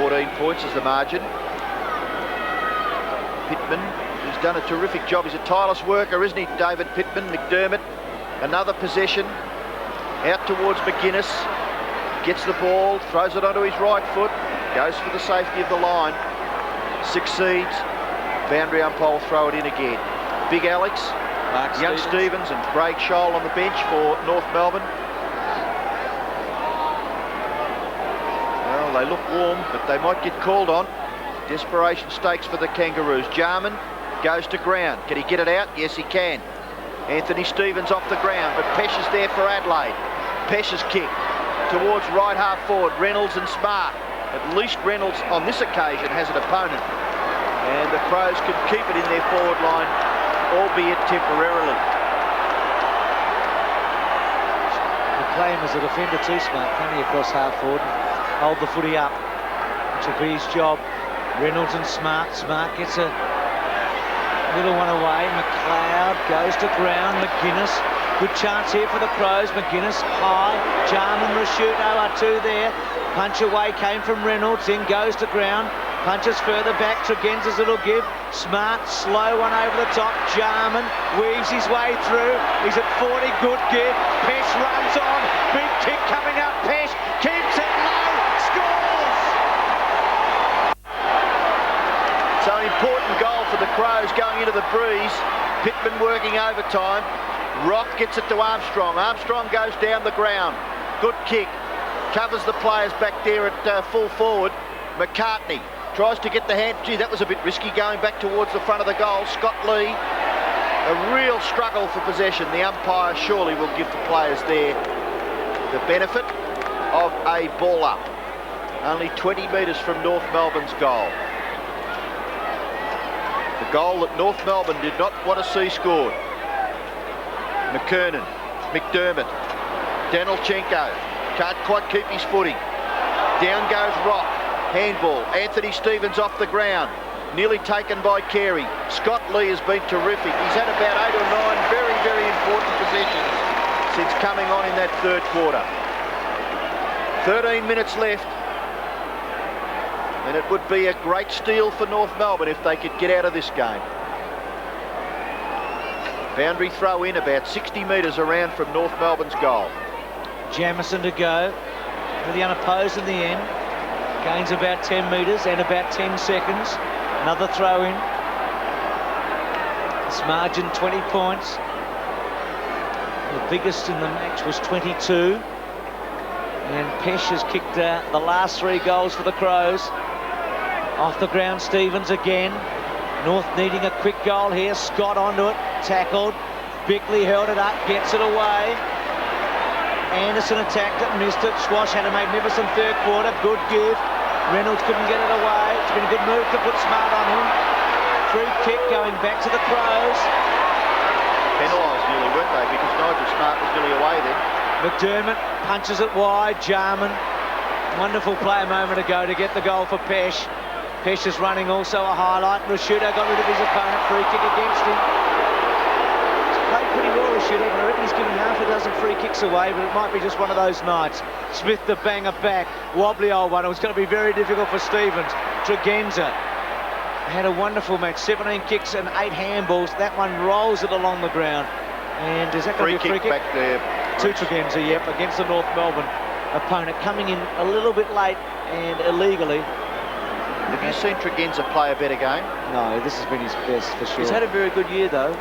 14 points is the margin. Pittman, he's done a terrific job. He's a tireless worker, isn't he, David Pittman? McDermott, another possession. Out towards McGuinness. Gets the ball, throws it onto his right foot. Goes for the safety of the line. Succeeds. Boundary umpire will throw it in again. Big Alex, Young Stevens and Craig Scholl on the bench for North Melbourne. Well, they look warm, but they might get called on. Desperation stakes for the Kangaroos. Jarman goes to ground. Can he get it out? Yes, he can. Anthony Stevens off the ground, but Pesh is there for Adelaide. Pesh's kick towards right half forward. Reynolds and Smart. At least Reynolds on this occasion has an opponent. And the Crows can keep it in their forward line, albeit temporarily. You play him as a defender too, Smart, coming across half forward and hold the footy up, which will be his job. Reynolds and Smart. Smart gets a little one away. McLeod goes to ground. McGuinness. Good chance here for the Crows. McGuinness high. Jarman, Rashudo are two there. Punch away came from Reynolds. Then goes to ground. Punches further back. Tregenza's little give. Smart, slow one over the top. Jarman weaves his way through. He's at 40. Good give. Pesh runs on. Big kick coming up. Pesh keeps it low. Scores! So an important goal for the Crows going into the breeze. Pittman working overtime. Rock gets it to Armstrong. Armstrong goes down the ground. Good kick. Covers the players back there at full forward. McCartney tries to get the hand. Gee, that was a bit risky going back towards the front of the goal. Scott Lee, a real struggle for possession. The umpire surely will give the players there the benefit of a ball up. Only 20 metres from North Melbourne's goal. The goal that North Melbourne did not want to see scored. McKernan, McDermott, Danilchenko, can't quite keep his footing. Down goes Rock, handball. Anthony Stevens off the ground, nearly taken by Carey. Scott Lee has been terrific. He's had about 8 or 9 very, very important possessions since coming on in that third quarter. 13 minutes left. And it would be a great steal for North Melbourne if they could get out of this game. Boundary throw in about 60 metres around from North Melbourne's goal. Jamison to go for the unopposed in the end. Gains about 10 metres and about 10 seconds. Another throw in. This margin 20 points. The biggest in the match was 22. And Pesh has kicked the last 3 goals for the Crows. Off the ground, Stevens again. North needing a quick goal here. Scott onto it, tackled. Bickley held it up, gets it away. Anderson attacked it, missed it. Swash had a magnificent third quarter. Good give. Reynolds couldn't get it away. It's been a good move to put Smart on him. Free kick going back to the Crows. Penalised nearly, weren't they? Because Nigel Smart was nearly away then. McDermott punches it wide. Jarman. Wonderful play a moment ago to get the goal for Pesh. Pesh is running also a highlight. Rashudo got rid of his opponent. Free kick against him. He's played pretty well, Rashudo, but I reckon he's given half a dozen free kicks away, but it might be just one of those nights. Smith the banger back. Wobbly old one. It was going to be very difficult for Stevens. Tregenza had a wonderful match. 17 kicks and 8 handballs. That one rolls it along the ground. And is that going to be a free kick? Back there. To Tregenza, yep, against the North Melbourne opponent. Coming in a little bit late and illegally. Have you seen Tregenza play a better game? No, this has been his best for sure. He's had a very good year though.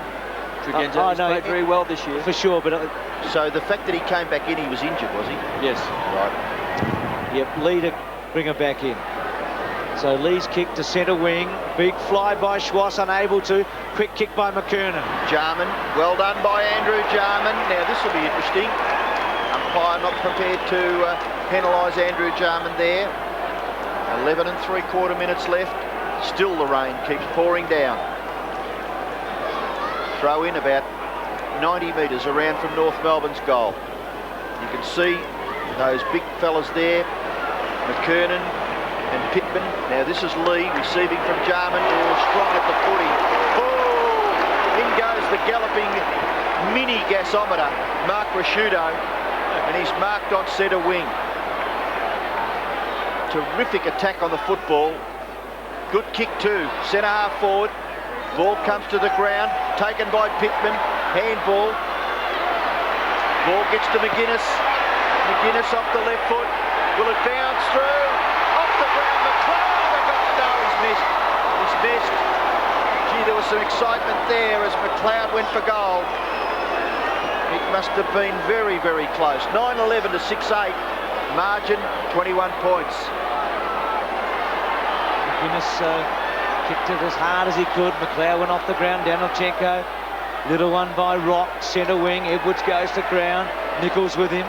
Tregenza he's played very well this year. For sure, but... So the fact that he came back in, he was injured, was he? Yes. Right. Yep, Lee to bring him back in. So Lee's kick to centre wing. Big fly by Schwass, unable to. Quick kick by McKernan. Jarman, well done by Andrew Jarman. Now this will be interesting. Umpire not prepared to penalise Andrew Jarman there. 11 3/4 minutes left. Still the rain keeps pouring down. Throw in about 90 metres around from North Melbourne's goal. You can see those big fellas there. McKernan and Pittman. Now this is Lee receiving from Jarman. Oh, strong at the footy. Oh, in goes the galloping mini gasometer, Mark Rashudo, and he's marked on centre wing. Terrific attack on the football. Good kick too. Centre half forward. Ball comes to the ground. Taken by Pittman. Handball. Ball gets to McGuinness. McGuinness off the left foot. Will it bounce through? Off the ground. McLeod. No, he's missed. He's missed. Gee, there was some excitement there as McLeod went for goal. It must have been very, very close. 9-11 to 6-8. Margin 21 points. McGuinness kicked it as hard as he could. McLeod went off the ground. Danilchenko. Little one by Rock. Centre wing. Edwards goes to ground. Nichols with him.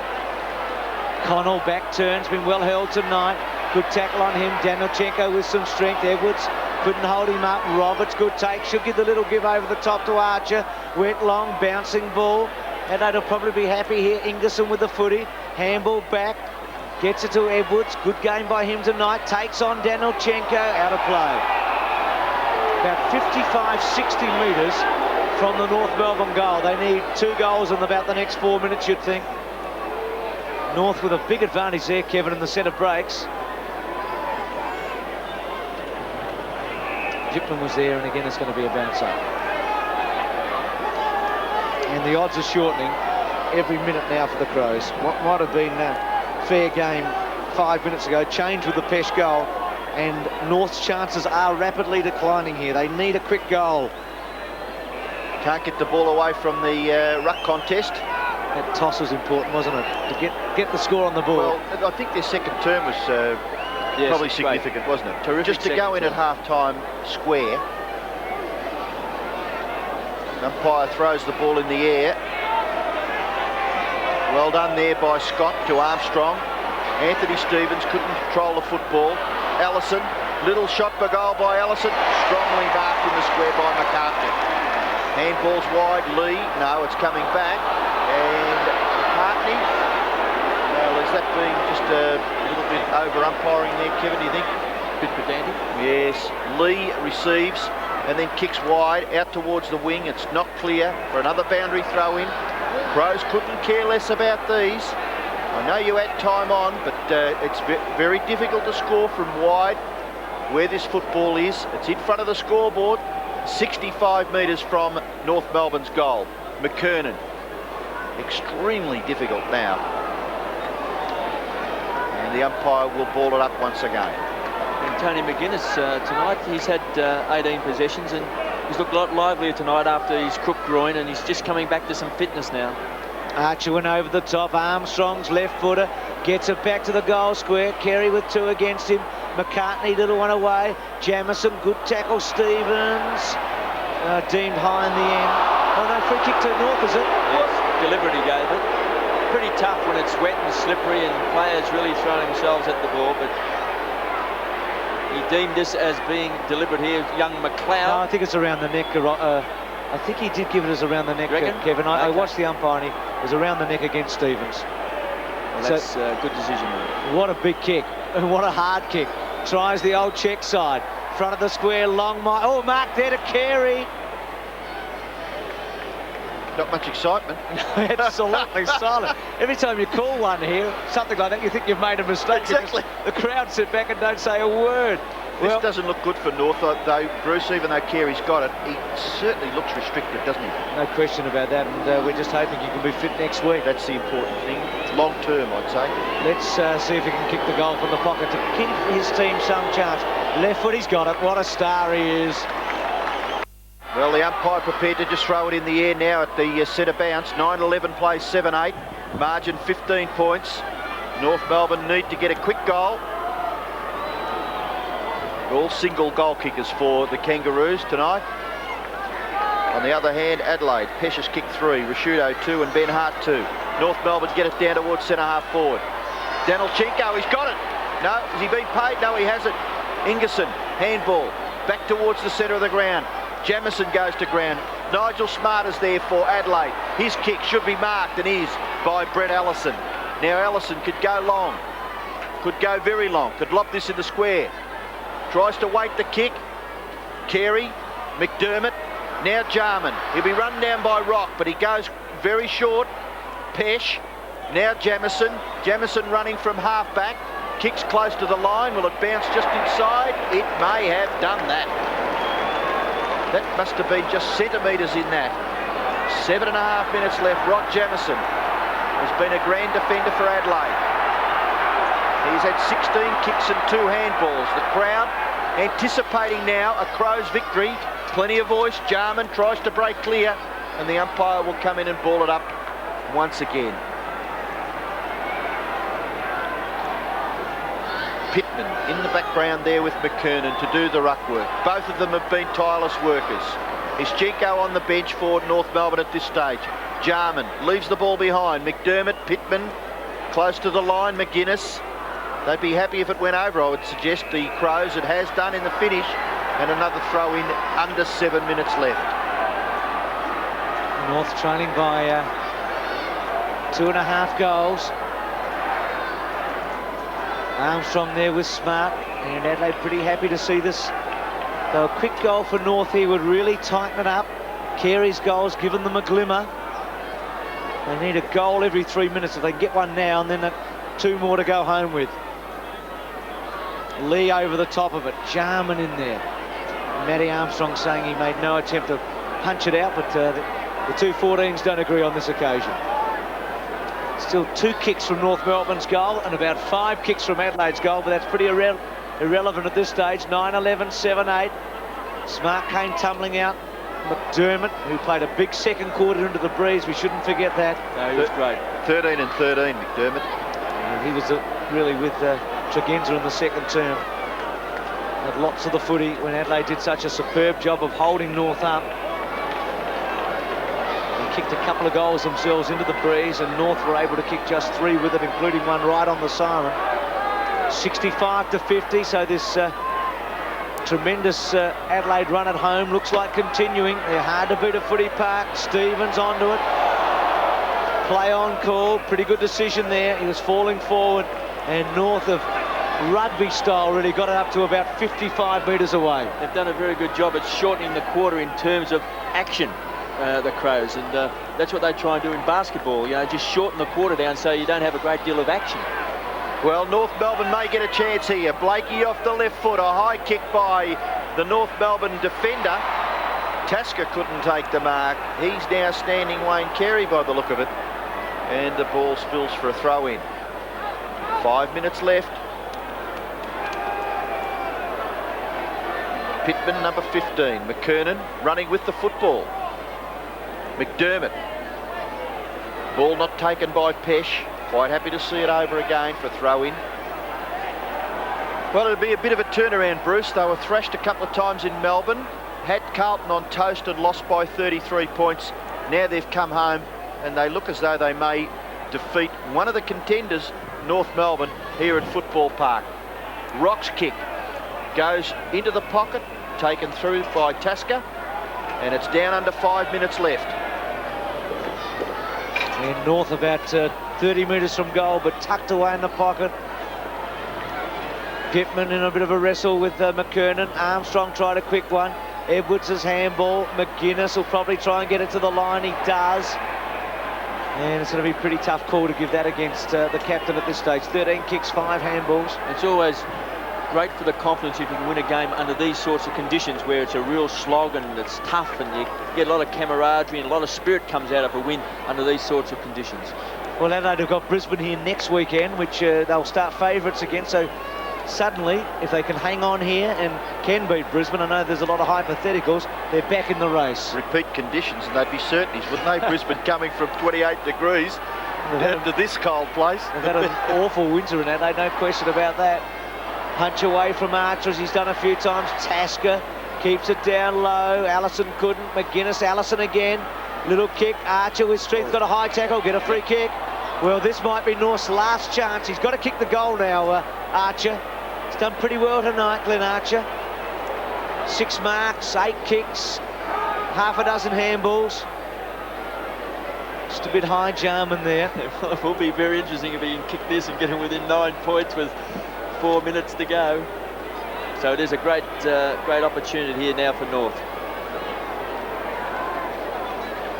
Connell back turns. Been well held tonight. Good tackle on him. Danilchenko with some strength. Edwards couldn't hold him up. Roberts, good take. Should give the little give over the top to Archer. Went long. Bouncing ball. Adelaide will probably be happy here. Ingerson with the footy. Handball back. Gets it to Edwards. Good game by him tonight. Takes on Danilchenko. Out of play. About 55, 60 metres from the North Melbourne goal. They need 2 goals in about the next 4 minutes, you'd think. North with a big advantage there, Kevin, in the centre breaks. Gipman was there, and again it's going to be a bounce up. And the odds are shortening every minute now for the Crows. What might have been fair game 5 minutes ago, changed with the Pesh goal, and North's chances are rapidly declining here. They need a quick goal. Can't get the ball away from the ruck contest. That toss was important, wasn't it? To get the score on the ball. Well, I think their second term was probably significant, great. wasn't it? Terrific. Just to go in at half-time square. Umpire throws the ball in the air. Well done there by Scott to Armstrong. Anthony Stevens couldn't control the football. Allison, little shot for goal by Allison. Strongly marked in the square by McCartney. Handball's wide. Lee, no, it's coming back. And McCartney, well, is that being just a little bit over-umpiring there, Kevin, do you think? Bit pedantic. Yes. Lee receives and then kicks wide out towards the wing. It's not clear for another boundary throw in. Crows couldn't care less about these. I know you had time on, but it's very difficult to score from wide where this football is. It's in front of the scoreboard, 65 metres from North Melbourne's goal. McKernan, extremely difficult now. And the umpire will ball it up once again. And Tony McGuinness tonight, he's had 18 possessions and he's looked a lot livelier tonight after his crook groin, and he's just coming back to some fitness now. Archer went over the top. Armstrong's left footer gets it back to the goal square. Kerry with 2 against him. McCartney, little one away. Jamison, good tackle. Stevens deemed high in the end. Oh no, free kick to North, is it? Yes, deliberate he gave it. Pretty tough when it's wet and slippery and players really throwing themselves at the ball, but he deemed this as being deliberate here. Young McLeod. No, I think it's around the neck. I think he did give it as around the neck, Kevin. I watched the umpire and it was around the neck against Stevens. Well, that's a good decision. What a big kick. And what a hard kick. Tries the old check side. Front of the square, long mark. Oh, mark there to Carey. Not much excitement. Absolutely silent. Every time you call one here, something like that, you think you've made a mistake. Exactly. The crowd sit back and don't say a word. This doesn't look good for North, though, Bruce, even though Carey's got it. He certainly looks restricted, doesn't he? No question about that, and we're just hoping he can be fit next week. That's the important thing. Long term, I'd say. Let's see if he can kick the goal from the pocket to give his team some chance. Left foot, he's got it. What a star he is. Well, the umpire prepared to just throw it in the air now at the centre bounce. 9-11 plays 7-8. Margin 15 points. North Melbourne need to get a quick goal. All single goal kickers for the Kangaroos tonight. On the other hand, Adelaide, Pescia's kicked 3, Rashudo 2 and Ben Hart 2. North Melbourne get it down towards centre-half forward. Danilchenko, he's got it. No, has he been paid? No, he hasn't. Ingerson, handball, back towards the centre of the ground. Jamison goes to ground. Nigel Smart is there for Adelaide. His kick should be marked and is by Brett Allison. Now Allison could go long, could go very long, could lob this in the square. Tries to wait the kick. Carey, McDermott, now Jarman. He'll be run down by Rock, but he goes very short. Pesh, now Jamison. Jamison running from half-back. Kicks close to the line. Will it bounce just inside? It may have done that. That must have been just centimetres in that. 7.5 minutes left. Rock Jamison has been a grand defender for Adelaide. He's had 16 kicks and 2 handballs. The crowd anticipating now a Crows victory. Plenty of voice. Jarman tries to break clear and the umpire will come in and ball it up once again. Pittman in the background there with McKernan to do the ruck work. Both of them have been tireless workers. Is Chico on the bench for North Melbourne at this stage? Jarman leaves the ball behind. McDermott, Pittman, close to the line. McGuinness. They'd be happy if it went over, I would suggest. The Crows, it has done in the finish. And another throw in under 7 minutes left. North trailing by 2.5 goals. Armstrong there with Smart, and Adelaide pretty happy to see this. Though a quick goal for North here would really tighten it up. Carey's goal's given them a glimmer. They need a goal every 3 minutes. If they get one now, and then 2 more to go home with. Lee over the top of it, Jarman in there. Matty Armstrong saying he made no attempt to punch it out, but the 214s don't agree on this occasion. Still 2 kicks from North Melbourne's goal and about 5 kicks from Adelaide's goal, but that's pretty irrelevant at this stage. 9-11, 7-8. Smart came tumbling out McDermott, who played a big second quarter into the breeze. We shouldn't forget that. No, he was great. 13 and 13, McDermott. And he was really with Tregenza in the second term. Had lots of the footy when Adelaide did such a superb job of holding North up. They kicked a couple of goals themselves into the breeze, and North were able to kick just 3 with it, including one right on the siren. 65 to 50, so this tremendous Adelaide run at home looks like continuing. They're hard to beat at Footy Park. Stevens onto it. Play on call. Pretty good decision there. He was falling forward, and North of rugby style really got it up to about 55 metres away. They've done a very good job at shortening the quarter in terms of action, the Crows, and that's what they try and do in basketball. You know, just shorten the quarter down so you don't have a great deal of action. Well, North Melbourne may get a chance here. Blakey off the left foot, a high kick by the North Melbourne defender. Tasker couldn't take the mark. He's now standing Wayne Carey by the look of it. And the ball spills for a throw in. 5 minutes left. Pittman, number 15. McKernan running with the football. McDermott. Ball not taken by Pesh. Quite happy to see it over again for a throw-in. Well, it'll be a bit of a turnaround, Bruce. They were thrashed a couple of times in Melbourne. Had Carlton on toast and lost by 33 points. Now they've come home and they look as though they may defeat one of the contenders, North Melbourne, here at Football Park. Rock's kick goes into the pocket, taken through by Tasker, and it's down under 5 minutes left. And North about 30 metres from goal, but tucked away in the pocket. Pittman in a bit of a wrestle with McKernan. Armstrong tried a quick one. Edwards' handball. McGuinness will probably try and get it to the line. He does. And it's going to be a pretty tough call to give that against the captain at this stage. 13 kicks, 5 handballs. It's always great for the confidence if you can win a game under these sorts of conditions where it's a real slog and it's tough and you get a lot of camaraderie and a lot of spirit comes out of a win under these sorts of conditions. Well, Adelaide have got Brisbane here next weekend, which they'll start favourites against. So suddenly, if they can hang on here and can beat Brisbane, I know there's a lot of hypotheticals, they're back in the race. Repeat conditions and they'd be certainties, wouldn't they? Brisbane coming from 28 degrees down to this cold place. They've had an awful winter in Adelaide, no question about that. Punch away from Archer, as he's done a few times. Tasker keeps it down low. Allison couldn't. McGuinness, Allison again. Little kick. Archer with strength, got a high tackle, get a free kick. Well, this might be North's last chance. He's got to kick the goal now, Archer. He's done pretty well tonight, Glenn Archer. 6 marks, 8 kicks, half a dozen handballs. Just a bit high Jarman there. Well, it will be very interesting if he can kick this and get him within 9 points with 4 minutes to go. So it is a great opportunity here now for North.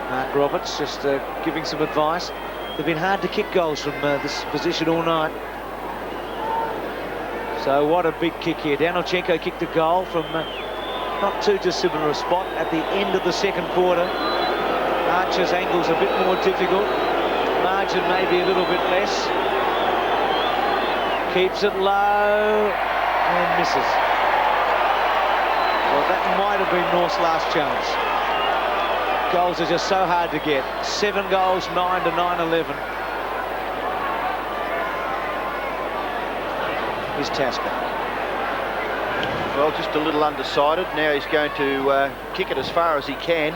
Mark Roberts just giving some advice. They've been hard to kick goals from this position all night. So what a big kick here. Danilchenko kicked a goal from not too dissimilar a spot at the end of the second quarter. Archer's angle's a bit more difficult. Margin maybe a little bit less. Keeps it low and misses. Well, that might have been North's last chance. Goals are just so hard to get. 7 goals, 9 to 9-11. Here's Tasker. Well, just a little undecided. Now he's going to kick it as far as he can.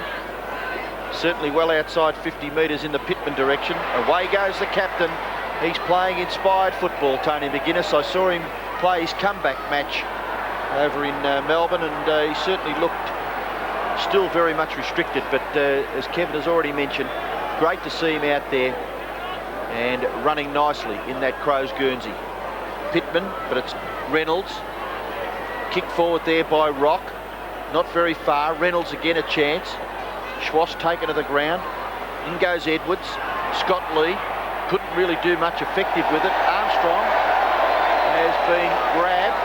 Certainly well outside 50 metres in the Pittman direction. Away goes the captain. He's playing inspired football, Tony McGuinness. I saw him play his comeback match over in Melbourne, and he certainly looked still very much restricted. But as Kevin has already mentioned, great to see him out there and running nicely in that Crows Guernsey. Pittman, but it's Reynolds. Kick forward there by Rock. Not very far. Reynolds again a chance. Schwass taken to the ground. In goes Edwards. Scott Lee couldn't really do much effective with it. Armstrong has been grabbed.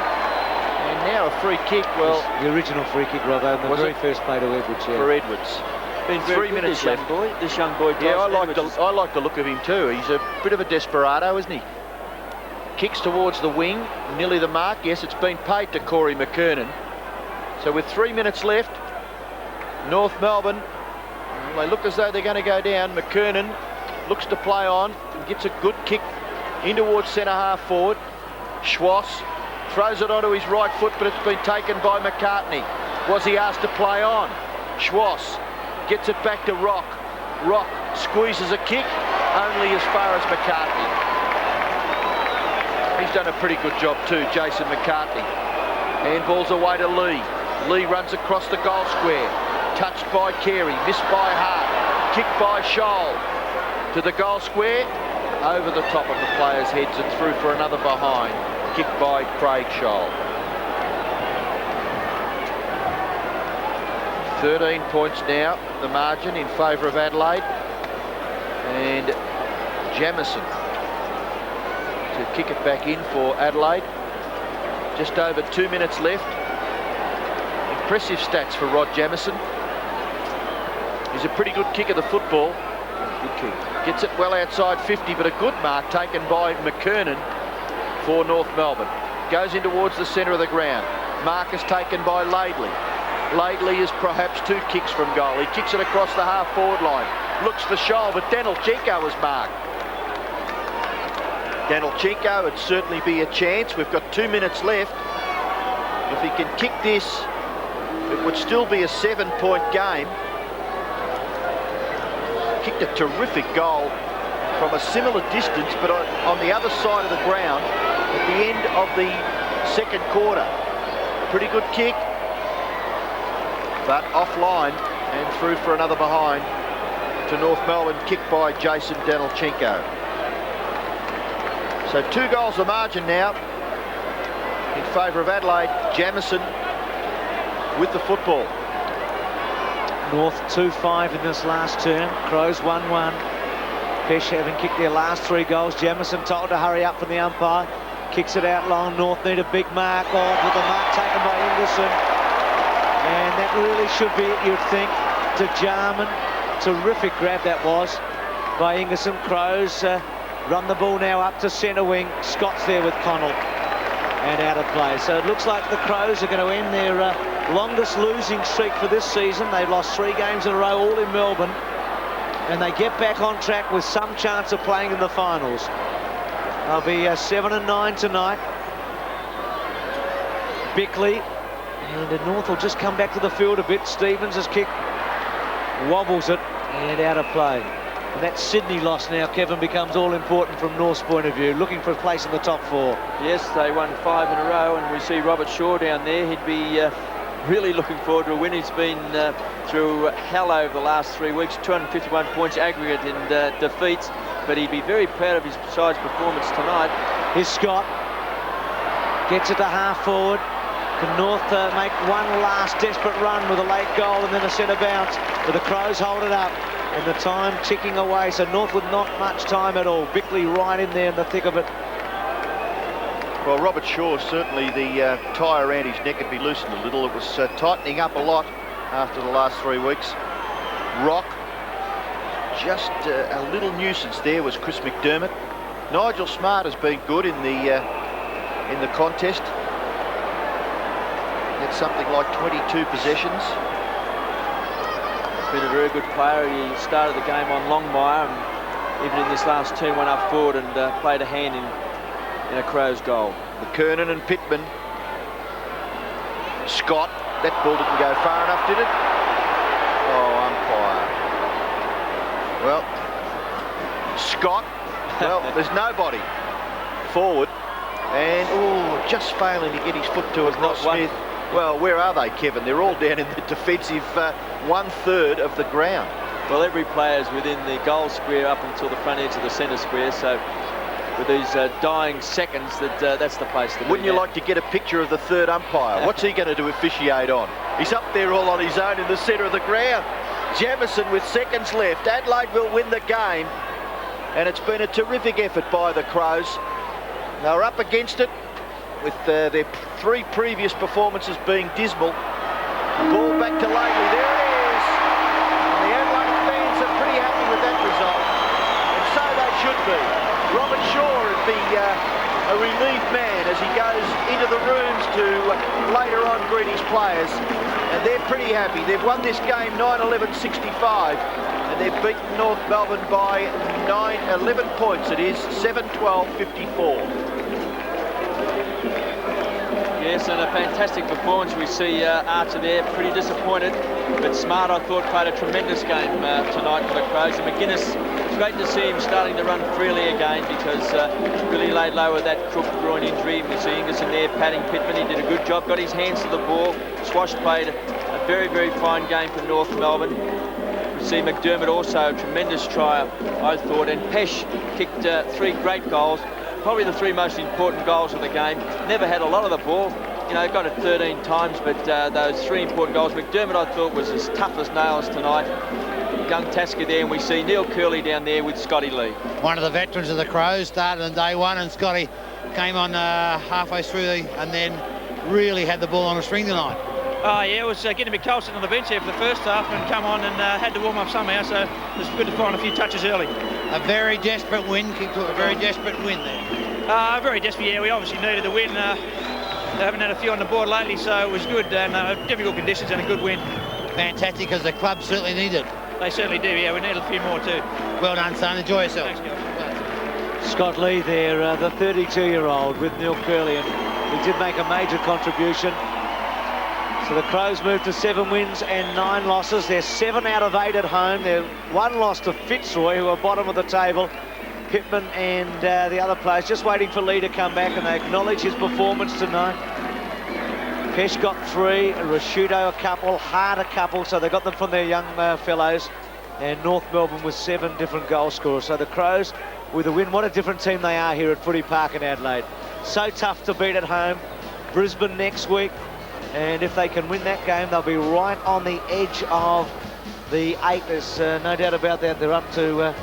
And now a free kick. Well, the original free kick, Robbo, and the very first play to Edwards. Yeah. For Edwards. Been 3 minutes left. This young boy. Yeah, I like the look of him too. He's a bit of a desperado, isn't he? Kicks towards the wing, nearly the mark. Yes, it's been paid to Corey McKernan. So with 3 minutes left, North Melbourne, they look as though they're going to go down. McKernan looks to play on, gets a good kick in towards centre half forward. Schwass throws it onto his right foot, but it's been taken by McCartney. Was he asked to play on? Schwass gets it back to Rock. Rock squeezes a kick, only as far as McCartney. He's done a pretty good job too, Jason McCartney. Handball's away to Lee. Lee runs across the goal square. Touched by Carey, missed by Hart. Kicked by Scholl. To the goal square, over the top of the players' heads and through for another behind. Kicked by Craig Scholl. 13 points now, the margin in favour of Adelaide. And Jamieson to kick it back in for Adelaide. Just over 2 minutes left. Impressive stats for Rod Jamieson. He's a pretty good kick of the football. Good kick. Gets it well outside 50, but a good mark taken by McKernan for North Melbourne. Goes in towards the centre of the ground. Mark is taken by Laidley. Laidley is perhaps 2 kicks from goal. He kicks it across the half-forward line. Looks for Scholl, but Denelchenko was marked. Denelchenko would certainly be a chance. We've got 2 minutes left. If he can kick this, it would still be a 7-point game. Kicked a terrific goal from a similar distance, but on the other side of the ground at the end of the second quarter. Pretty good kick, but offline and through for another behind to North Melbourne, kicked by Jason Denelchenko. So 2 goals the margin now in favour of Adelaide. Jamieson with the football. North 2-5 in this last term. Crows 1-1. Pesh having kicked their last 3 goals. Jamieson told to hurry up from the umpire. Kicks it out long. North need a big mark on, with the mark taken by Ingerson. And that really should be it, you'd think, to Jarman. Terrific grab that was by Ingerson. Crows run the ball now up to centre wing. Scott's there with Connell. And out of play. So it looks like the Crows are going to end their longest losing streak for this season. They've lost 3 games in a row, all in Melbourne. And they get back on track with some chance of playing in the finals. They'll be 7-9 tonight. Bickley. And North will just come back to the field a bit. Stevens has kicked. Wobbles it. And out of play. And that Sydney loss now, Kevin, becomes all important from North's point of view, looking for a place in the top 4. Yes, they won 5 in a row, and we see Robert Shaw down there. He'd be really looking forward to a win. He's been through hell over the last 3 weeks, 251 points aggregate in defeats, but he'd be very proud of his side's performance tonight. Here's Scott. Gets it to half forward. Can North make one last desperate run with a late goal and then a centre bounce? But the Crows hold it up. And the time ticking away, so North with not much time at all. Bickley right in there in the thick of it. Well, Robert Shaw, certainly the tie around his neck had been loosened a little. It was tightening up a lot after the last 3 weeks. Rock, just a little nuisance there was Chris McDermott. Nigel Smart has been good in the contest. Had something like 22 possessions. Been a very good player. He started the game on Longmire, and even in this last turn went up forward and played a hand in a Crows goal. McKernan and Pittman. Scott, that ball didn't go far enough, did it? Oh, umpire. Well, Scott, well, there's nobody forward, and just failing to get his foot to it. Not Smith. Well, where are they, Kevin? They're all down in the defensive 1/3 of the ground. Well, every player's within the goal square up until the front edge of the centre square, so with these dying seconds, that's the place to be. Wouldn't you like to get a picture of the 3rd umpire? What's he going to do officiate on? He's up there all on his own in the centre of the ground. Jamieson with seconds left. Adelaide will win the game, and it's been a terrific effort by the Crows. They were up against it, with their 3 previous performances being dismal. Ball back to Laidley. There it is. And the Adelaide fans are pretty happy with that result. And so they should be. Robert Shaw would be a relieved man as he goes into into the rooms to later on greet his players, and they're pretty happy. They've won this game 9-11-65, and they've beaten North Melbourne by 11 points. It is 7-12-54. Yes, and a fantastic performance. We see Archer there, pretty disappointed, but Smart, I thought, played a tremendous game tonight for the Crows. And McGuinness, it's great to see him starting to run freely again, because really laid low with that crook groin injury. We see Ingerson there patting Pittman. He did a good job, got his hands to the ball. Swash played a very, very fine game for North Melbourne. We see McDermott also, a tremendous try, I thought, and Pesh kicked 3 great goals. Probably the 3 most important goals of the game. Never had a lot of the ball, you know, got it 13 times, but those 3 important goals. McDermott, I thought, was as tough as nails tonight. Young Tasker there, and we see Neil Curley down there with Scotty Lee. One of the veterans of the Crows started on day 1, and Scotty came on halfway through and then really had the ball on a string tonight. Oh yeah, it was getting a bit cold sitting on the bench here for the first half, and come on and had to warm up somehow, so it was good to find a few touches early. A very desperate win, kicked to a very desperate win there. Very desperate, yeah. We obviously needed the win. They haven't had a few on the board lately, so it was good, and difficult conditions and a good win. Fantastic, because the club certainly needed it. They certainly do, yeah. We need a few more too. Well done, son. Enjoy yourself. Thanks, guys. Scott Lee there, the 32-year-old with Neil Curley, and he did make a major contribution. So the Crows moved to 7 wins and 9 losses. They're 7 out of 8 at home. They're 1 loss to Fitzroy, who are bottom of the table. Pittman and the other players just waiting for Lee to come back, and they acknowledge his performance tonight. Pesh got 3, Rashudo a couple, Hart a couple, so they got them from their young fellows. And North Melbourne with 7 different goal scorers. So the Crows with a win. What a different team they are here at Footy Park in Adelaide. So tough to beat at home. Brisbane next week. And if they can win that game, they'll be right on the edge of the 8. There's no doubt about that. They're up to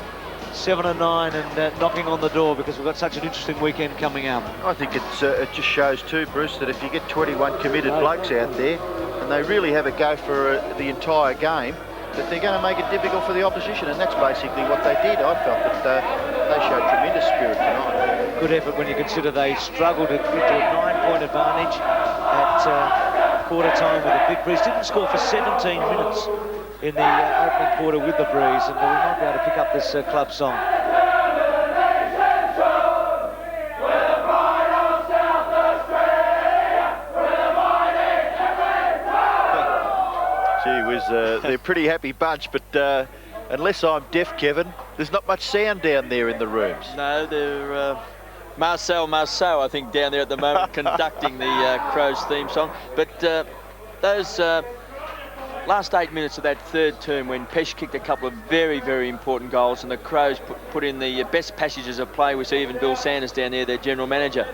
7 and 9 and knocking on the door, because we've got such an interesting weekend coming up. I think it just shows too, Bruce, that if you get 21 committed blokes out there and they really have a go for the entire game, that they're going to make it difficult for the opposition, and that's basically what they did. I felt that they showed tremendous spirit tonight. Good effort when you consider they struggled to get to a 9-point advantage at quarter time with the big breeze. Didn't score for 17 minutes in the opening quarter with the breeze, and we might be able to pick up this club song. Gee whiz, they're a pretty happy bunch, but unless I'm deaf, Kevin, there's not much sound down there in the rooms. No, they're Marcel, I think, down there at the moment conducting the Crows theme song. But those last 8 minutes of that third term, when Pesh kicked a couple of very, very important goals, and the Crows put in the best passages of play. We see even Bill Sanders down there, their general manager.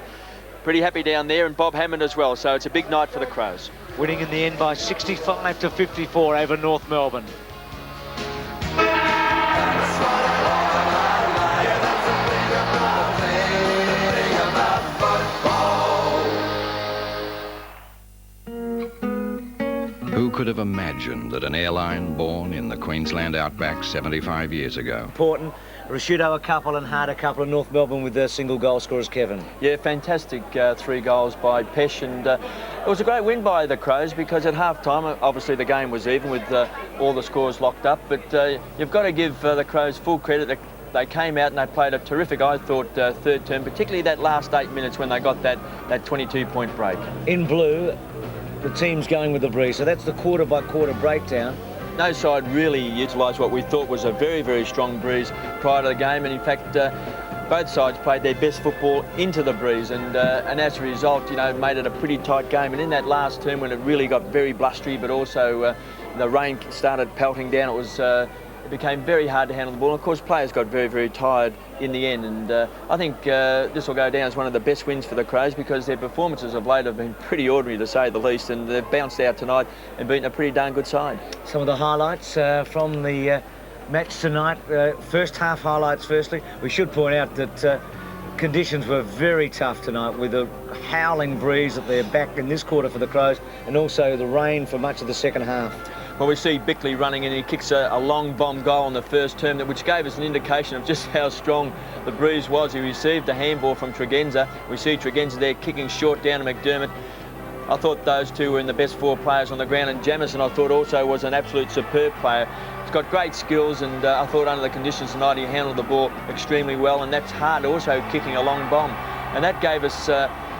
Pretty happy down there, and Bob Hammond as well. So it's a big night for the Crows. Winning in the end by 65-54 over North Melbourne. Who could have imagined that an airline born in the Queensland outback 75 years ago? Important. Rashudo a couple and Hart a couple, and North Melbourne with their single goal scorers, Kevin. Yeah, fantastic 3 goals by Pesh, and it was a great win by the Crows, because at half-time, obviously the game was even with all the scores locked up, but you've got to give the Crows full credit. They came out and they played a terrific, I thought, third term, particularly that last 8 minutes when they got that 22-point break. In blue, the team's going with the breeze, so that's the quarter-by-quarter breakdown. No side really utilised what we thought was a very, very strong breeze prior to the game, and in fact both sides played their best football into the breeze, and as a result, you know, made it a pretty tight game. And in that last term, when it really got very blustery, but also the rain started pelting down, it became very hard to handle the ball. And of course, players got very, very tired in the end, and I think this will go down as one of the best wins for the Crows, because their performances of late have been pretty ordinary, to say the least, and they've bounced out tonight and beaten a pretty darn good side. Some of the highlights from the match tonight. First half highlights firstly. We should point out that conditions were very tough tonight, with a howling breeze at their back in this quarter for the Crows, and also the rain for much of the second half. Well, we see Bickley running and he kicks a long bomb goal in the first term, which gave us an indication of just how strong the breeze was. He received a handball from Tregenza. We see Tregenza there kicking short down to McDermott. I thought those two were in the best 4 players on the ground, and Jamison I thought also was an absolute superb player. He's got great skills, and I thought under the conditions tonight he handled the ball extremely well, and that's hard also kicking a long bomb. And that gave us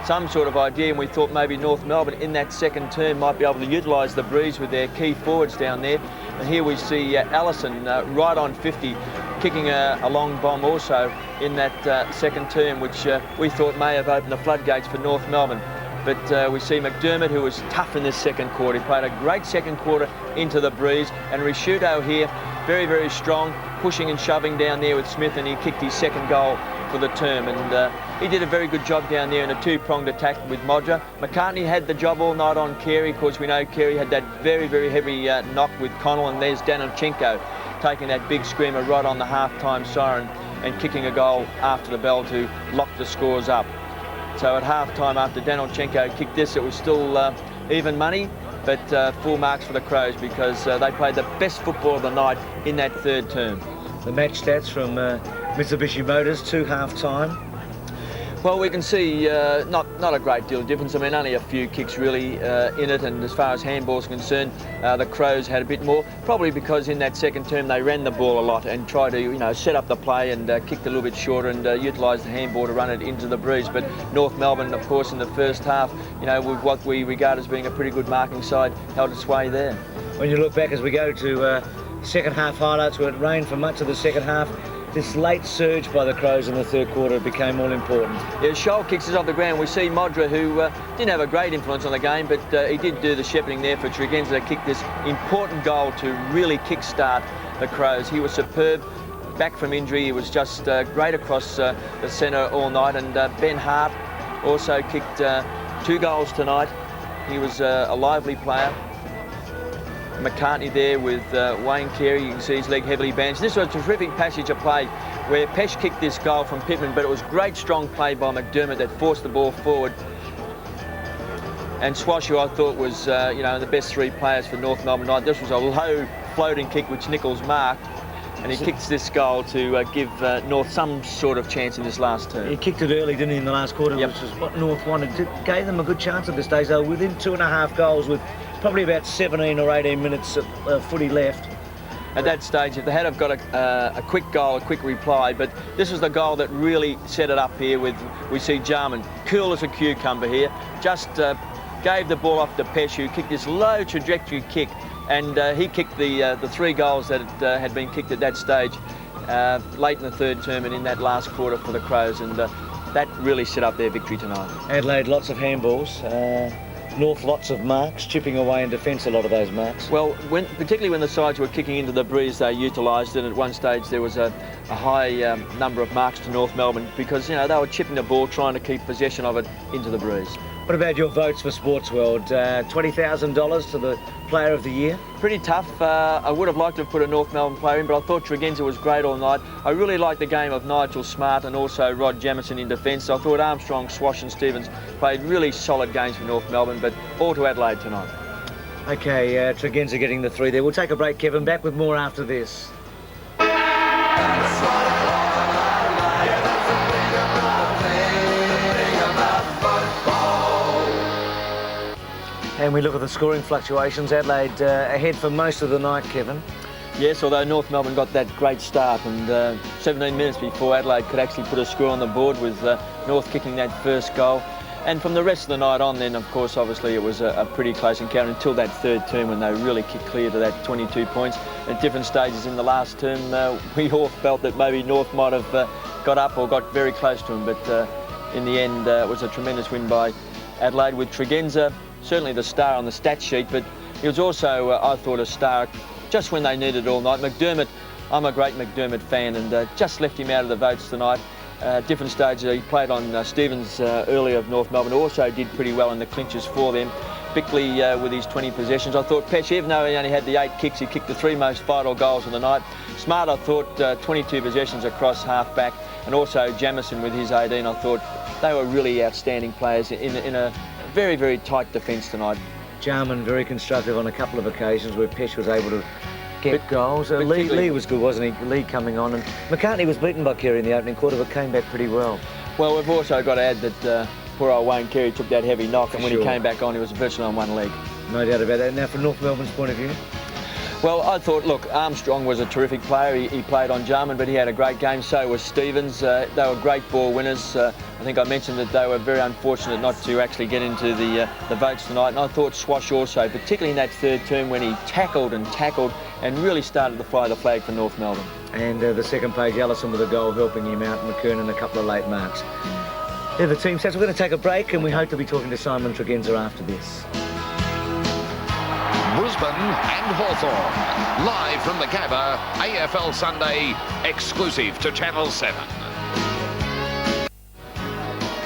some sort of idea, and we thought maybe North Melbourne in that second term might be able to utilise the breeze with their key forwards down there. And here we see Allison right on 50 kicking a long bomb also in that second term, which we thought may have opened the floodgates for North Melbourne. But we see McDermott, who was tough in this second quarter. He played a great second quarter into the breeze, and Risciuto here very, very strong, pushing and shoving down there with Smith, and he kicked his second goal for the term, and he did a very good job down there in a 2-pronged attack with Modra. McCartney had the job all night on Carey. Of course, we know Carey had that very, very heavy knock with Connell, and there's Danichenko taking that big screamer right on the half-time siren and kicking a goal after the bell to lock the scores up. So at half-time, after Danichenko kicked this, it was still even money, but full marks for the Crows because they played the best football of the night in that third term. The match stats from Mitsubishi Motors to half-time. Well, we can see not a great deal of difference. I mean, only a few kicks really in it, and as far as handballs are concerned, the Crows had a bit more, probably because in that second term they ran the ball a lot and tried to, set up the play and kicked a little bit shorter and utilised the handball to run it into the breeze. But North Melbourne, of course, in the first half, with what we regard as being a pretty good marking side, held its way there. When you look back as we go to second half highlights, where it rained for much of the second half, this late surge by the Crows in the third quarter became all important. Yeah, Scholl kicks us off the ground. We see Modra, who didn't have a great influence on the game, but he did do the shepherding there for Tregenza to kick this important goal to really kick-start the Crows. He was superb. Back from injury, he was just great across the centre all night, and Ben Hart also kicked 2 goals tonight. He was a lively player. McCartney there with Wayne Carey. You can see his leg heavily bandaged. This was a terrific passage of play where Pesh kicked this goal from Pittman, but it was great strong play by McDermott that forced the ball forward. And Swash, who I thought was the best 3 players for North Melbourne tonight. This was a low floating kick which Nichols marked, and he kicks this goal to give North some sort of chance in this last term. He kicked it early, didn't he, in the last quarter, yep. Which is what North wanted. It gave them a good chance at this stage. They were within 2.5 goals with probably about 17 or 18 minutes of footy left. At that stage, if they had have got a quick goal, a quick reply, but this was the goal that really set it up here with, we see Jarman, cool as a cucumber here, just gave the ball off to Pesh, who kicked this low trajectory kick, and he kicked the 3 goals that had been kicked at that stage late in the third term and in that last quarter for the Crows, and that really set up their victory tonight. Adelaide, lots of handballs. North, lots of marks, chipping away in defence a lot of those marks. Well, particularly when the sides were kicking into the breeze, they utilised it. At one stage there was a high number of marks to North Melbourne because, they were chipping the ball, trying to keep possession of it into the breeze. What about your votes for Sports World? $20,000 to the Player of the Year? Pretty tough. I would have liked to have put a North Melbourne player in, but I thought Tregenza was great all night. I really liked the game of Nigel Smart and also Rod Jamison in defence. I thought Armstrong, Swash and Stevens played really solid games for North Melbourne, but all to Adelaide tonight. OK, Tregenza getting the 3 there. We'll take a break, Kevin. Back with more after this. And we look at the scoring fluctuations. Adelaide ahead for most of the night, Kevin. Yes, although North Melbourne got that great start, and 17 minutes before Adelaide could actually put a score on the board with North kicking that first goal. And from the rest of the night on then, of course, obviously it was a pretty close encounter until that third term when they really kicked clear to that 22 points. At different stages in the last term, we all felt that maybe North might have got up or got very close to them, but in the end it was a tremendous win by Adelaide with Tregenza, certainly the star on the stat sheet, but he was also, I thought, a star just when they needed it all night. McDermott, I'm a great McDermott fan, and just left him out of the votes tonight. Different stages, he played on Stevens earlier of North Melbourne, also did pretty well in the clinches for them. Bickley with his 20 possessions. I thought Pesh, even though he only had the 8 kicks, he kicked the 3 most vital goals of the night. Smart, I thought, 22 possessions across half-back, and also Jamison with his 18. I thought they were really outstanding players in a very, very tight defence tonight. Jarman very constructive on a couple of occasions where Pesh was able to get goals. Lee was good, wasn't he? Lee coming on, and McCartney was beaten by Carey in the opening quarter, but came back pretty well. Well, we've also got to add that poor old Wayne Carey took that heavy knock, and when he came back on, he was virtually on one leg. No doubt about that. Now, from North Melbourne's point of view? Well, I thought, look, Armstrong was a terrific player. He played on Jarman, but he had a great game. So was Stevens. They were great ball winners. I think I mentioned that they were very unfortunate not to actually get into the votes tonight. And I thought Swash also, particularly in that third term when he tackled and really started to fly the flag for North Melbourne. And the second page, Allison with a goal helping him out, McKernan a couple of late marks. Yeah, the team sets. We're going to take a break, and we hope to be talking to Simon Tregenza after this. Brisbane and Hawthorn, live from the Gabba, AFL Sunday, exclusive to Channel 7.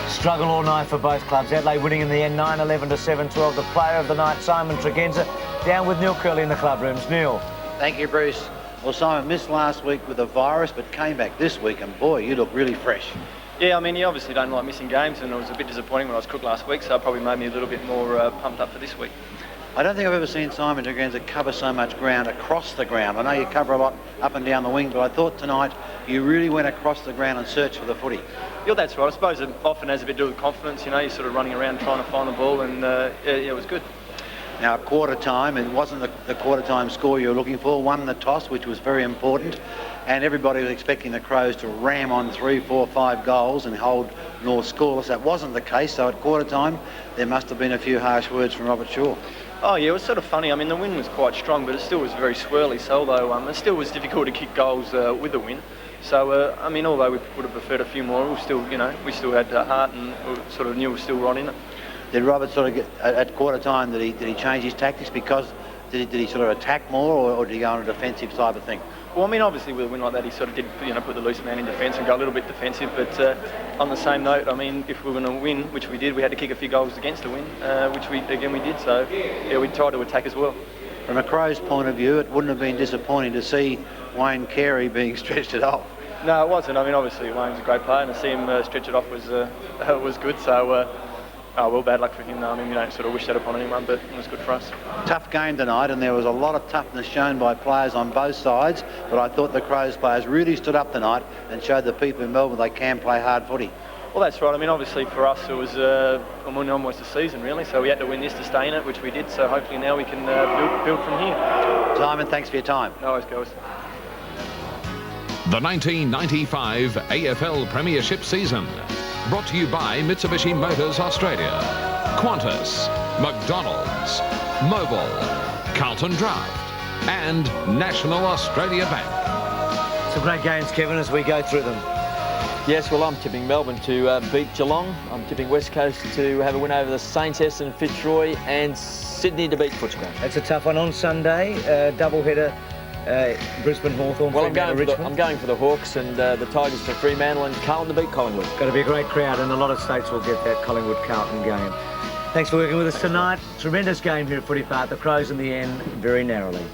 Struggle all night for both clubs. Adelaide winning in the end 9-11 to 7-12. The player of the night, Simon Tregenza, down with Neil Curley in the club rooms. Neil. Thank you, Bruce. Well, Simon missed last week with a virus, but came back this week, and boy, you look really fresh. Yeah, I mean, you obviously don't like missing games, and it was a bit disappointing when I was cooked last week, so it probably made me a little bit more pumped up for this week. I don't think I've ever seen Simon Tregenza cover so much ground across the ground. I know you cover a lot up and down the wing, but I thought tonight you really went across the ground and searched for the footy. Yeah, that's right. I suppose it often has a bit to do with confidence. You know, you're sort of running around trying to find the ball, and yeah, it was good. Now, at quarter time, it wasn't the quarter time score you were looking for. Won the toss, which was very important, and everybody was expecting the Crows to ram on 3, 4, 5 goals and hold North scoreless. That wasn't the case, so at quarter time, there must have been a few harsh words from Robert Shaw. Oh yeah, it was sort of funny. I mean, the wind was quite strong, but it still was very swirly. So although it still was difficult to kick goals with the wind. So I mean, although we would have preferred a few more, we still, you know, we still had heart and we sort of knew we were still right in it. Did Robert sort of get at quarter time? Did he change his tactics because did he sort of attack more, or did he go on a defensive type of thing? Well, I mean, obviously with a win like that, he sort of did, you know, put the loose man in defence and go a little bit defensive. But on the same note, I mean, if we were going to win, which we did, we had to kick a few goals against the win, which we did. So yeah, we tried to attack as well. From a Crows' point of view, it wouldn't have been disappointing to see Wayne Carey being stretched it off. No, it wasn't. I mean, obviously Wayne's a great player, and to see him stretch it off was good. So. Oh, well, bad luck for him though. I mean, we don't sort of wish that upon anyone, but it was good for us. Tough game tonight, and there was a lot of toughness shown by players on both sides, but I thought the Crows players really stood up tonight and showed the people in Melbourne they can play hard footy. Well, that's right. I mean, obviously for us it was almost a season really, so we had to win this to stay in it, which we did, so hopefully now we can build from here. Simon, thanks for your time. No worries, guys. The 1995 AFL Premiership season. Brought to you by Mitsubishi Motors Australia, Qantas, McDonald's, Mobil, Carlton Draft, and National Australia Bank. Some great games, Kevin, as we go through them. Yes, well, I'm tipping Melbourne to beat Geelong. I'm tipping West Coast to have a win over the Saints, Essendon, Fitzroy, and Sydney to beat Footscray. That's a tough one on Sunday, doubleheader. Brisbane, Hawthorn, well, I'm going for the Hawks, and the Tigers for Fremantle, and Carlton to beat Collingwood. Got to be a great crowd, and a lot of states will get that Collingwood-Carlton game. Thanks for working with us tonight. Tremendous game here at Footy Park. The Crows in the end, very narrowly.